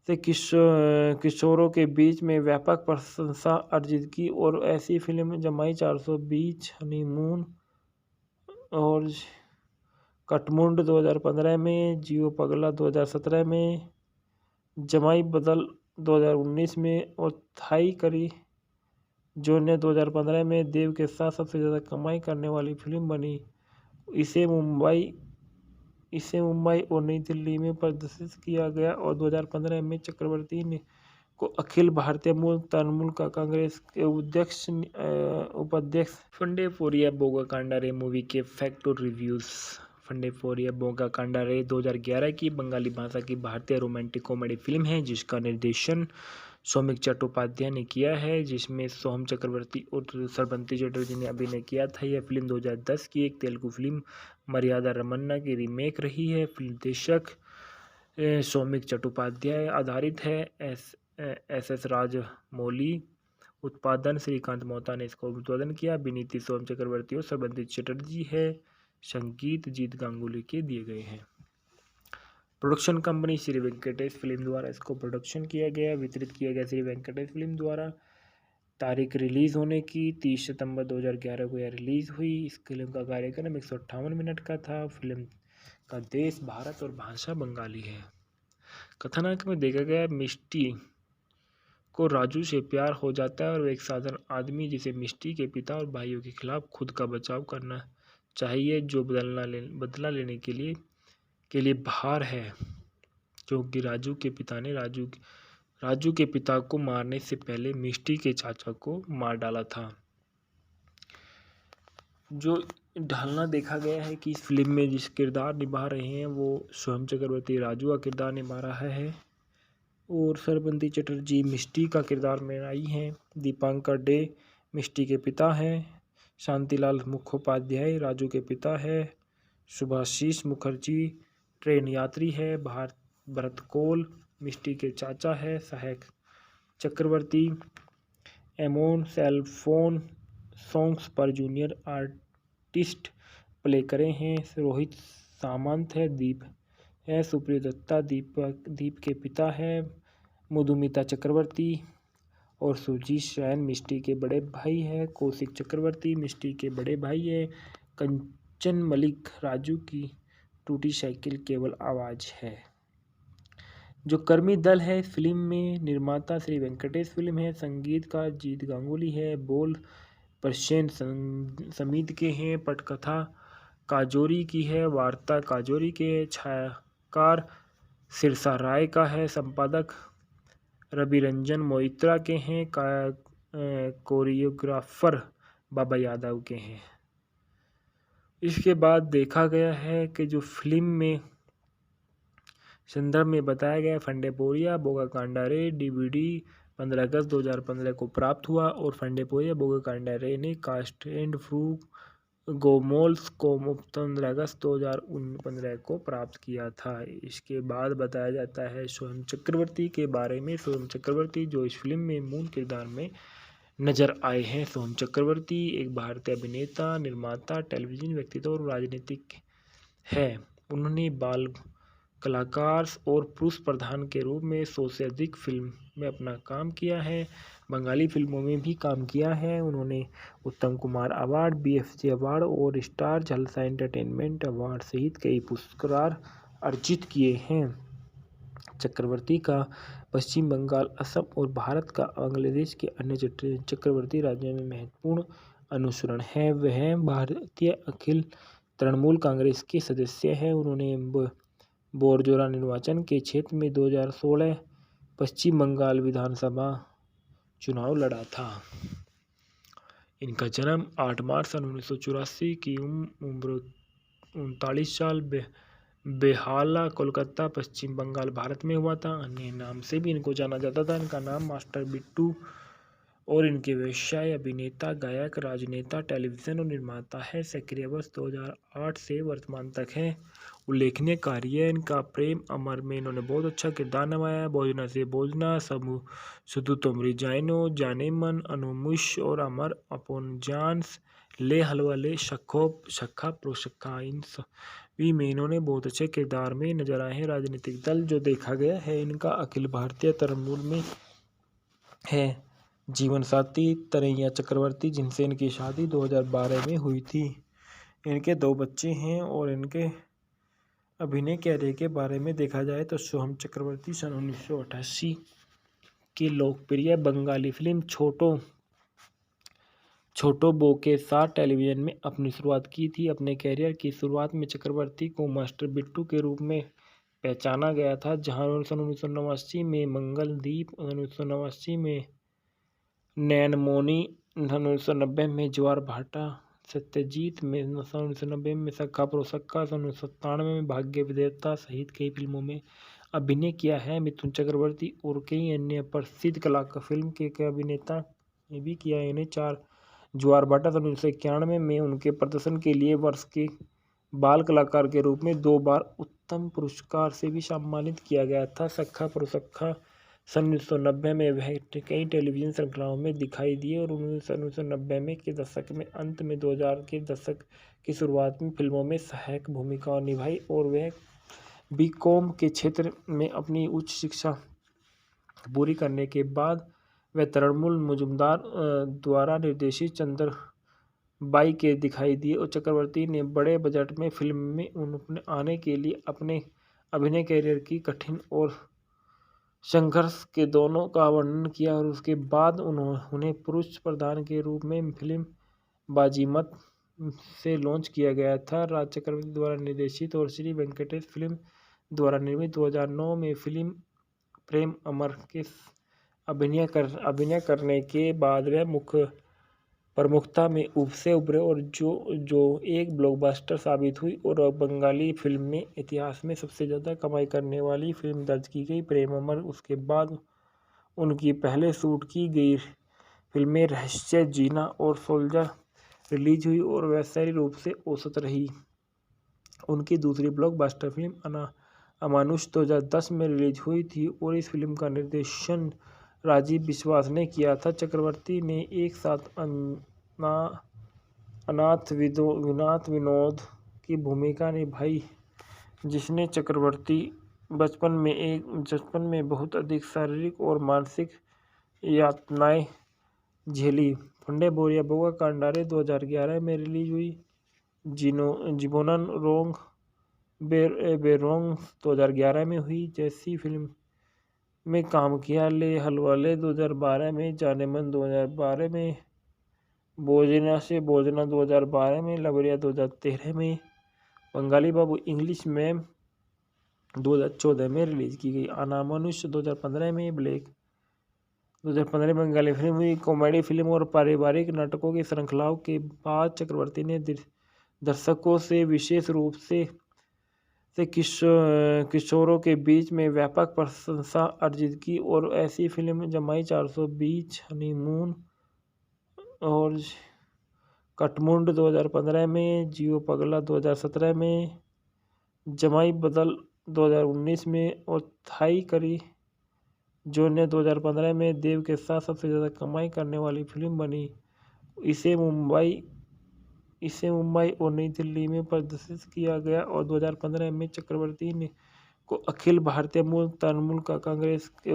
किशोरों के बीच में व्यापक प्रशंसा अर्जित की और ऐसी फिल्म जमाई 420, हनीमून और कटमुंड 2015 में, जियो पगला 2017 में, जमाई बदल 2019 में और थाई करी जो ने 2015 में देव के साथ सबसे ज़्यादा कमाई करने वाली फिल्म बनी। इसे मुंबई और नई दिल्ली में प्रदर्शित किया गया और 2015 में चक्रवर्ती ने को अखिल भारतीय मूल तृणमूल का कांग्रेस के उपाध्यक्ष। फंडे फोरिया बोगा कांडारे मूवी के फैक्ट और रिव्यूज़। फंडे फोरिया बोगा कांडारे 2011 की बंगाली भाषा की भारतीय रोमांटिक कॉमेडी फिल्म है जिसका निर्देशन सौमिक चट्टोपाध्याय ने किया है, जिसमें सोहम चक्रवर्ती और श्रवंती चटर्जी ने अभिनय किया था। यह फिल्म 2010 की एक तेलुगु फिल्म मर्यादा रमन्ना की रीमेक रही है। निर्देशक सौमिक चट्टोपाध्याय आधारित है। एस राजमौली। उत्पादन श्रीकांत मोहता ने इसका उत्पादन किया। अभिनीति सोहम चक्रवर्ती और श्रवंती चटर्जी है। संगीत जीत गांगुली के दिए गए हैं। Production company Shri Venkatesh film द्वारा इसको प्रोडक्शन किया गया, वितरित किया गया श्री वेंकटेश फिल्म द्वारा। तारीख रिलीज़ होने की 30 सितंबर 2011 को यह रिलीज़ हुई। इस फिल्म का कार्यक्रम 158 मिनट का था। फिल्म का देश भारत और भाषा बंगाली है। कथानक में देखा गया मिष्टी को राजू से प्यार हो जाता है और वह एक साधारण आदमी जिसे मिष्टी के पिता और भाइयों के खिलाफ खुद का बचाव करना चाहिए, जो बदला लेने के लिए बाहर है, क्योंकि राजू के पिता ने राजू के पिता को मारने से पहले मिष्टी के चाचा को मार डाला था। जो ढालना देखा गया है कि इस फिल्म में जिस किरदार निभा रहे हैं वो सोहम चक्रवर्ती राजू का किरदार निभा रहा है और श्रवंती चटर्जी मिष्टी का किरदार में आई हैं। दीपांकर डे मिष्टी के पिता हैं। शांतिलाल मुखोपाध्याय राजू के पिता है। सुभाषीष मुखर्जी ट्रेन यात्री है। भरत कौल मिष्टी के चाचा है। सहायक चक्रवर्ती एमोन सेलफोन सॉन्ग्स पर जूनियर आर्टिस्ट प्ले करे हैं। रोहित सामंत है। दीप है। सुप्रिय दत्ता दीप के पिता है। मधुमिता चक्रवर्ती और सुजीत शैन मिष्टी के बड़े भाई है। कौशिक चक्रवर्ती मिष्टी के बड़े भाई है। कंचन मलिक राजू की टूटी साइकिल केवल आवाज़ है। जो कर्मी दल है इस फिल्म में, निर्माता श्री वेंकटेश फिल्म है। संगीतकार जीत गांगुली है। बोल प्रसेन समित के हैं। पटकथा काजोरी की है। वार्ता काजोरी के है। छायाकार सिरसा राय का है। संपादक रवि रंजन मोइत्रा के हैं। कोरियोग्राफर बाबा यादव के हैं। इसके बाद देखा गया है कि जो फिल्म में संदर्भ में बताया गया फंडेपोरिया बोगा कांडारे डीवीडी 15 अगस्त 2015 को प्राप्त हुआ और फंडेपोरिया बोगा कांडारे ने कास्ट एंड फ्रू गोमोल्स को 15 अगस्त 2015 को प्राप्त किया था। इसके बाद बताया जाता है सोहम चक्रवर्ती के बारे में। सोहम चक्रवर्ती जो इस फिल्म में मूल किरदार में नजर आए हैं। सोहम चक्रवर्ती एक भारतीय अभिनेता, निर्माता, टेलीविजन व्यक्तित्व और राजनीतिक है। उन्होंने बाल कलाकार और पुरुष प्रधान के रूप में 100 से अधिक फिल्म में अपना काम किया है। बंगाली फिल्मों में भी काम किया है। उन्होंने उत्तम कुमार अवार्ड, BFJ अवार्ड और स्टार जलसा एंटरटेनमेंट अवार्ड सहित कई पुरस्कार अर्जित किए हैं। चक्रवर्ती का पश्चिम बंगाल, असम और भारत का बांग्लादेश के अन्य चक्रवर्ती राज्यों में महत्वपूर्ण अनुसरण है। वह भारतीय अखिल तृणमूल कांग्रेस के सदस्य हैं। उन्होंने बोरजोरा निर्वाचन के क्षेत्र में 2016 पश्चिम बंगाल विधानसभा चुनाव लड़ा था। इनका जन्म 8 मार्च सन 1984 की उम्र 39 साल बेहाला, कोलकाता, पश्चिम बंगाल, भारत में हुआ था। अन्य नाम से भी इनको जाना जाता था। इनका नाम मास्टर बिट्टू और इनके व्यवसाय अभिनेता, गायक, राजनेता, टेलीविजन और निर्माता है। सक्रिय वर्ष 2008 से वर्तमान तक है। उल्लेखनीय कार्य इनका प्रेम अमर में इन्होंने बहुत अच्छा किरदार निभाया है। भोजना से भोजना, सुधु तुमरी जाइनो, जाने मन, अनुमुश और अमर अपोन जानस, ले हलवा ले, शक्खा प्रोशक्खा, इन सभी में इन्होंने बहुत अच्छे किरदार में नजर आए हैं। राजनीतिक दल जो देखा गया है इनका अखिल भारतीय तृणमूल में है। जीवन साथी तरैया चक्रवर्ती, जिनसे इनकी शादी 2012 में हुई थी। इनके 2 बच्चे हैं। और इनके अभिनय कैरियर के बारे में देखा जाए तो सोहम चक्रवर्ती सन 1988 की लोकप्रिय बंगाली फिल्म छोटो बो के साथ टेलीविजन में अपनी शुरुआत की थी। अपने कैरियर की शुरुआत में चक्रवर्ती को मास्टर बिट्टू के रूप में पहचाना गया था, जहां 1989 में मंगलदीप, 1989 में नैनमोनी, 1990 में ज्वार भाटा, सत्यजीत में 1990 में सक्खा प्रोसक्का, 1997 में भाग्य विधाता सहित कई फिल्मों में अभिनय किया है। मिथुन चक्रवर्ती और कई अन्य प्रसिद्ध कलाकार फिल्म के अभिनेता ने भी किया है। इन्हें 4 ज्वार भाटा 1991 में उनके प्रदर्शन के लिए वर्ष के बाल कलाकार के रूप में 2 बार उत्तम पुरस्कार से भी सम्मानित किया गया था। सक्खा प्रोसक्खा सन 1990 में वह कई टेलीविजन श्रृंखलाओं में दिखाई दिए और 1990 में के दशक में अंत में 2000 के दशक की शुरुआत में फिल्मों में सहायक भूमिकाएं निभाई। और वह बीकॉम के क्षेत्र में अपनी उच्च शिक्षा पूरी करने के बाद वह तृणमूल मुजुमदार द्वारा निर्देशित चंद्रबाई के दिखाई दिए। और चक्रवर्ती ने बड़े बजट में फिल्म में उन्होंने आने के लिए अपने अभिनय कैरियर की कठिन और संघर्ष के दोनों का वर्णन किया। और उसके बाद उन्हें पुरुष प्रधान के रूप में फिल्म बाजीमत से लॉन्च किया गया था। राज चक्रवर्ती द्वारा निर्देशित और श्री वेंकटेश फिल्म द्वारा निर्मित 2009 में फिल्म प्रेम अमर के अभिनय करने के बाद वह प्रमुखता में उभरे और जो एक ब्लॉकबस्टर साबित हुई और बंगाली फिल्म में इतिहास में सबसे ज़्यादा कमाई करने वाली फिल्म दर्ज की गई प्रेम अमर। उसके बाद उनकी पहले शूट की गई फिल्में रहस्य, जीना और सोल्जर रिलीज हुई और वैश्विक रूप से औसत रही। उनकी दूसरी ब्लॉकबस्टर फिल्म अमानुष 2010 में रिलीज हुई थी और इस फिल्म का निर्देशन राजीव विश्वास ने किया था। चक्रवर्ती ने एक साथ अनाथ विनोद की भूमिका निभाई, जिसने चक्रवर्ती बचपन में बहुत अधिक शारीरिक और मानसिक यातनाएं झेली। फंडे बोरिया बोगा कांडारे 2011 में रिलीज हुई। जीबोनन रोंग बेरोंग 2011 में हुई। जैसी फिल्म में काम किया। ले हलवाले 2012 में, जाने मन 2012 में, भोजना से भोजना 2012 में, लवरिया 2013 में, बंगाली बाबू इंग्लिश में 2014 में रिलीज की गई। अनामानुष 2015 में, ब्लैक 2015 में बंगाली फिल्म हुई। कॉमेडी फिल्म और पारिवारिक नाटकों की श्रृंखलाओं के बाद चक्रवर्ती ने दर्शकों से विशेष रूप से किशोरों के बीच में व्यापक प्रशंसा अर्जित की और ऐसी फिल्म जमाई 420, हनीमून और कटमुंड 2015 में, जियो पगला 2017 में, जमाई बदल 2019 में और थाई करी जो ने 2015 में देव के साथ सबसे ज़्यादा कमाई करने वाली फिल्म बनी। इसे मुंबई और नई दिल्ली में प्रदर्शित किया गया और 2015 में चक्रवर्ती ने को अखिल भारतीय मूल तृणमूल का कांग्रेस के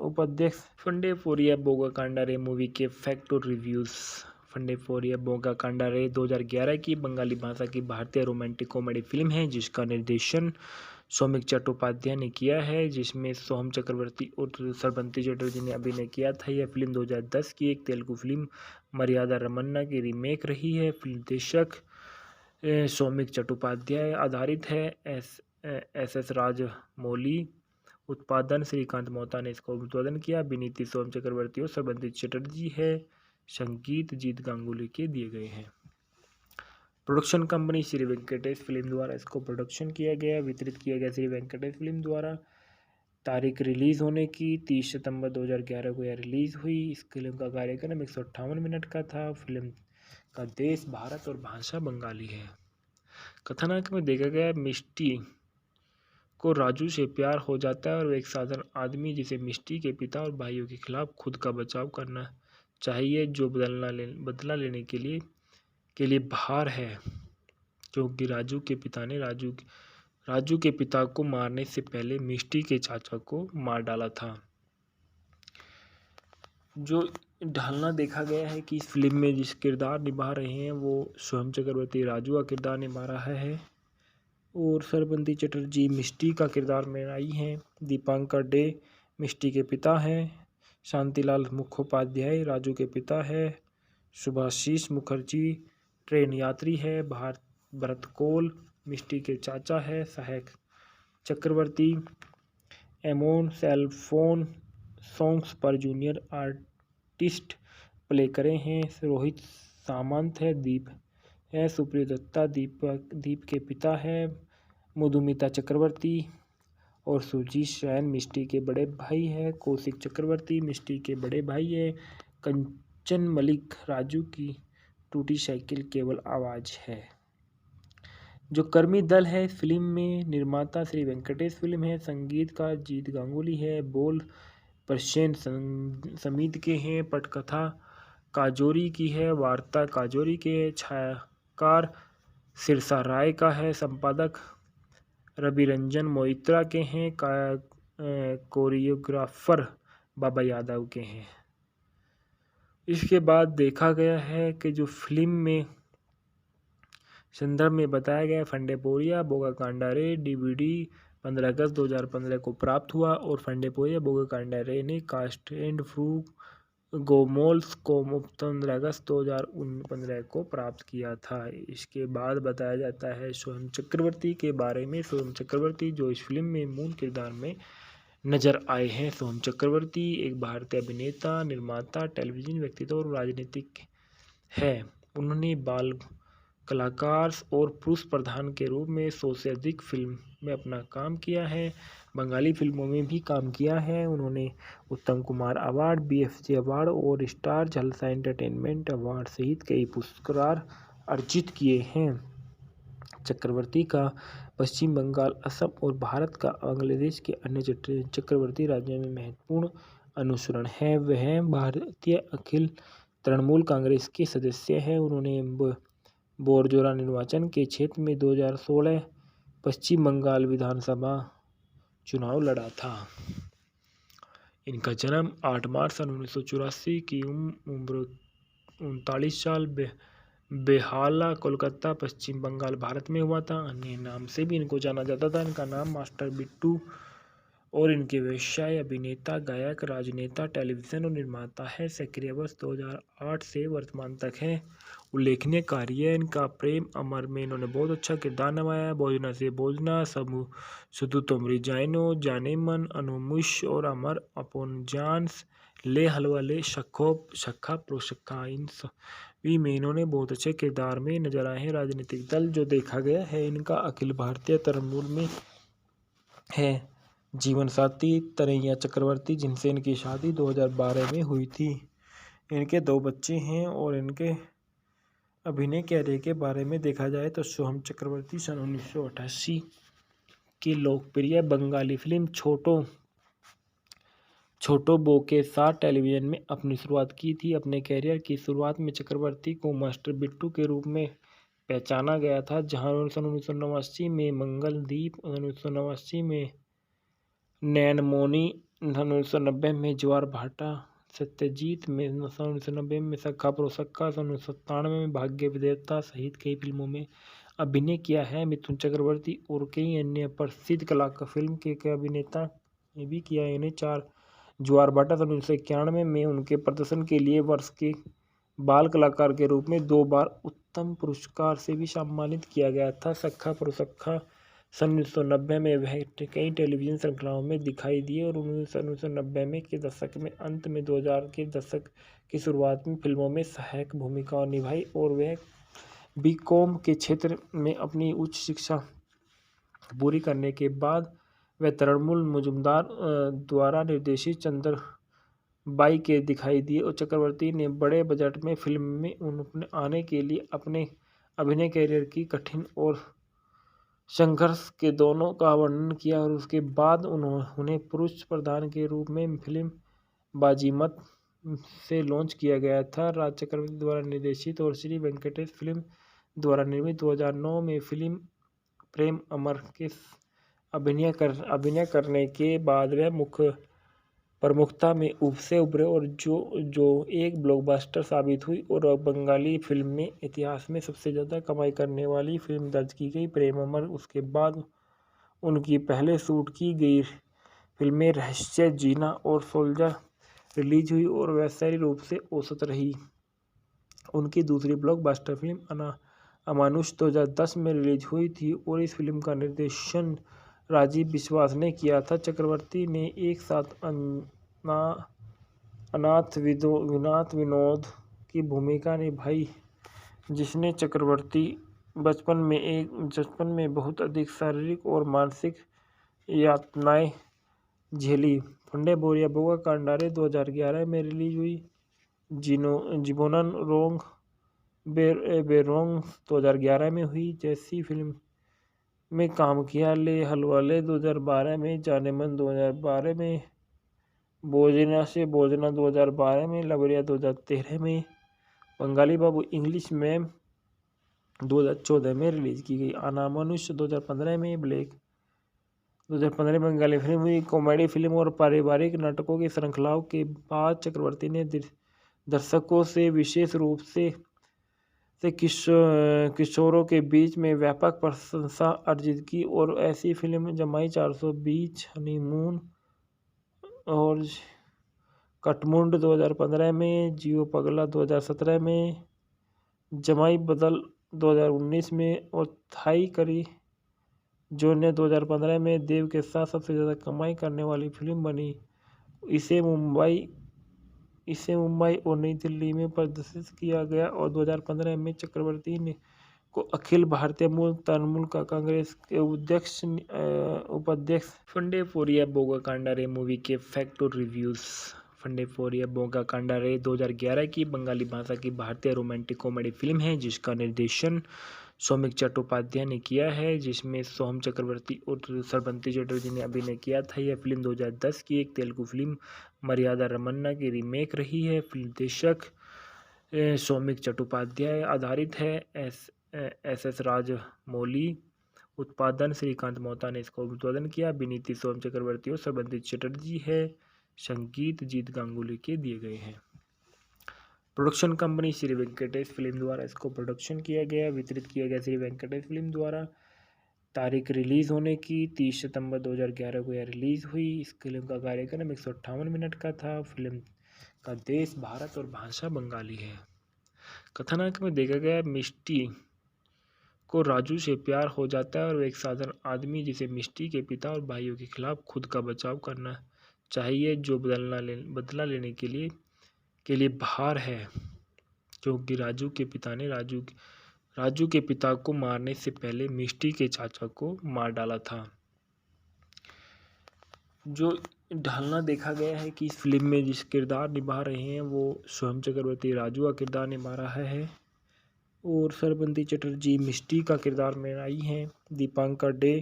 उपाध्यक्ष। फंडे फोरिया बोगा कांडारे मूवी के फैक्ट और रिव्यूज़। फंडे फोरिया बोगा कांडारे 2011 की बंगाली भाषा की भारतीय रोमांटिक कॉमेडी फिल्म है जिसका निर्देशन सौमिक चट्टोपाध्याय ने किया है, जिसमें सोहम चक्रवर्ती और श्रवंती चटर्जी ने अभिनय किया था। यह फिल्म 2010 की एक तेलुगु फिल्म मर्यादा रमन्ना की रीमेक रही है। फिल्म निर्देशक सौमिक चट्टोपाध्याय आधारित है। एस राजमौली। उत्पादन श्रीकांत मोहता ने इसका उत्पादन किया। अभिनीति सोहम चक्रवर्ती और श्रवंती चटर्जी है। संगीत जीत गांगुली के दिए गए हैं। Production company Shri Venkatesh film द्वारा इसको प्रोडक्शन किया गया, वितरित किया गया श्री वेंकटेश फिल्म द्वारा। तारीख रिलीज़ होने की 30 सितंबर 2011 को यह रिलीज़ हुई। इस फिल्म का कार्यक्रम 158 मिनट का था। फिल्म का देश भारत और भाषा बंगाली है। कथानक में देखा गया मिष्टी को राजू से प्यार हो जाता है और वो एक साधारण आदमी जिसे मिष्टी के पिता और भाइयों के खिलाफ खुद का बचाव करना चाहिए, जो बदला लेने के लिए बाहर है, क्योंकि राजू के पिता ने राजू के पिता को मारने से पहले मिष्टी के चाचा को मार डाला था। जो ढालना देखा गया है कि इस फिल्म में जिस किरदार निभा रहे हैं वो सोहम चक्रवर्ती राजू का किरदार निभा रहा है और श्रवंती चटर्जी मिष्टी का किरदार में आई हैं। दीपांकर डे मिष्टी के पिता हैं। शांतिलाल मुखोपाध्याय राजू के पिता है। सुभाषीष मुखर्जी ट्रेन यात्री है। भरत कोल मिष्टी के चाचा है। सहायक चक्रवर्ती एमोन सेलफोन सॉन्ग्स पर जूनियर आर्टिस्ट प्ले करे हैं। रोहित सामंत है। दीप है। सुप्रिय दत्ता दीप के पिता है। मधुमिता चक्रवर्ती और सुजीत सैन मिष्टी के बड़े भाई है। कौशिक चक्रवर्ती मिष्टी के बड़े भाई है। कंचन मलिक राजू की टूटी साइकिल केवल आवाज़ है। जो कर्मी दल है इस फिल्म में, निर्माता श्री वेंकटेश फिल्म है। संगीत का जीत गांगुली है। बोल प्रसेन समित के हैं। पटकथा काजोरी की है। वार्ता काजोरी के है। छायाकार सिरसा राय का है। संपादक रविरंजन मोइत्रा के हैं। कोरियोग्राफर बाबा यादव के हैं। इसके बाद देखा गया है कि जो फिल्म में संदर्भ में बताया गया, फंडे पोरिया बोगा कांडारे DVD 15 अगस्त 2015 को प्राप्त हुआ और फंडे पोरिया बोगा कांडारे ने कास्ट एंड फ्रू गोमोल्स को 15 अगस्त 2015 को प्राप्त किया था। इसके बाद बताया जाता है सोहम चक्रवर्ती के बारे में। सोहम चक्रवर्ती जो इस फिल्म में मूल किरदार में नजर आए हैं। सोहम चक्रवर्ती एक भारतीय अभिनेता, निर्माता, टेलीविजन व्यक्तित्व और राजनीतिक है। उन्होंने बाल कलाकार और पुरुष प्रधान के रूप में 100 से अधिक फिल्म में अपना काम किया है। बंगाली फिल्मों में भी काम किया है। उन्होंने उत्तम कुमार अवार्ड, BFJ अवार्ड और स्टार जलसा एंटरटेनमेंट अवार्ड सहित कई पुरस्कार अर्जित किए हैं। चक्रवर्ती का पश्चिम बंगाल, असम और भारत का बांग्लादेश के अन्य चक्रवर्ती राज्यों में महत्वपूर्ण अनुसरण है। वह भारतीय अखिल तृणमूल कांग्रेस के सदस्य हैं। उन्होंने बोरजोरा निर्वाचन के क्षेत्र में 2016 पश्चिम बंगाल विधानसभा चुनाव लड़ा था। इनका जन्म 8 मार्च सन 1984 की उम्र 39 साल बेहाला कोलकाता पश्चिम बंगाल भारत में हुआ था। अन्य नाम से भी इनको जाना जाता था। इनका नाम मास्टर बिट्टू और इनके व्यवसाय अभिनेता, गायक, राजनेता, टेलीविजन और निर्माता है। सक्रिय वर्ष 2008 से वर्तमान तक है। उल्लेखनीय कार्य इनका प्रेम अमर में इन्होंने बहुत अच्छा किरदार निभाया है। भोजना से भोजना, सुधु तुमरी जाइनो, जाने मन, अनुमुश और अमर अपोन जानस, ले हलवा ले, शक्खा प्रोशक्खा, इन सभी में इन्होंने बहुत अच्छे किरदार में नजर आए हैं। राजनीतिक दल जो देखा गया है इनका अखिल भारतीय तृणमूल में है। जीवन साथी तरैया चक्रवर्ती, जिनसे इनकी शादी 2012 में हुई थी। इनके 2 बच्चे हैं। और इनके अभिनय कैरियर के बारे में देखा जाए तो सोहम चक्रवर्ती सन 1988 की लोकप्रिय बंगाली फिल्म छोटो बो के साथ टेलीविजन में अपनी शुरुआत की थी। अपने कैरियर की शुरुआत में चक्रवर्ती को मास्टर बिट्टू के रूप में पहचाना गया था, जहां उन्होंने 1989 में मंगलदीप, 1989 में नैनमोनी, 1990 में ज्वार भाटा, सत्यजीत में 1990 में सखा प्रोसक्का, 1997 में भाग्य विधाता सहित कई फिल्मों में अभिनय किया है। मिथुन चक्रवर्ती और कई अन्य प्रसिद्ध कलाकार फिल्म के अभिनेता ने भी किया है। इन्हें 4 ज्वार भाटा 1991 में उनके प्रदर्शन के लिए वर्ष के बाल कलाकार के रूप में 2 बार उत्तम पुरस्कार से भी सम्मानित किया गया था। सखा प्रोसक्खा सन 1990 में वह कई टेलीविजन श्रृंखलाओं में दिखाई दिए और 1990 में के दशक में अंत में 2000 के दशक की शुरुआत में फिल्मों में सहायक भूमिकाएं निभाई। और वह बीकॉम के क्षेत्र में अपनी उच्च शिक्षा पूरी करने के बाद वह तृणमूल मुजुमदार द्वारा निर्देशित चंद्रबाई के दिखाई दिए। और चक्रवर्ती ने बड़े बजट में फिल्म में उन्होंने आने के लिए अपने अभिनय कैरियर की कठिन और संघर्ष के दोनों का वर्णन किया। और उसके बाद उन्हें पुरुष प्रधान के रूप में फिल्म बाजीमत से लॉन्च किया गया था। राज चक्रवर्ती द्वारा निर्देशित और श्री वेंकटेश फिल्म द्वारा निर्मित 2009 में फिल्म प्रेम अमर के अभिनय करने के बाद वह प्रमुखता में उभरे और जो एक ब्लॉकबस्टर साबित हुई और बंगाली फिल्म में इतिहास में सबसे ज़्यादा कमाई करने वाली फिल्म दर्ज की गई प्रेम अमर। उसके बाद उनकी पहले शूट की गई फिल्में रहस्य, जीना और सोल्जर रिलीज हुई और वैश्विक रूप से औसत रही। उनकी दूसरी ब्लॉकबस्टर फिल्म अमानुष 2010 में रिलीज हुई थी और इस फिल्म का निर्देशन राजीव विश्वास ने किया था। चक्रवर्ती ने एक साथ अनाथ विनोद की भूमिका निभाई, जिसने चक्रवर्ती बचपन में बहुत अधिक शारीरिक और मानसिक यातनाएं झेली। फंडे बोरिया बोगा कांडारे 2011 में रिलीज हुई। जिबोनन रोंग बेरोंग 2011 में हुई। जैसी फिल्म में काम किया। ले हलवाले 2012 में, जाने मन 2012 में, भोजना से भोजना 2012 में, लवरिया 2013 में, बंगाली बाबू इंग्लिश में 2014 में रिलीज की गई। अनामानुष 2015 में, ब्लैक 2015 में बंगाली फिल्म हुई। कॉमेडी फिल्म और पारिवारिक नाटकों की श्रृंखलाओं के बाद चक्रवर्ती ने दर्शकों से विशेष रूप से किशोरों के बीच में व्यापक प्रशंसा अर्जित की और ऐसी फिल्म जमाई 420, हनीमून और कटमुंड 2015 में, जियो पगला 2017 में, जमाई बदल 2019 में और थाई करी जो ने 2015 में देव के साथ सबसे ज़्यादा कमाई करने वाली फिल्म बनी। इसे मुंबई और नई दिल्ली में प्रदर्शित किया गया और 2015 में चक्रवर्ती ने को अखिल भारतीय मूल तृणमूल का कांग्रेस के उपाध्यक्ष। फंडे फोरिया बोगा कांडारे मूवी के फैक्ट और रिव्यूज़। फंडे फोरिया बोगा कांडारे 2011 की बंगाली भाषा की भारतीय रोमांटिक कॉमेडी फिल्म है, जिसका निर्देशन सौमिक चट्टोपाध्याय ने किया है, जिसमें सोहम चक्रवर्ती और श्रवंती चटर्जी ने अभिनय किया था। यह फिल्म 2010 की एक तेलुगु फिल्म मर्यादा रमन्ना की रीमेक रही है। फिल्म निर्देशक सौमिक चट्टोपाध्याय आधारित है। एस राजमौली उत्पादन श्रीकांत मोहता ने इसका उत्पादन किया। विनीति सोहम चक्रवर्ती और श्रवंती चटर्जी है। संगीत जीत गांगुली के दिए गए हैं। Production company Shri Venkatesh film द्वारा इसको प्रोडक्शन किया गया, वितरित किया गया श्री वेंकटेश फिल्म द्वारा। तारीख रिलीज़ होने की 30 सितंबर 2011 को यह रिलीज़ हुई। इस फिल्म का कार्यक्रम 158 मिनट का था। फिल्म का देश भारत और भाषा बंगाली है। कथानक में देखा गया मिष्टी को राजू से प्यार हो जाता है और वो एक साधारण आदमी जिसे मिष्टी के पिता और भाइयों के खिलाफ खुद का बचाव करना चाहिए, जो बदला लेने के लिए बाहर है, क्योंकि राजू के पिता ने राजू के पिता को मारने से पहले मिष्टी के चाचा को मार डाला था। जो ढालना देखा गया है कि इस फिल्म में जिस किरदार निभा रहे हैं वो सोहम चक्रवर्ती राजू का किरदार निभा रहा है और सरबंदी चटर्जी मिष्टी का किरदार में आई हैं। दीपांकर डे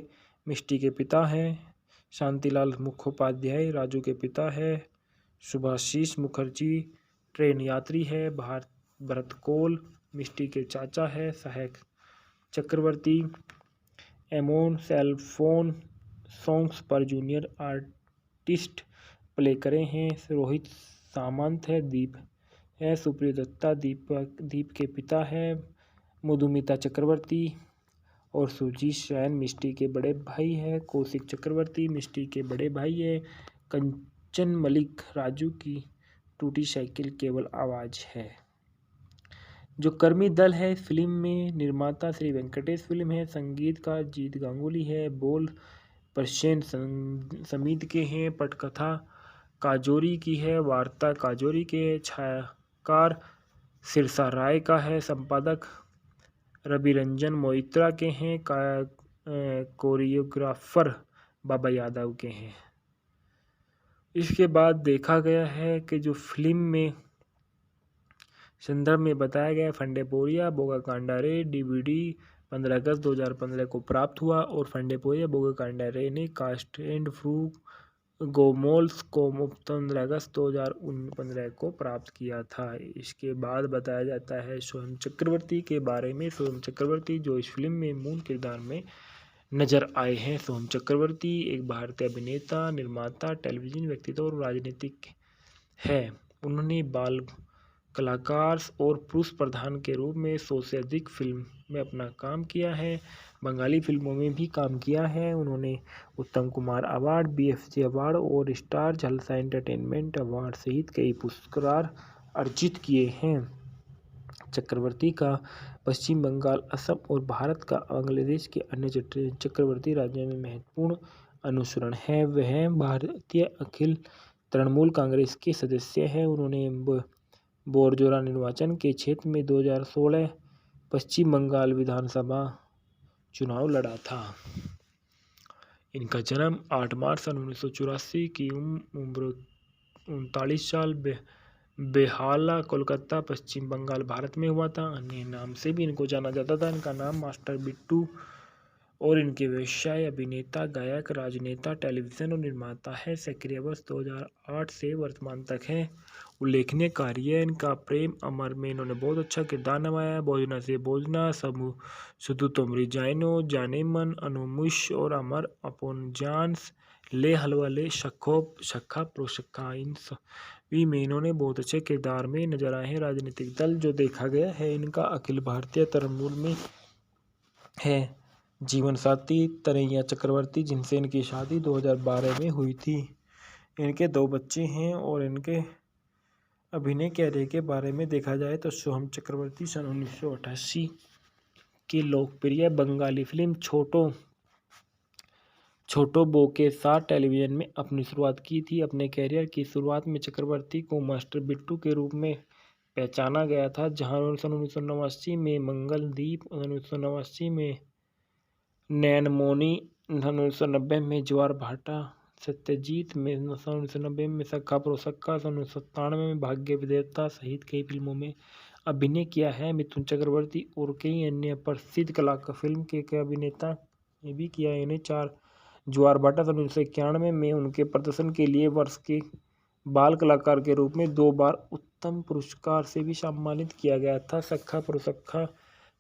मिष्टी के पिता हैं। शांतिलाल मुखोपाध्याय राजू के पिता है। सुभाषीष मुखर्जी ट्रेन यात्री है। भरत कौल मिष्टी के चाचा है। सहायक चक्रवर्ती एमोन सेलफोन सॉन्ग्स पर जूनियर आर्टिस्ट प्ले करे हैं। रोहित सामंत है। दीप है। सुप्रिय दत्ता दीप के पिता है। मधुमिता चक्रवर्ती और सुजीत शैन मिष्टी के बड़े भाई है। कौशिक चक्रवर्ती मिष्टी के बड़े भाई है। कंचन मलिक राजू की टूटी साइकिल केवल आवाज है। जो कर्मी दल है इस फिल्म में, निर्माता श्री वेंकटेश फिल्म है। संगीत का जीत गांगुली है। बोल प्रसेन समीत के हैं। पटकथा काजोरी की है। वार्ता काजोरी के है। छायाकार सिरसा राय का है। संपादक रवि रंजन मोइत्रा के हैं। कोरियोग्राफर बाबा यादव के हैं। इसके बाद देखा गया है कि जो फिल्म में संदर्भ में बताया गया फंडेपोरिया बोगा कांडारे डीवीडी 15 अगस्त 2015 को प्राप्त हुआ और फंडेपोरिया बोगा कांडारे ने कास्ट एंड फ्रू गोमोल्स को 15 अगस्त 2015 को प्राप्त किया था। इसके बाद बताया जाता है सोहम चक्रवर्ती के बारे में। सोहम चक्रवर्ती जो इस फिल्म में मूल किरदार में नजर आए हैं। सोहम चक्रवर्ती एक भारतीय अभिनेता, निर्माता, टेलीविजन व्यक्तित्व और राजनीतिक है। उन्होंने बाल कलाकार और पुरुष प्रधान के रूप में 100 से अधिक फिल्म में अपना काम किया है। बंगाली फिल्मों में भी काम किया है। उन्होंने उत्तम कुमार अवार्ड, BFJ अवार्ड और स्टार जलसा एंटरटेनमेंट अवार्ड सहित कई पुरस्कार अर्जित किए हैं। चक्रवर्ती का पश्चिम बंगाल, असम और भारत का बांग्लादेश के अन्य चक्रवर्ती राज्यों में महत्वपूर्ण अनुसरण है। वह भारतीय अखिल तृणमूल कांग्रेस के सदस्य हैं। उन्होंने बोरजोरा निर्वाचन के क्षेत्र में 2016 पश्चिम बंगाल विधानसभा चुनाव लड़ा था। इनका जन्म 8 मार्च सन 1984 की उम्र 39 साल बेहाला कोलकाता पश्चिम बंगाल भारत में हुआ था। अन्य नाम से भी इनको जाना जाता था। इनका नाम मास्टर बिट्टू और इनके व्यवसाय अभिनेता, गायक, राजनेता, टेलीविजन और निर्माता है। सक्रिय वर्ष 2008 से वर्तमान तक है। उल्लेखनीय कार्य इनका प्रेम अमर में इन्होंने बहुत अच्छा किरदार निभाया। भोजना से भोजना, सुधु तोमरी जाइनो, जाने मन, अनुमुश और अमर अपोन जानस, ले हलवा ले, शक्खा प्रोशक्खा, इन सभी में इन्होंने बहुत अच्छे किरदार में नजर आए हैं। राजनीतिक दल जो देखा गया है इनका अखिल भारतीय तृणमूल में है। जीवन साथी तरैया चक्रवर्ती जिनसे इनकी शादी 2012 में हुई थी। इनके 2 बच्चे हैं और इनके अभिनय कैरियर के बारे में देखा जाए तो सोहम चक्रवर्ती सन 1988 की लोकप्रिय बंगाली फिल्म छोटो बो के साथ टेलीविजन में अपनी शुरुआत की थी। अपने कैरियर की शुरुआत में चक्रवर्ती को मास्टर बिट्टू के रूप में पहचाना गया था, जहां 1989 में मंगलदीप, 1989 में नैनमोनी, 1990 में ज्वार भाटा, सत्यजीत में 1990 में सखा प्रोसक्का, 1997 में भाग्य विधाता सहित कई फिल्मों में अभिनय किया है। मिथुन चक्रवर्ती और कई अन्य प्रसिद्ध कलाकार फिल्म के अभिनेता ने भी किया है। इन्हें 4 ज्वार भाटा 1991 में उनके प्रदर्शन के लिए वर्ष के बाल कलाकार के रूप में 2 बार उत्तम पुरस्कार से भी सम्मानित किया गया था। सखा प्रोसक्खा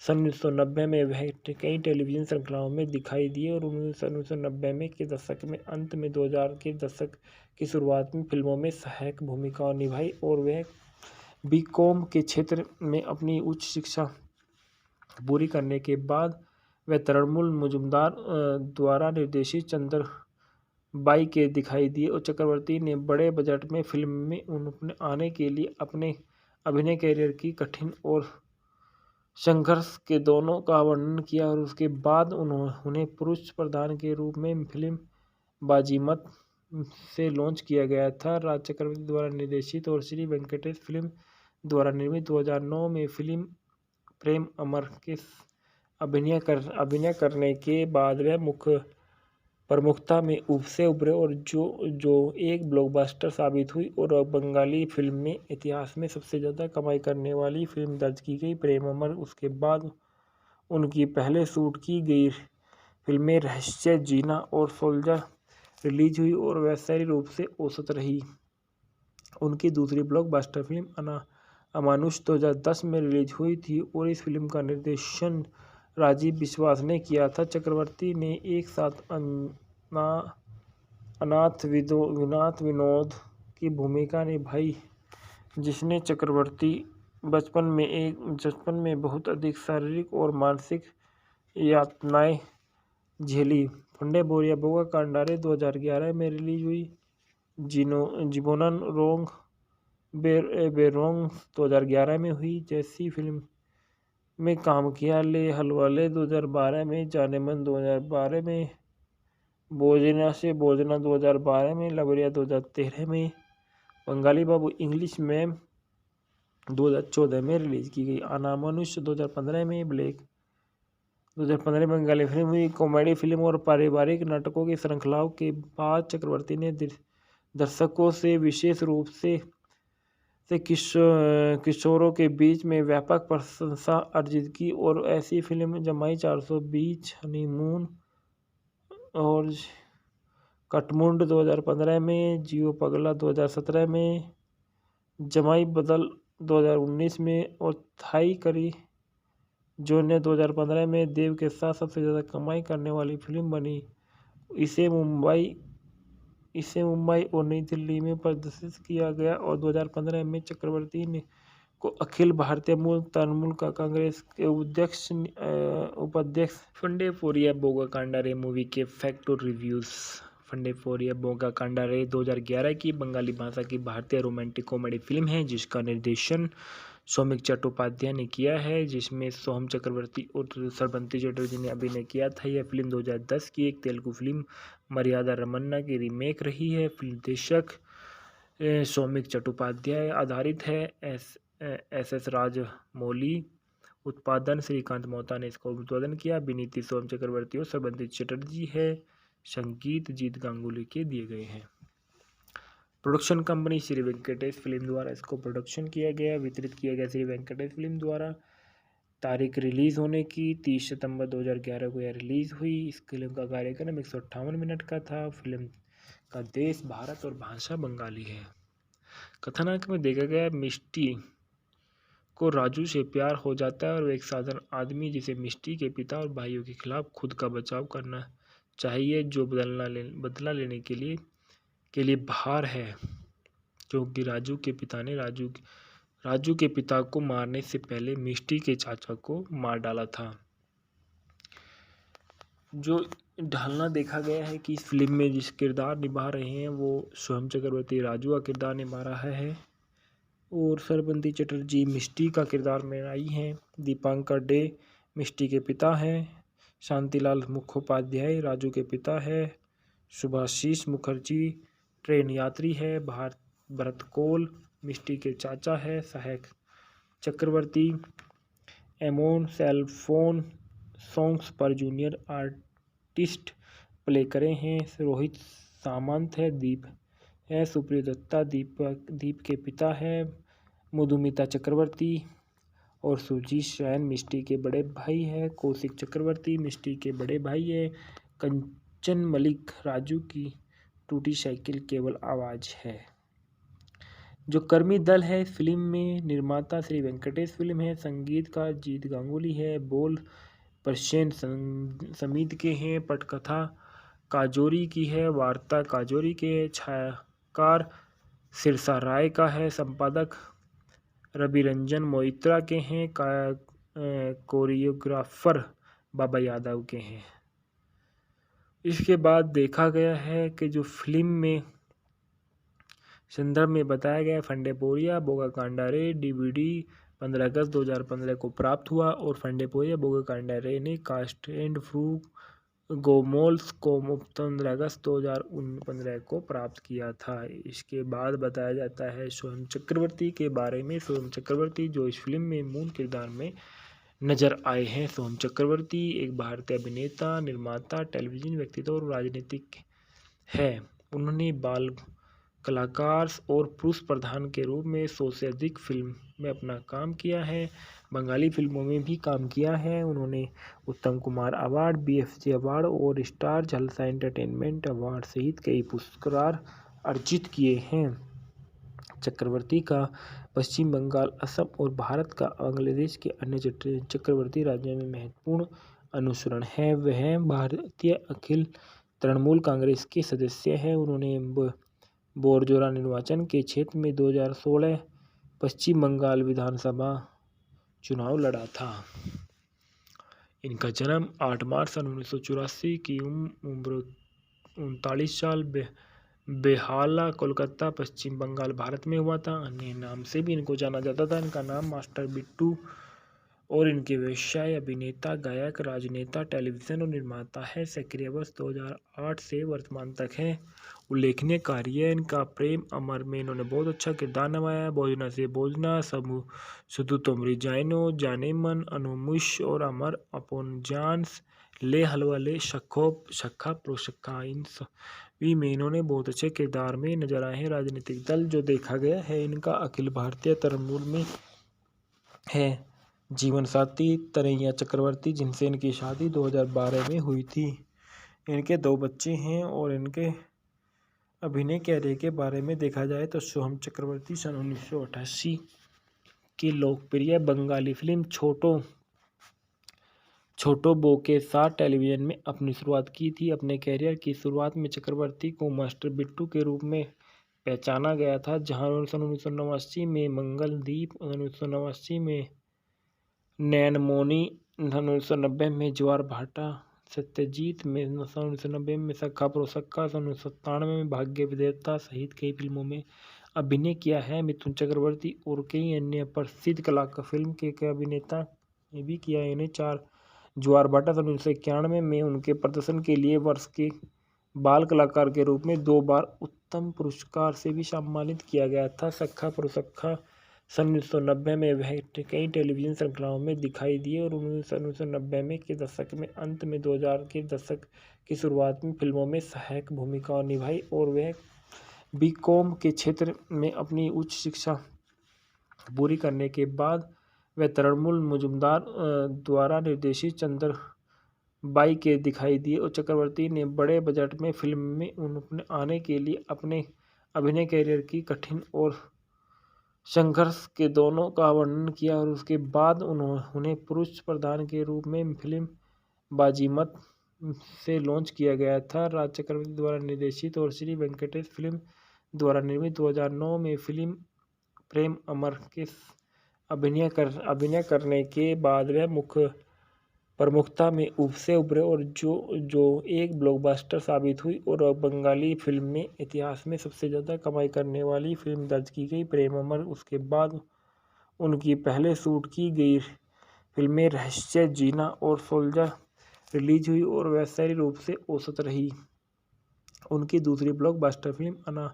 सन 1990 में वह कई टेलीविजन श्रृंखलाओं में दिखाई दिए और 1990 में के दशक में अंत में 2000 के दशक की शुरुआत में फिल्मों में सहायक भूमिकाओं निभाई और वह बीकॉम के क्षेत्र में अपनी उच्च शिक्षा पूरी करने के बाद व तृणमूल मुजुमदार द्वारा निर्देशित चंद्रबाई के दिखाई दिए और चक्रवर्ती ने बड़े बजट में फिल्म में उन्होंने आने के लिए अपने अभिनय करियर की कठिन और संघर्ष के दोनों का वर्णन किया और उसके बाद उन्हें पुरुष प्रधान के रूप में फिल्म बाजीमत से लॉन्च किया गया था। राज चक्रवर्ती द्वारा निर्देशित और श्री वेंकटेश फिल्म द्वारा निर्मित 2009 में फिल्म प्रेम अमर के अभिनय करने के बाद वह प्रमुखता में से उभरे और जो एक ब्लॉकबस्टर साबित हुई और बंगाली फिल्म में इतिहास में सबसे ज़्यादा कमाई करने वाली फिल्म दर्ज की गई। प्रेम अमर उसके बाद उनकी पहले शूट की गई फिल्में रहस्य, जीना और सोल्जर रिलीज हुई और वैश्विक रूप से औसत रही। उनकी दूसरी ब्लॉकबस्टर फिल्म अमानुष 2010 में रिलीज हुई थी और इस फिल्म का निर्देशन राजीव विश्वास ने किया था। चक्रवर्ती ने एक साथ अनाथ विनोद की भूमिका निभाई, जिसने चक्रवर्ती बचपन में बहुत अधिक शारीरिक और मानसिक यातनाएं झेली। फंडे बोरिया बोगा कांडारे 2011 में रिलीज हुई। जिबोनन रोंग बेरोंग 2011 में हुई। जैसी फिल्म में काम किया। ले हलवाले 2012 में, जाने मन 2012 में, बोजना से बोजना 2012 में, लवरिया 2013 में, बंगाली बाबू इंग्लिश में 2014 में रिलीज की गई। अनामानुष 2015 में, ब्लैक 2015 में बंगाली फिल्म हुई। कॉमेडी फिल्म और पारिवारिक नाटकों की श्रृंखलाओं के बाद चक्रवर्ती ने दर्शकों से विशेष रूप से किशोरों के बीच में व्यापक प्रशंसा अर्जित की और ऐसी फिल्म जमाई 420, हनीमून और कटमुंड 2015 में, जियो पगला 2017 में, जमाई बदल 2019 में और थाई करी जो ने 2015 में देव के साथ सबसे ज़्यादा कमाई करने वाली फिल्म बनी। इसे मुंबई और नई दिल्ली में प्रदर्शित किया गया और 2015 में चक्रवर्ती ने को अखिल भारतीय मूल तृणमूल का कांग्रेस के उपाध्यक्ष। फंडे फोरिया बोगा कांडारे मूवी के फैक्ट और रिव्यूज़। फंडे फोरिया बोगा कांडारे 2011 की बंगाली भाषा की भारतीय रोमांटिक कॉमेडी फिल्म है जिसका निर्देशन सौमिक चट्टोपाध्याय ने किया है, जिसमें सोहम चक्रवर्ती और श्रवंती चटर्जी ने अभिनय किया था। यह फिल्म 2010 की एक तेलुगु फिल्म मर्यादा रमन्ना की रीमेक रही है। फिल्म निर्देशक सौमिक चट्टोपाध्याय आधारित है। एस राजमौली। उत्पादन श्रीकांत मोहता ने इसका उत्पादन किया। विनीति सोहम चक्रवर्ती और श्रवंती चटर्जी है। संगीत जीत गांगुली के दिए गए हैं। Production company Shri Venkatesh film द्वारा इसको प्रोडक्शन किया गया, वितरित किया गया श्री वेंकटेश फिल्म द्वारा। तारीख रिलीज़ होने की 30 सितंबर 2011 को यह रिलीज़ हुई। इस फिल्म का कार्यक्रम 158 मिनट का था। फिल्म का देश भारत और भाषा बंगाली है। कथानक में देखा गया मिष्टी को राजू से प्यार हो जाता है और वह एक साधारण आदमी जिसे मिष्टी के पिता और भाइयों के खिलाफ खुद का बचाव करना चाहिए, जो बदला लेने के लिए बाहर है, क्योंकि राजू के पिता ने राजू के पिता को मारने से पहले मिष्टी के चाचा को मार डाला था। जो ढालना देखा गया है कि इस फिल्म में जिस किरदार निभा रहे हैं वो सोहम चक्रवर्ती राजू का किरदार निभा रहा है और श्रवंती चटर्जी मिष्टी का किरदार में आई हैं। दीपांकर डे मिष्टी के पिता हैं। शांतिलाल मुखोपाध्याय राजू के पिता है। सुभाषीष मुखर्जी ट्रेन यात्री है। भरत कौल मिष्टी के चाचा है। सहायक चक्रवर्ती एमोन सेलफोन सॉन्ग्स पर जूनियर आर्टिस्ट प्ले करे हैं। रोहित सामंत है। दीप है। सुप्रिय दत्ता दीप के पिता है। मधुमिता चक्रवर्ती और सुजीत शैन मिष्टी के बड़े भाई है। कौशिक चक्रवर्ती मिष्टी के बड़े भाई है। कंचन मलिक राजू की टूटी साइकिल केवल आवाज़ है। जो कर्मी दल है फिल्म में, निर्माता श्री वेंकटेश फिल्म है। संगीत का जीत गांगुली है। बोल प्रसेन समीत के हैं। पटकथा काजोरी की है। वार्ता काजोरी के है। छायाकार सिरसा राय का है। संपादक रविरंजन मोइत्रा के हैं। कोरियोग्राफर बाबा यादव के हैं। इसके बाद देखा गया है कि जो फिल्म में संदर्भ में बताया गया फंडेपोरिया बोगाकांडा रे डीवीडी 15 अगस्त 2015 को प्राप्त हुआ और फंडेपोरिया बोगाकांडा रे ने कास्ट एंड फ्रू गोमोल्स को 15 अगस्त 2015 को प्राप्त किया था। इसके बाद बताया जाता है सोहम चक्रवर्ती के बारे में। सोहम चक्रवर्ती जो इस फिल्म में मूल किरदार में नजर आए हैं। सोहम चक्रवर्ती एक भारतीय अभिनेता, निर्माता, टेलीविजन व्यक्तित्व और राजनीतिक है। उन्होंने बाल कलाकार और पुरुष प्रधान के रूप में 100 से अधिक फिल्म में अपना काम किया है। बंगाली फिल्मों में भी काम किया है। उन्होंने उत्तम कुमार अवार्ड, BFJ अवार्ड और स्टार जलसा एंटरटेनमेंट अवार्ड सहित कई पुरस्कार अर्जित किए हैं। चक्रवर्ती का पश्चिम बंगाल, असम और भारत का बांग्लादेश के अन्य चक्रवर्ती राज्यों में महत्वपूर्ण अनुसरण है। वह भारतीय अखिल तृणमूल कांग्रेस के सदस्य हैं। उन्होंने बोरजोरा निर्वाचन के क्षेत्र में 2016 पश्चिम बंगाल विधानसभा चुनाव लड़ा था। इनका जन्म 8 मार्च सन 1984 की उम्र 39 साल बेहाला, कोलकाता, पश्चिम बंगाल, भारत में हुआ था। अन्य नाम से भी इनको जाना जाता था। इनका नाम मास्टर बिट्टू और इनके व्यवसाय अभिनेता, गायक, राजनेता, टेलीविजन और निर्माता है। सक्रिय वर्ष 2008 से वर्तमान तक है। उल्लेखनीय कार्य इनका प्रेम अमर में इन्होंने बहुत अच्छा किरदार निभाया। भोजना से भोजना, सुधु तुमरी जाइनो, जाने मन, अनुमुश और अमर अपोन जानस, ले हलवा ले, शक्खा प्रोशक्खा, इन सभी में इन्होंने बहुत अच्छे किरदार में नजर आए हैं। राजनीतिक दल जो देखा गया है इनका अखिल भारतीय तृणमूल में है। जीवन साथी तरैया चक्रवर्ती, जिनसे इनकी शादी 2012 में हुई थी। इनके 2 बच्चे हैं। और इनके अभिनय कैरियर के बारे में देखा जाए तो सोहम चक्रवर्ती सन 1988 की लोकप्रिय बंगाली फिल्म छोटो बो के साथ टेलीविजन में अपनी शुरुआत की थी। अपने कैरियर की शुरुआत में चक्रवर्ती को मास्टर बिट्टू के रूप में पहचाना गया था, जहां 1989 में मंगलदीप, 1989 में नैनमोनी, 1990 में ज्वार भाटा, सत्यजीत में 1990 में सखा प्रोसक्का, 1997 में भाग्य विधाता सहित कई फिल्मों में अभिनय किया है। मिथुन चक्रवर्ती और कई अन्य प्रसिद्ध कलाकार फिल्म के अभिनेता ने भी किया है। इन्हें 4 ज्वार भाटा 1991 में उनके प्रदर्शन के लिए वर्ष के बाल कलाकार के रूप में 2 बार उत्तम पुरस्कार से भी सम्मानित किया गया था। सखा प्रोसक्खा सन 1990 में वह कई टेलीविजन श्रृंखलाओं में दिखाई दिए और 1990 में के दशक में अंत में 2000 के दशक की शुरुआत में फिल्मों में सहायक भूमिकाओं निभाई और वह बीकॉम के क्षेत्र में अपनी उच्च शिक्षा पूरी करने के बाद वह तृणमूल मुजुमदार द्वारा निर्देशित चंद्रबाई के दिखाई दिए। और चक्रवर्ती ने बड़े बजट में फिल्म में उन्होंने आने के लिए अपने अभिनय कैरियर की कठिन और संघर्ष के दोनों का वर्णन किया और उसके बाद उन्हें पुरुष प्रधान के रूप में फिल्म बाजीमत से लॉन्च किया गया था। राज चक्रवर्ती द्वारा निर्देशित और श्री वेंकटेश फिल्म द्वारा निर्मित 2009 में फिल्म प्रेम अमर के अभिनय करने के बाद वह मुख्य प्रमुखता में उभरे और जो एक ब्लॉकबस्टर साबित हुई और बंगाली फिल्म में इतिहास में सबसे ज़्यादा कमाई करने वाली फिल्म दर्ज की गई प्रेम अमर। उसके बाद उनकी पहले शूट की गई फिल्में रहस्य, जीना और सोल्जर रिलीज हुई और वैश्विक रूप से औसत रही। उनकी दूसरी ब्लॉकबस्टर फिल्म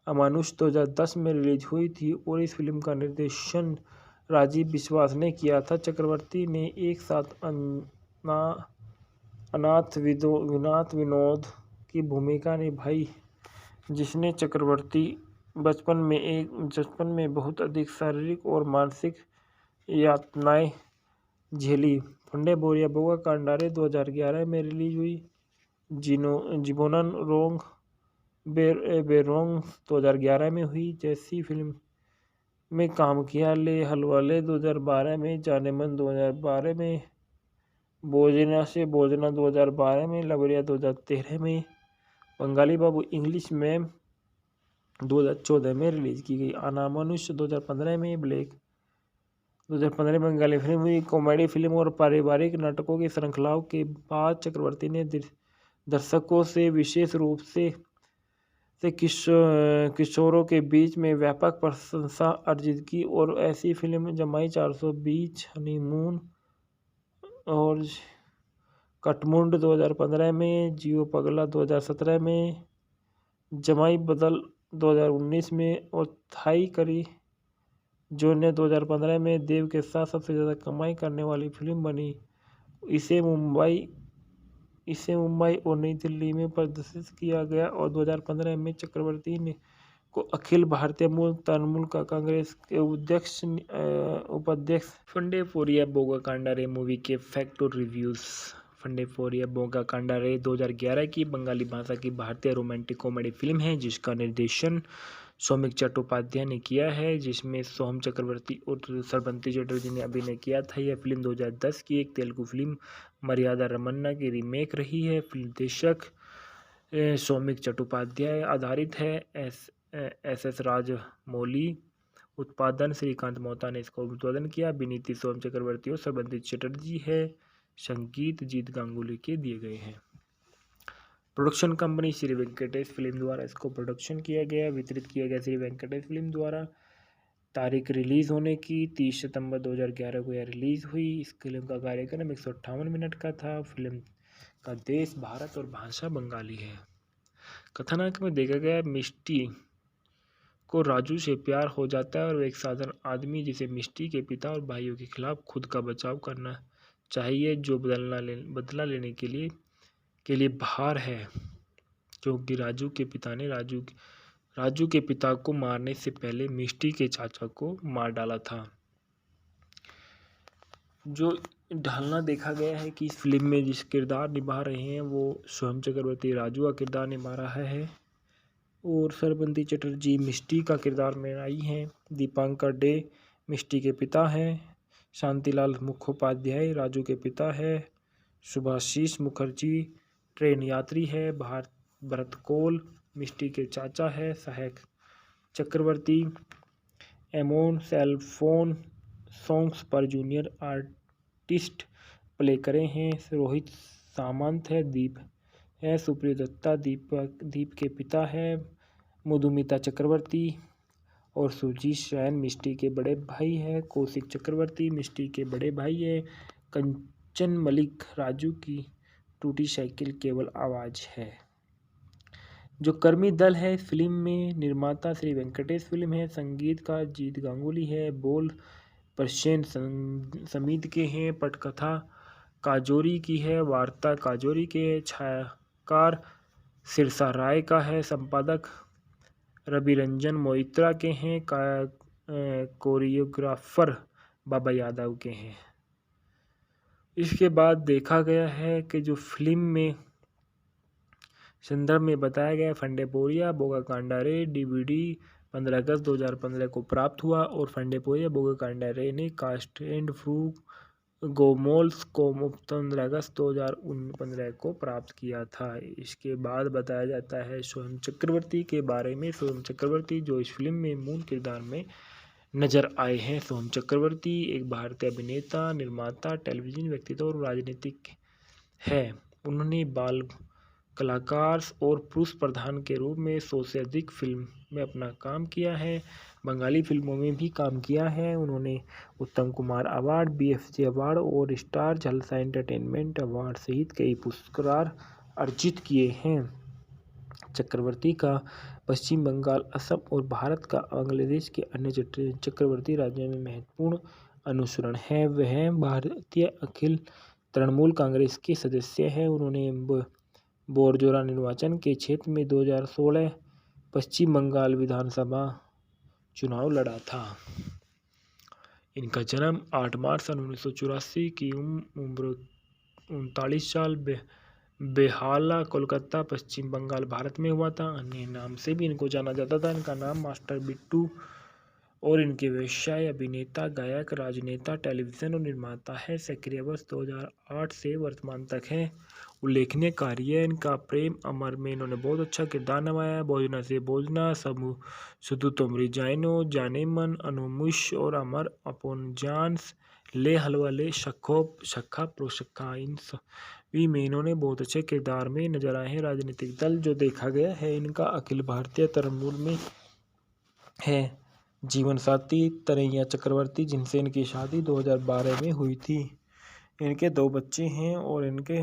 अमानुष 2010 में रिलीज हुई थी और इस फिल्म का निर्देशन राजीव विश्वास ने किया था। चक्रवर्ती ने एक साथ अनाथ विनोद की भूमिका निभाई, जिसने चक्रवर्ती बचपन में बहुत अधिक शारीरिक और मानसिक यातनाएं झेली। फंडे बोरिया बोगाकांडा रे 2011 में रिलीज हुई। जिबोनन रोंग बेरोंग 2011 में हुई। जैसी फिल्म में काम किया। ले हलवाले 2012 में, जाने मन 2012 में, भोजना से भोजना 2012 में, लवरिया 2013 में, बंगाली बाबू इंग्लिश में 2014 में रिलीज की गई। अनामानुष 2015 में, ब्लैक 2015 में बंगाली फिल्म हुई। कॉमेडी फिल्म और पारिवारिक नाटकों की श्रृंखलाओं के बाद चक्रवर्ती ने दर्शकों से विशेष रूप से किशोरों के बीच में व्यापक प्रशंसा अर्जित की और ऐसी फिल्म जमाई 420, हनीमून और कटमुंड 2015 में, जियो पगला 2017 में, जमाई बदल 2019 में और थाई करी जो ने 2015 में देव के साथ सबसे ज़्यादा कमाई करने वाली फिल्म बनी। इसे मुंबई और नई दिल्ली में प्रदर्शित किया गया और 2015 में चक्रवर्ती ने को अखिल भारतीय मूल तृणमूल का कांग्रेस के उपाध्यक्ष। फंडे फोरिया बोगा कांडा रे मूवी के फैक्ट और रिव्यूज। फंडे फोरिया बोगा कांडा रे 2011 की बंगाली भाषा की भारतीय रोमांटिक कॉमेडी फिल्म है जिसका निर्देशन सौमिक चट्टोपाध्याय ने किया है, जिसमें सोहम चक्रवर्ती और श्रवंती चटर्जी ने अभिनय किया था। यह फिल्म 2010 की एक तेलुगु फिल्म मर्यादा रमन्ना की रीमेक रही है। फिल्म निर्देशक सौमिक चट्टोपाध्याय आधारित है। एस राजमौली। उत्पादन श्रीकांत मोहता ने इसका उत्पादन किया। अभिनीति सोहम चक्रवर्ती और श्रवंती चटर्जी है। संगीत जीत गांगुली के दिए गए हैं। Production company Shri Venkatesh film द्वारा इसको प्रोडक्शन किया गया, वितरित किया गया श्री वेंकटेश फिल्म द्वारा। तारीख रिलीज़ होने की 30 सितंबर 2011 को यह रिलीज़ हुई। इस फिल्म का कार्यक्रम 158 मिनट का था। फिल्म का देश भारत और भाषा बंगाली है। कथानक में देखा गया मिष्टी को राजू से प्यार हो जाता है और एक साधारण आदमी जिसे मिष्टी के पिता और भाइयों के खिलाफ खुद का बचाव करना चाहिए, जो बदला लेने के लिए बाहर है, क्योंकि राजू के पिता ने राजू के पिता को मारने से पहले मिष्टी के चाचा को मार डाला था। जो ढालना देखा गया है कि इस फिल्म में जिस किरदार निभा रहे हैं वो सोहम चक्रवर्ती राजू का किरदार निभा रहा है और श्रवंती चटर्जी मिष्टी का किरदार में आई हैं। दीपांकर डे मिष्टी के पिता हैं। शांतिलाल मुखोपाध्याय राजू के पिता है। सुभाषीष मुखर्जी ट्रेन यात्री है। भरत कौल मिष्टी के चाचा है। सहायक चक्रवर्ती एमोन सेलफोन सॉन्ग्स पर जूनियर आर्टिस्ट प्ले करे हैं। रोहित सामंत है। दीप है। सुप्रिय दत्ता दीप के पिता है। मधुमिता चक्रवर्ती और सुजीत शैन मिष्टी के बड़े भाई है। कौशिक चक्रवर्ती मिष्टी के बड़े भाई है। कंचन मलिक राजू की टूटी साइकिल केवल आवाज है। जो कर्मी दल है फिल्म में, निर्माता श्री वेंकटेश फिल्म है। संगीत का जीत गांगुली है। बोल प्रसेन समीत के हैं। पटकथा काजोरी की है। वार्ता काजोरी के है। छायाकार सिरसा राय का है। संपादक रविरंजन मोइत्रा के हैं। कोरियोग्राफर बाबा यादव के हैं। इसके बाद देखा गया है कि जो फिल्म में संदर्भ में बताया गया, फंडे पोरिया बोगा कांडा रे DVD 15 अगस्त 2015 को प्राप्त हुआ और फंडे पोरिया बोगा कांडा रे ने कास्ट एंड फ्रू गोमोल्स को 15 अगस्त 2015 को प्राप्त किया था। इसके बाद बताया जाता है सोहम चक्रवर्ती के बारे में। सोहम चक्रवर्ती जो इस फिल्म में मूल किरदार में नजर आए हैं। सोहम चक्रवर्ती एक भारतीय अभिनेता, निर्माता, टेलीविजन व्यक्तित्व और राजनीतिक है। उन्होंने बाल कलाकार और पुरुष प्रधान के रूप में 100 से अधिक फिल्म में अपना काम किया है। बंगाली फिल्मों में भी काम किया है। उन्होंने उत्तम कुमार अवार्ड, BFJ अवार्ड और स्टार जलसा एंटरटेनमेंट अवार्ड सहित कई पुरस्कार अर्जित किए हैं। चक्रवर्ती का पश्चिम बंगाल, असम और भारत का बांग्लादेश के अन्य चक्रवर्ती राज्यों में महत्वपूर्ण अनुसरण है। वह भारतीय अखिल तृणमूल कांग्रेस के सदस्य हैं। उन्होंने बोरजोरा निर्वाचन के क्षेत्र में 2016 पश्चिम बंगाल विधानसभा चुनाव लड़ा था। इनका जन्म 8 मार्च सन 1984 की उम्र 39 साल बेहाला, कोलकाता, पश्चिम बंगाल, भारत में हुआ था। अन्य नाम से भी इनको जाना जाता था। इनका नाम मास्टर बिट्टू और इनके व्यवसाय अभिनेता, गायक, राजनेता, टेलीविजन और निर्माता है। सक्रिय वर्ष 2008 से वर्तमान तक है। उल्लेखनीय कार्य इनका प्रेम अमर में इन्होंने बहुत अच्छा किरदार निभाया है। भोजना से भोजना, सुधु तुमरी जाइनो, जाने मन, अनुमुश और अमर अपोन जानस, ले हलवा ले, शक्खा प्रोशक्खा, इन सभी में इन्होंने बहुत अच्छे किरदार में नजर आए हैं। राजनीतिक दल जो देखा गया है इनका अखिल भारतीय तृणमूल में है। जीवन साथी तरैया चक्रवर्ती, जिनसे इनकी शादी 2012 में हुई थी। इनके 2 बच्चे हैं। और इनके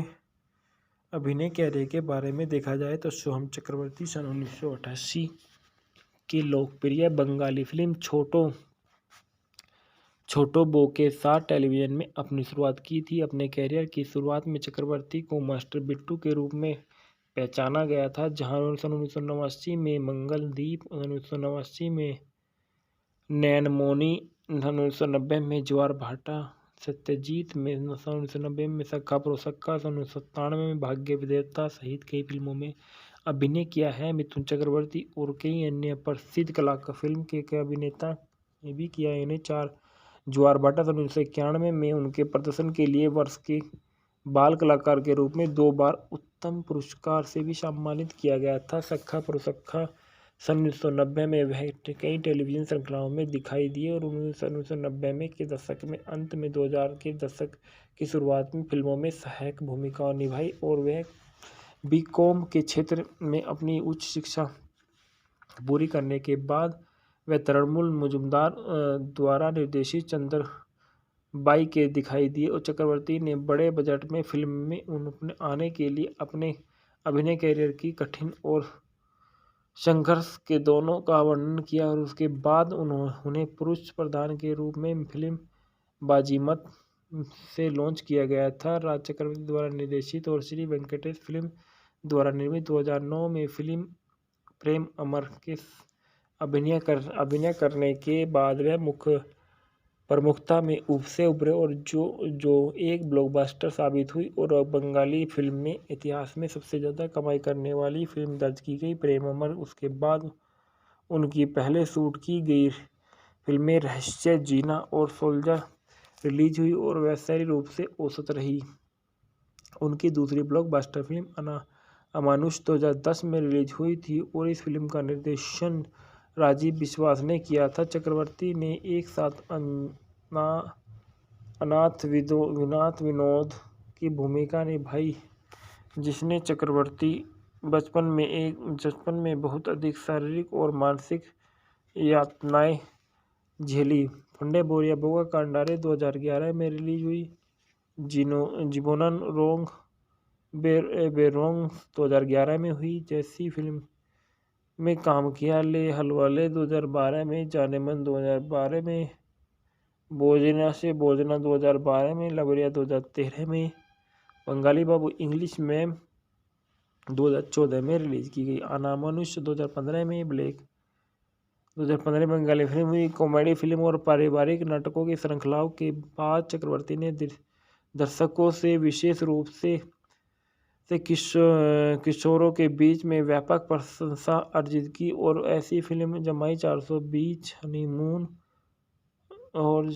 अभिनय कैरियर के बारे में देखा जाए तो सोहम चक्रवर्ती सन 1988 की लोकप्रिय बंगाली फिल्म छोटो बो के साथ टेलीविजन में अपनी शुरुआत की थी। अपने कैरियर की शुरुआत में चक्रवर्ती को मास्टर बिट्टू के रूप में पहचाना गया था, जहां 1989 में मंगलदीप, 1989 में नैनमोनी, 1990 में ज्वार भाटा, सत्यजीत में 1990 में सखा प्रोसक्का, 1997 में भाग्य विधाता सहित कई फिल्मों में अभिनय किया है। मिथुन चक्रवर्ती और कई अन्य प्रसिद्ध कलाकार फिल्म के अभिनेता ने भी किया है। इन्हें 4 ज्वार भाटा 1991 में उनके प्रदर्शन के लिए वर्ष के बाल कलाकार के रूप में 2 बार उत्तम पुरस्कार से भी सम्मानित किया गया था। सखा प्रोसक्खा सन 1990 में वह कई टेलीविजन श्रृंखलाओं में दिखाई दिए और 1990 में के दशक में अंत में 2000 के दशक की शुरुआत में फिल्मों में सहायक भूमिकाएं निभाई। और वह बीकॉम के क्षेत्र में अपनी उच्च शिक्षा पूरी करने के बाद वह तृणमूल मुजुमदार द्वारा निर्देशित चंद्रबाई के दिखाई दिए। और चक्रवर्ती ने बड़े बजट में फिल्म में उन्होंने आने के लिए अपने अभिनय कैरियर की कठिन और संघर्ष के दोनों का वर्णन किया। और उसके बाद उन्हें पुरुष प्रधान के रूप में फिल्म बाजीमत से लॉन्च किया गया था। राज चक्रवर्ती द्वारा निर्देशित और श्री वेंकटेश फिल्म द्वारा निर्मित 2009 में फिल्म प्रेम अमर के अभिनय करने के बाद वह प्रमुखता में उभरे और जो एक ब्लॉकबस्टर साबित हुई और बंगाली फिल्म में इतिहास में सबसे ज़्यादा कमाई करने वाली फिल्म दर्ज की गई प्रेम अमर। उसके बाद उनकी पहले शूट की गई फिल्में रहस्य, जीना और सोल्जर रिलीज हुई और वैश्विक रूप से औसत रही। उनकी दूसरी ब्लॉकबस्टर फिल्म अमानुष 2010 में रिलीज हुई थी और इस फिल्म का निर्देशन राजीव विश्वास ने किया था। चक्रवर्ती ने एक साथ अनाथ विनोद की भूमिका निभाई, जिसने चक्रवर्ती बचपन में बहुत अधिक शारीरिक और मानसिक यातनाएं झेली। फंडे बोरिया बोगा कांडारे 2011 में रिलीज हुई। जिबोनन रोंग बेरोंग 2011 में हुई जैसी फिल्म में काम किया। ले हलवाले 2012 में, जाने मन 2012 में, भोजना से भोजना 2012 में, लवरिया 2013 में, बंगाली बाबू इंग्लिश में 2014 में रिलीज की गई। अनामानुष 2015 में, ब्लैक 2015 में बंगाली फिल्म हुई। कॉमेडी फिल्म और पारिवारिक नाटकों की श्रृंखलाओं के बाद चक्रवर्ती ने दर्शकों से विशेष रूप से किशोरों के बीच में व्यापक प्रशंसा अर्जित की और ऐसी फिल्म जमाई 420, हनीमून और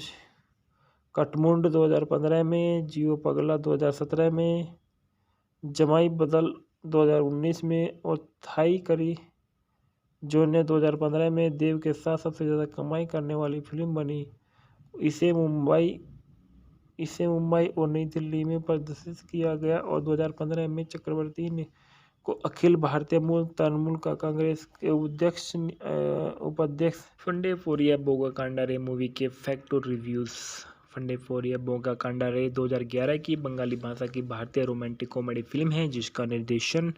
कटमुंड 2015 में, जियो पगला 2017 में, जमाई बदल 2019 में और थाई करी जो ने 2015 में देव के साथ सबसे ज़्यादा कमाई करने वाली फिल्म बनी। इसे मुंबई और नई दिल्ली में प्रदर्शित किया गया और 2015 में चक्रवर्ती ने को अखिल भारतीय मूल तृणमूल का कांग्रेस के उपाध्यक्ष। फंडे फोरिया बोगा कांडारे मूवी के फैक्ट और रिव्यूज़। फंडे फोरिया बोगा कांडारे 2011 की बंगाली भाषा की भारतीय रोमांटिक कॉमेडी फिल्म है जिसका निर्देशन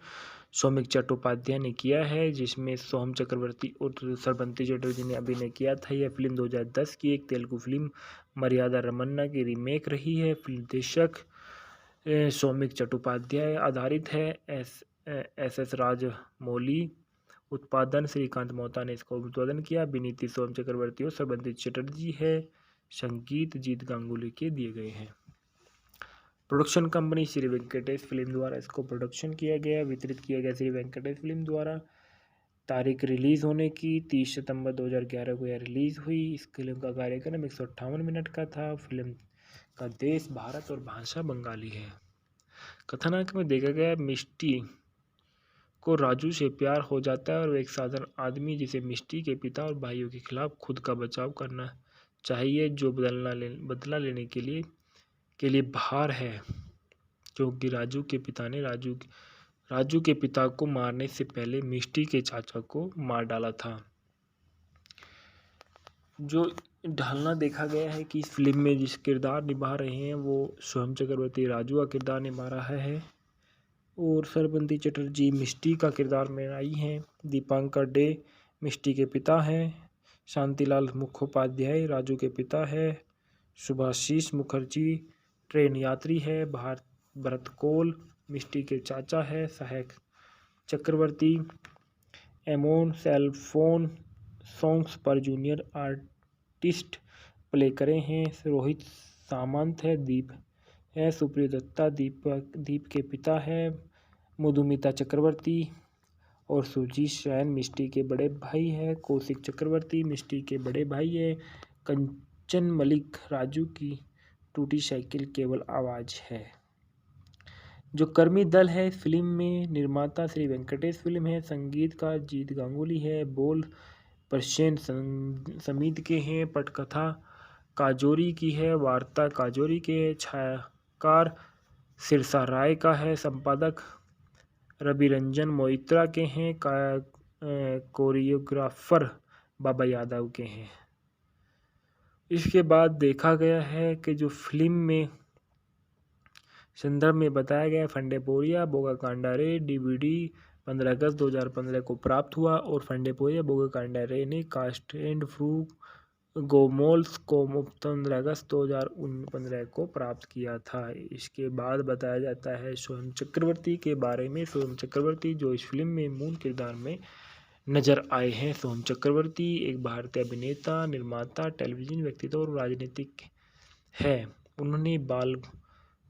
सौमिक चट्टोपाध्याय ने किया है, जिसमें सोहम चक्रवर्ती और सरबंती चटर्जी ने अभिनय किया था। यह फिल्म 2010 की एक तेलुगु फिल्म मर्यादा रमन्ना की रीमेक रही है। फिल्म निर्देशक सौमिक चट्टोपाध्याय आधारित है। एस राजमौली उत्पादन श्रीकांत मोहता ने इसका उत्पादन किया। अभिनीति सोहम चक्रवर्ती और सरबंती चटर्जी है। संगीत जीत गांगुली के दिए गए हैं। Production company Shri Venkatesh film द्वारा इसको प्रोडक्शन किया गया, वितरित किया गया श्री वेंकटेश फिल्म द्वारा। तारीख रिलीज़ होने की 30 सितंबर 2011 को यह रिलीज़ हुई। इस फिल्म का कार्यक्रम 158 मिनट का था। फिल्म का देश भारत और भाषा बंगाली है। कथानक में देखा गया मिष्टी को राजू से प्यार हो जाता है और वो एक साधारण आदमी जिसे मिष्टी के पिता और भाइयों के खिलाफ खुद का बचाव करना चाहिए, जो बदला लेने के लिए बाहर है, क्योंकि राजू के पिता ने राजू के पिता को मारने से पहले मिष्टी के चाचा को मार डाला था। जो ढालना देखा गया है कि इस फिल्म में जिस किरदार निभा रहे हैं वो सोहम चक्रवर्ती राजू का किरदार निभा रहा है और सरबंती चटर्जी मिष्टी का किरदार में आई हैं। दीपांकर डे मिष्टी के पिता हैं। शांतिलाल मुखोपाध्याय राजू के पिता है। सुभाषीष मुखर्जी ट्रेन यात्री है। भरत कौल मिष्टी के चाचा है। सहायक चक्रवर्ती एमोन सेलफोन सॉन्ग्स पर जूनियर आर्टिस्ट प्ले करे हैं। रोहित सामंत है। दीप है। सुप्रिय दत्ता दीप के पिता है। मधुमिता चक्रवर्ती और सुजीत शैन मिष्टी के बड़े भाई है। कौशिक चक्रवर्ती मिष्टी के बड़े भाई है। कंचन मलिक राजू की टूटी साइकिल केवल आवाज है। जो कर्मी दल है इस फिल्म में, निर्माता श्री वेंकटेश फिल्म है। संगीत का जीत गांगुली है। बोल प्रसेन समीत के हैं। पटकथा काजोरी की है। वार्ता काजोरी के है। छायाकार सिरसा राय का है। संपादक रविरंजन मोइत्रा के हैं। कोरियोग्राफर बाबा यादव के हैं। इसके बाद देखा गया है कि जो फिल्म में संदर्भ में बताया गया फंडेपोरिया बोगाकांडा रे डीवीडी 15 अगस्त 2015 को प्राप्त हुआ और फंडेपोरिया बोगाकांडा रे ने कास्ट एंड फ्रू गोमोल्स को 15 अगस्त 2015 को प्राप्त किया था। इसके बाद बताया जाता है सोहम चक्रवर्ती के बारे में। सोहम चक्रवर्ती जो इस फिल्म में मूल किरदार में नजर आए हैं। सोहम चक्रवर्ती एक भारतीय अभिनेता, निर्माता, टेलीविजन व्यक्तित्व और राजनीतिक है। उन्होंने बाल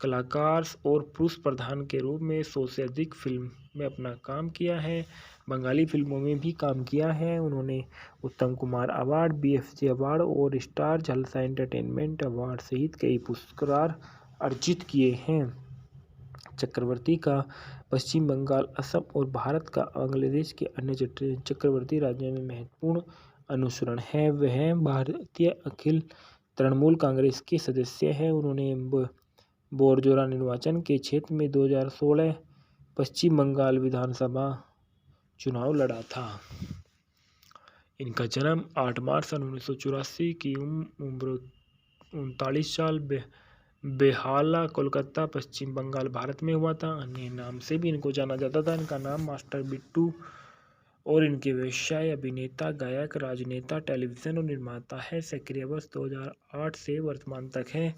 कलाकार और पुरुष प्रधान के रूप में 100 से अधिक फिल्म में अपना काम किया है। बंगाली फिल्मों में भी काम किया है। उन्होंने उत्तम कुमार अवार्ड, BFJ अवार्ड और स्टार जलसा एंटरटेनमेंट अवार्ड सहित कई पुरस्कार अर्जित किए हैं। चक्रवर्ती का पश्चिम बंगाल, असम और भारत का बांग्लादेश के अन्य चक्रवर्ती राज्यों में महत्वपूर्ण अनुसरण है। वह भारतीय अखिल तृणमूल कांग्रेस के सदस्य हैं। उन्होंने बोरजोरा निर्वाचन के क्षेत्र में 2016 पश्चिम बंगाल विधानसभा चुनाव लड़ा था। इनका जन्म 8 मार्च 1984 की उम्र 39 साल बेहाला कोलकाता पश्चिम बंगाल भारत में हुआ था। अन्य नाम से भी इनको जाना जाता था। इनका नाम मास्टर बिट्टू और इनके व्यवसाय अभिनेता, गायक, राजनेता, टेलीविजन और निर्माता है। सक्रिय वर्ष 2008 से वर्तमान तक है।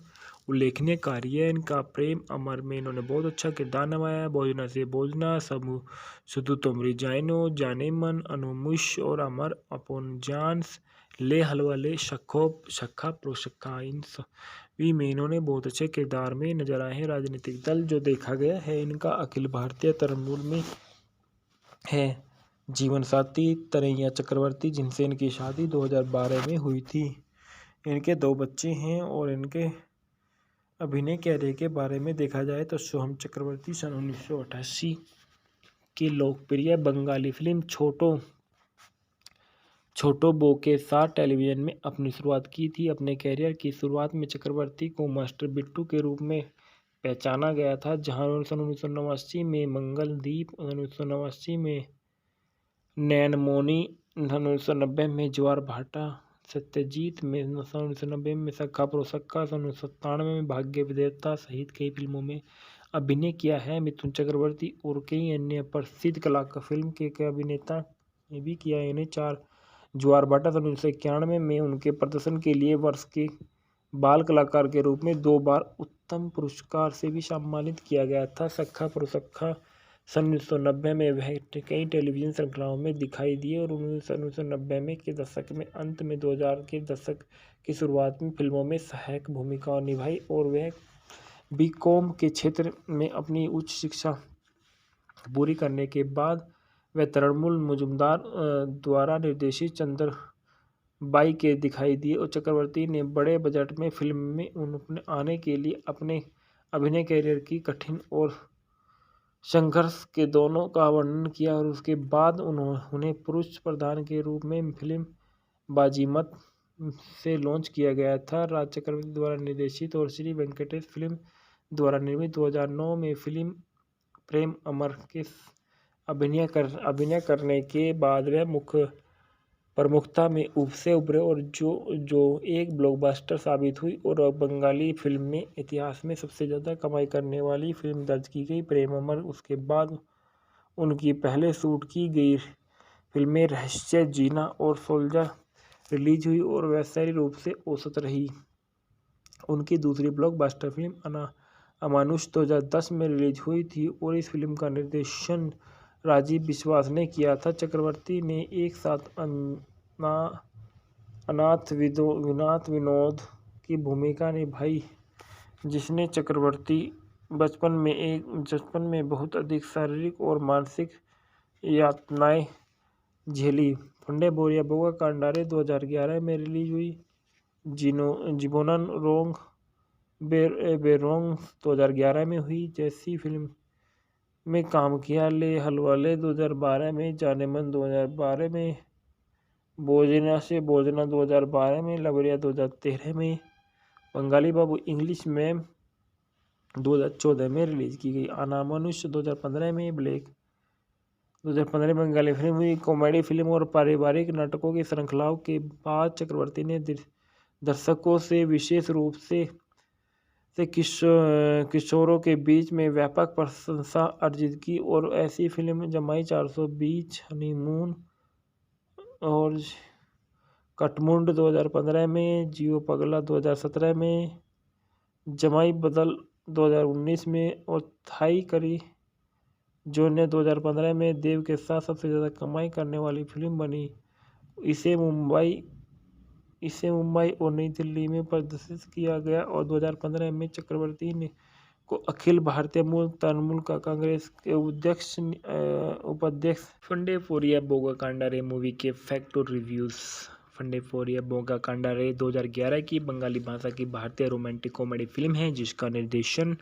उल्लेखनीय कार्य इनका प्रेम अमर में इन्होंने बहुत अच्छा किरदार निभाया। भोजना से भोजना, सुधु तुमरी जाइनो, जाने मन, अनुमुश और अमर अपन जानस, ले हलवा ले, शक्खा प्रोशक्खा, इन सभी में इन्होंने बहुत अच्छे किरदार में नजर आए हैं। राजनीतिक दल जो देखा गया है इनका अखिल भारतीय तृणमूल में है। जीवन साथी तरैया चक्रवर्ती जिनसे इनकी शादी 2012 में हुई थी। इनके 2 बच्चे हैं और इनके अभिनय कैरियर के बारे में देखा जाए तो सोहम चक्रवर्ती सन 1988 की लोकप्रिय बंगाली फिल्म छोटो बो के साथ टेलीविजन में अपनी शुरुआत की थी। अपने कैरियर की शुरुआत में चक्रवर्ती को मास्टर बिट्टू के रूप में पहचाना गया था, जहां 1989 में मंगलदीप, 1989 में नैनमोनी, 1990 में ज्वार भाटा, सत्यजीत में 1990 में सखा प्रोसक्का, 1997 में भाग्य विधाता सहित कई फिल्मों में अभिनय किया है। मिथुन चक्रवर्ती और कई अन्य प्रसिद्ध कलाकार फिल्म के अभिनेता ने भी किया है। इन्हें 4 ज्वार भाटा 1991 में उनके प्रदर्शन के लिए वर्ष के बाल कलाकार के रूप में 2 बार उत्तम पुरस्कार से भी सम्मानित किया गया था। सखा प्रोसक्खा सन 1990 में वह कई टेलीविजन श्रृंखलाओं में दिखाई दिए और 1990 में के दशक में अंत में 2000 के दशक की शुरुआत में फिल्मों में सहायक भूमिका निभाई और वह बीकॉम के क्षेत्र में अपनी उच्च शिक्षा पूरी करने के बाद व तृणमूल मुजुमदार द्वारा निर्देशित चंद्रबाई के दिखाई दिए और चक्रवर्ती ने बड़े बजट में फिल्म में उन्होंने आने के लिए अपने अभिनय करियर की कठिन और संघर्ष के दोनों का वर्णन किया और उसके बाद उन्हें पुरुष प्रधान के रूप में फिल्म बाजीमत से लॉन्च किया गया था। राज चक्रवर्ती द्वारा निर्देशित और श्री वेंकटेश फिल्म द्वारा निर्मित 2009 में फिल्म प्रेम अमर के अभिनय करने के बाद वह प्रमुखता में से उभरे और जो एक ब्लॉकबस्टर साबित हुई और बंगाली फिल्म में इतिहास में सबसे ज़्यादा कमाई करने वाली फिल्म दर्ज की गई। प्रेम अमर उसके बाद उनकी पहले शूट की गई फिल्में रहस्य, जीना और सोल्जर रिलीज हुई और वैश्विक रूप से औसत रही। उनकी दूसरी ब्लॉकबस्टर फिल्म अमानुष 2010 में रिलीज हुई थी और इस फिल्म का निर्देशन राजीव विश्वास ने किया था। चक्रवर्ती ने एक साथ अनाथ विनोद की भूमिका निभाई, जिसने चक्रवर्ती बचपन में बहुत अधिक शारीरिक और मानसिक यातनाएं झेली। फंडे बोरिया बोगा कांडारे 2011 में रिलीज हुई। जिबोनन रोंग बेरोंग 2011 में हुई जैसी फिल्म में काम किया। ले हलवाले 2012 में, जाने मन 2012 में, भोजना से भोजना 2012 में, लवरिया 2013 में, बंगाली बाबू इंग्लिश में 2014 में रिलीज की गई। अनामनुष्य 2015 में, ब्लैक 2015 में बंगाली फिल्म हुई। कॉमेडी फिल्म और पारिवारिक नाटकों की श्रृंखलाओं के बाद चक्रवर्ती ने दर्शकों से विशेष रूप से किशोरों के बीच में व्यापक प्रशंसा अर्जित की और ऐसी फिल्म जमाई 420, हनीमून और कटमुंड 2015 में, जियो पगला 2017 में, जमाई बदल 2019 में और थाई करी जो ने 2015 में देव के साथ सबसे ज़्यादा कमाई करने वाली फिल्म बनी। इसे मुंबई और नई दिल्ली में प्रदर्शित किया गया और 2015 में चक्रवर्ती ने को अखिल भारतीय मूल तृणमूल का कांग्रेस के उपाध्यक्ष। फंडे फोरिया बोगा कांडारे मूवी के फैक्ट और रिव्यूज़। फंडे फोरिया बोगा कांडारे 2011 की बंगाली भाषा की भारतीय रोमांटिक कॉमेडी फिल्म है जिसका निर्देशन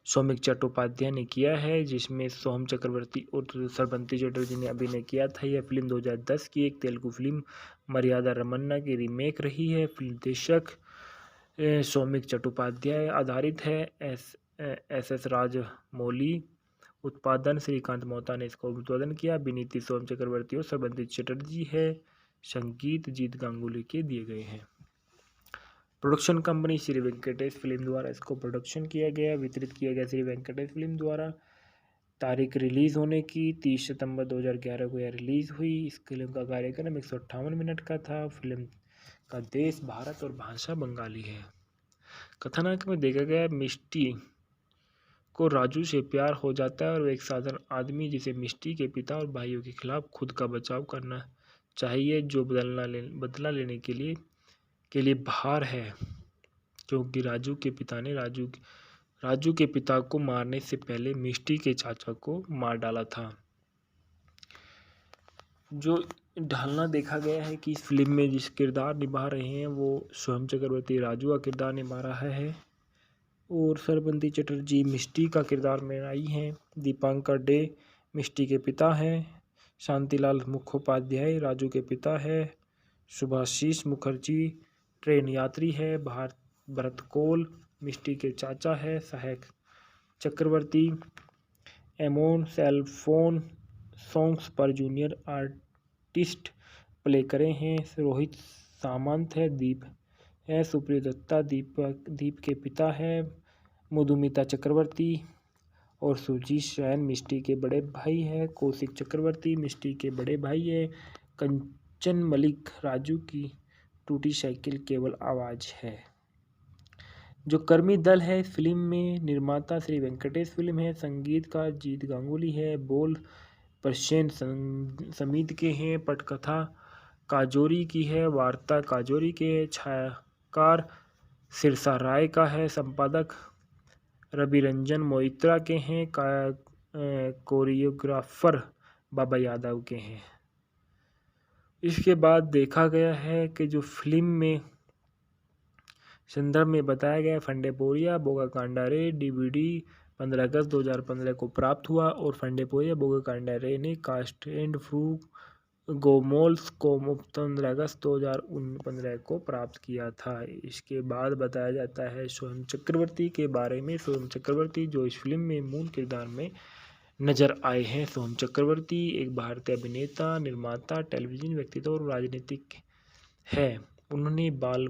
सौमिक चट्टोपाध्याय ने किया है, जिसमें सोहम चक्रवर्ती और श्रवंती चटर्जी ने अभिनय किया था। यह फिल्म 2010 की एक तेलुगु फिल्म मर्यादा रमन्ना की रीमेक रही है। फिल्म निर्देशक सौमिक चट्टोपाध्याय आधारित है। एस राजमौली उत्पादन श्रीकांत मोहता ने इसका उत्पादन किया। अभिनीति सोहम चक्रवर्ती और श्रवंती चटर्जी है। संगीत जीत गांगुली के दिए गए हैं। Production company Shri Venkatesh film द्वारा इसको प्रोडक्शन किया गया, वितरित किया गया श्री वेंकटेश फिल्म द्वारा। तारीख रिलीज़ होने की 30 सितंबर 2011 को यह रिलीज़ हुई। इस फिल्म का कार्यक्रम 158 मिनट का था। फिल्म का देश भारत और भाषा बंगाली है। कथानक में देखा गया मिष्टी को राजू से प्यार हो जाता है और एक साधारण आदमी जिसे मिष्टी के पिता और भाइयों के खिलाफ खुद का बचाव करना चाहिए, जो बदला लेने के लिए बाहर है, क्योंकि राजू के पिता ने राजू के पिता को मारने से पहले मिष्टी के चाचा को मार डाला था। जो ढालना देखा गया है कि इस फिल्म में जिस किरदार निभा रहे हैं वो सोहम चक्रवर्ती राजू का किरदार निभा रहा है और श्रवंती चटर्जी मिष्टी का किरदार में आई हैं। दीपांकर डे मिष्टी के पिता हैं। शांतिलाल मुखोपाध्याय राजू के पिता है। सुभाषीष मुखर्जी ट्रेन यात्री है। भरत कौल मिष्टी के चाचा है। सहायक चक्रवर्ती एमोन सेलफोन सॉन्ग्स पर जूनियर आर्टिस्ट प्ले करे हैं। रोहित सामंत है। दीप है। सुप्रिय दत्ता दीप के पिता है। मधुमिता चक्रवर्ती और सुजीत शैन मिष्टी के बड़े भाई है। कौशिक चक्रवर्ती मिष्टी के बड़े भाई है। कंचन मलिक राजू की टूटी साइकिल केवल आवाज़ है। जो कर्मी दल है फिल्म में, निर्माता श्री वेंकटेश फिल्म है। संगीत का जीत गांगुली है। बोल प्रसेन समित के हैं। पटकथा काजोरी की है। वार्ता काजोरी के है। छायाकार सिरसा राय का है। संपादक रविरंजन मोइत्रा के हैं। कोरियोग्राफर बाबा यादव के हैं। इसके बाद देखा गया है कि जो फिल्म में संदर्भ में बताया गया फंडेपोरिया बोगाकांडा रे डीवीडी 15 अगस्त 2015 को प्राप्त हुआ और फंडेपोरिया बोगाकांडा रे ने कास्ट एंड फ्रू गोमोल्स को 15 अगस्त 2015 को प्राप्त किया था। इसके बाद बताया जाता है सोहम चक्रवर्ती के बारे में। सोहम चक्रवर्ती जो इस फिल्म में मूल किरदार में नजर आए हैं। सोहम चक्रवर्ती एक भारतीय अभिनेता, निर्माता, टेलीविजन व्यक्तित्व और राजनीतिक है। उन्होंने बाल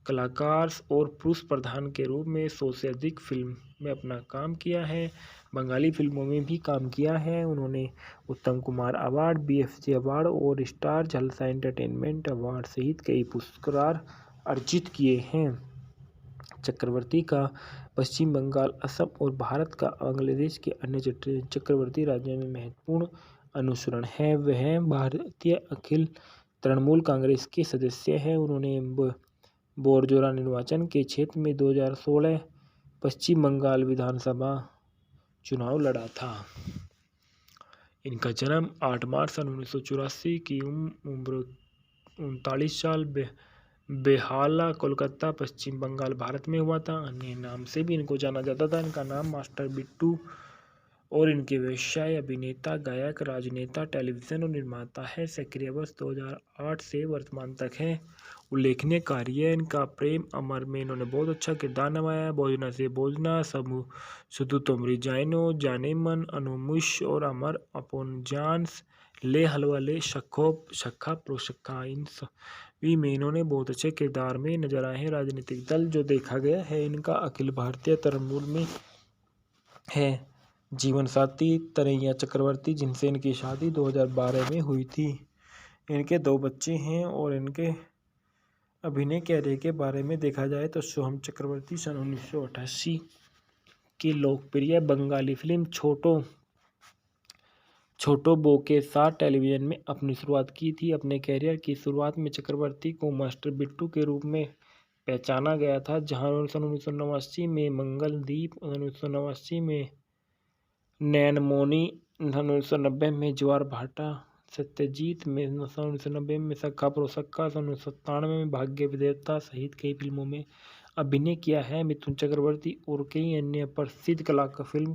कलाकार और पुरुष प्रधान के रूप में 100 से अधिक फिल्म में अपना काम किया है। बंगाली फिल्मों में भी काम किया है। उन्होंने उत्तम कुमार अवार्ड, BFJ अवार्ड और स्टार जलसा एंटरटेनमेंट अवार्ड सहित कई पुरस्कार अर्जित किए हैं। चक्रवर्ती का पश्चिम बंगाल, असम और भारत का बांग्लादेश के अन्य चक्रवर्ती राज्यों में महत्वपूर्ण अनुसरण है। वह भारतीय अखिल तृणमूल कांग्रेस के सदस्य हैं। उन्होंने बोरजोरा निर्वाचन के क्षेत्र में 2016 पश्चिम बंगाल विधानसभा चुनाव लड़ा था। इनका जन्म 8 मार्च सन 1984 की उम्र 39 साल बेहाला, कोलकाता, पश्चिम बंगाल, भारत में हुआ था। अन्य नाम से भी इनको जाना जाता था। इनका नाम मास्टर बिट्टू और इनके व्यवसाय अभिनेता, गायक, राजनेता, टेलीविजन और निर्माता है। सक्रिय वर्ष 2008 से वर्तमान तक है। उल्लेखनीय कार्य इनका प्रेम अमर में इन्होंने बहुत अच्छा किरदार निभाया। भोजना से भोजना, सुधु तुमरी जाइनो, जाने मन, अनुमुश और अमर अपन जानस, ले हलवा ले, शक्खा प्रोशक्खा, इन सभी में इन्होंने बहुत अच्छे किरदार में नजर आए हैं। राजनीतिक दल जो देखा गया है इनका अखिल भारतीय तृणमूल में है। जीवन साथी तरैया चक्रवर्ती, जिनसे इनकी शादी 2012 में हुई थी। इनके 2 बच्चे हैं। और इनके अभिनय कैरियर के बारे में देखा जाए तो सोहम चक्रवर्ती सन 1988 की लोकप्रिय बंगाली फिल्म छोटो बो के साथ टेलीविजन में अपनी शुरुआत की थी। अपने कैरियर की शुरुआत में चक्रवर्ती को मास्टर बिट्टू के रूप में पहचाना गया था, जहां 1989 में मंगलदीप, 1989 में नैनमोनी, 1990 में ज्वार भाटा, सत्यजीत में 1990 में सखा प्रोसक्का, 1997 में भाग्य विधाता सहित कई फिल्मों में अभिनय किया है। मिथुन चक्रवर्ती और कई अन्य प्रसिद्ध कलाकार फिल्म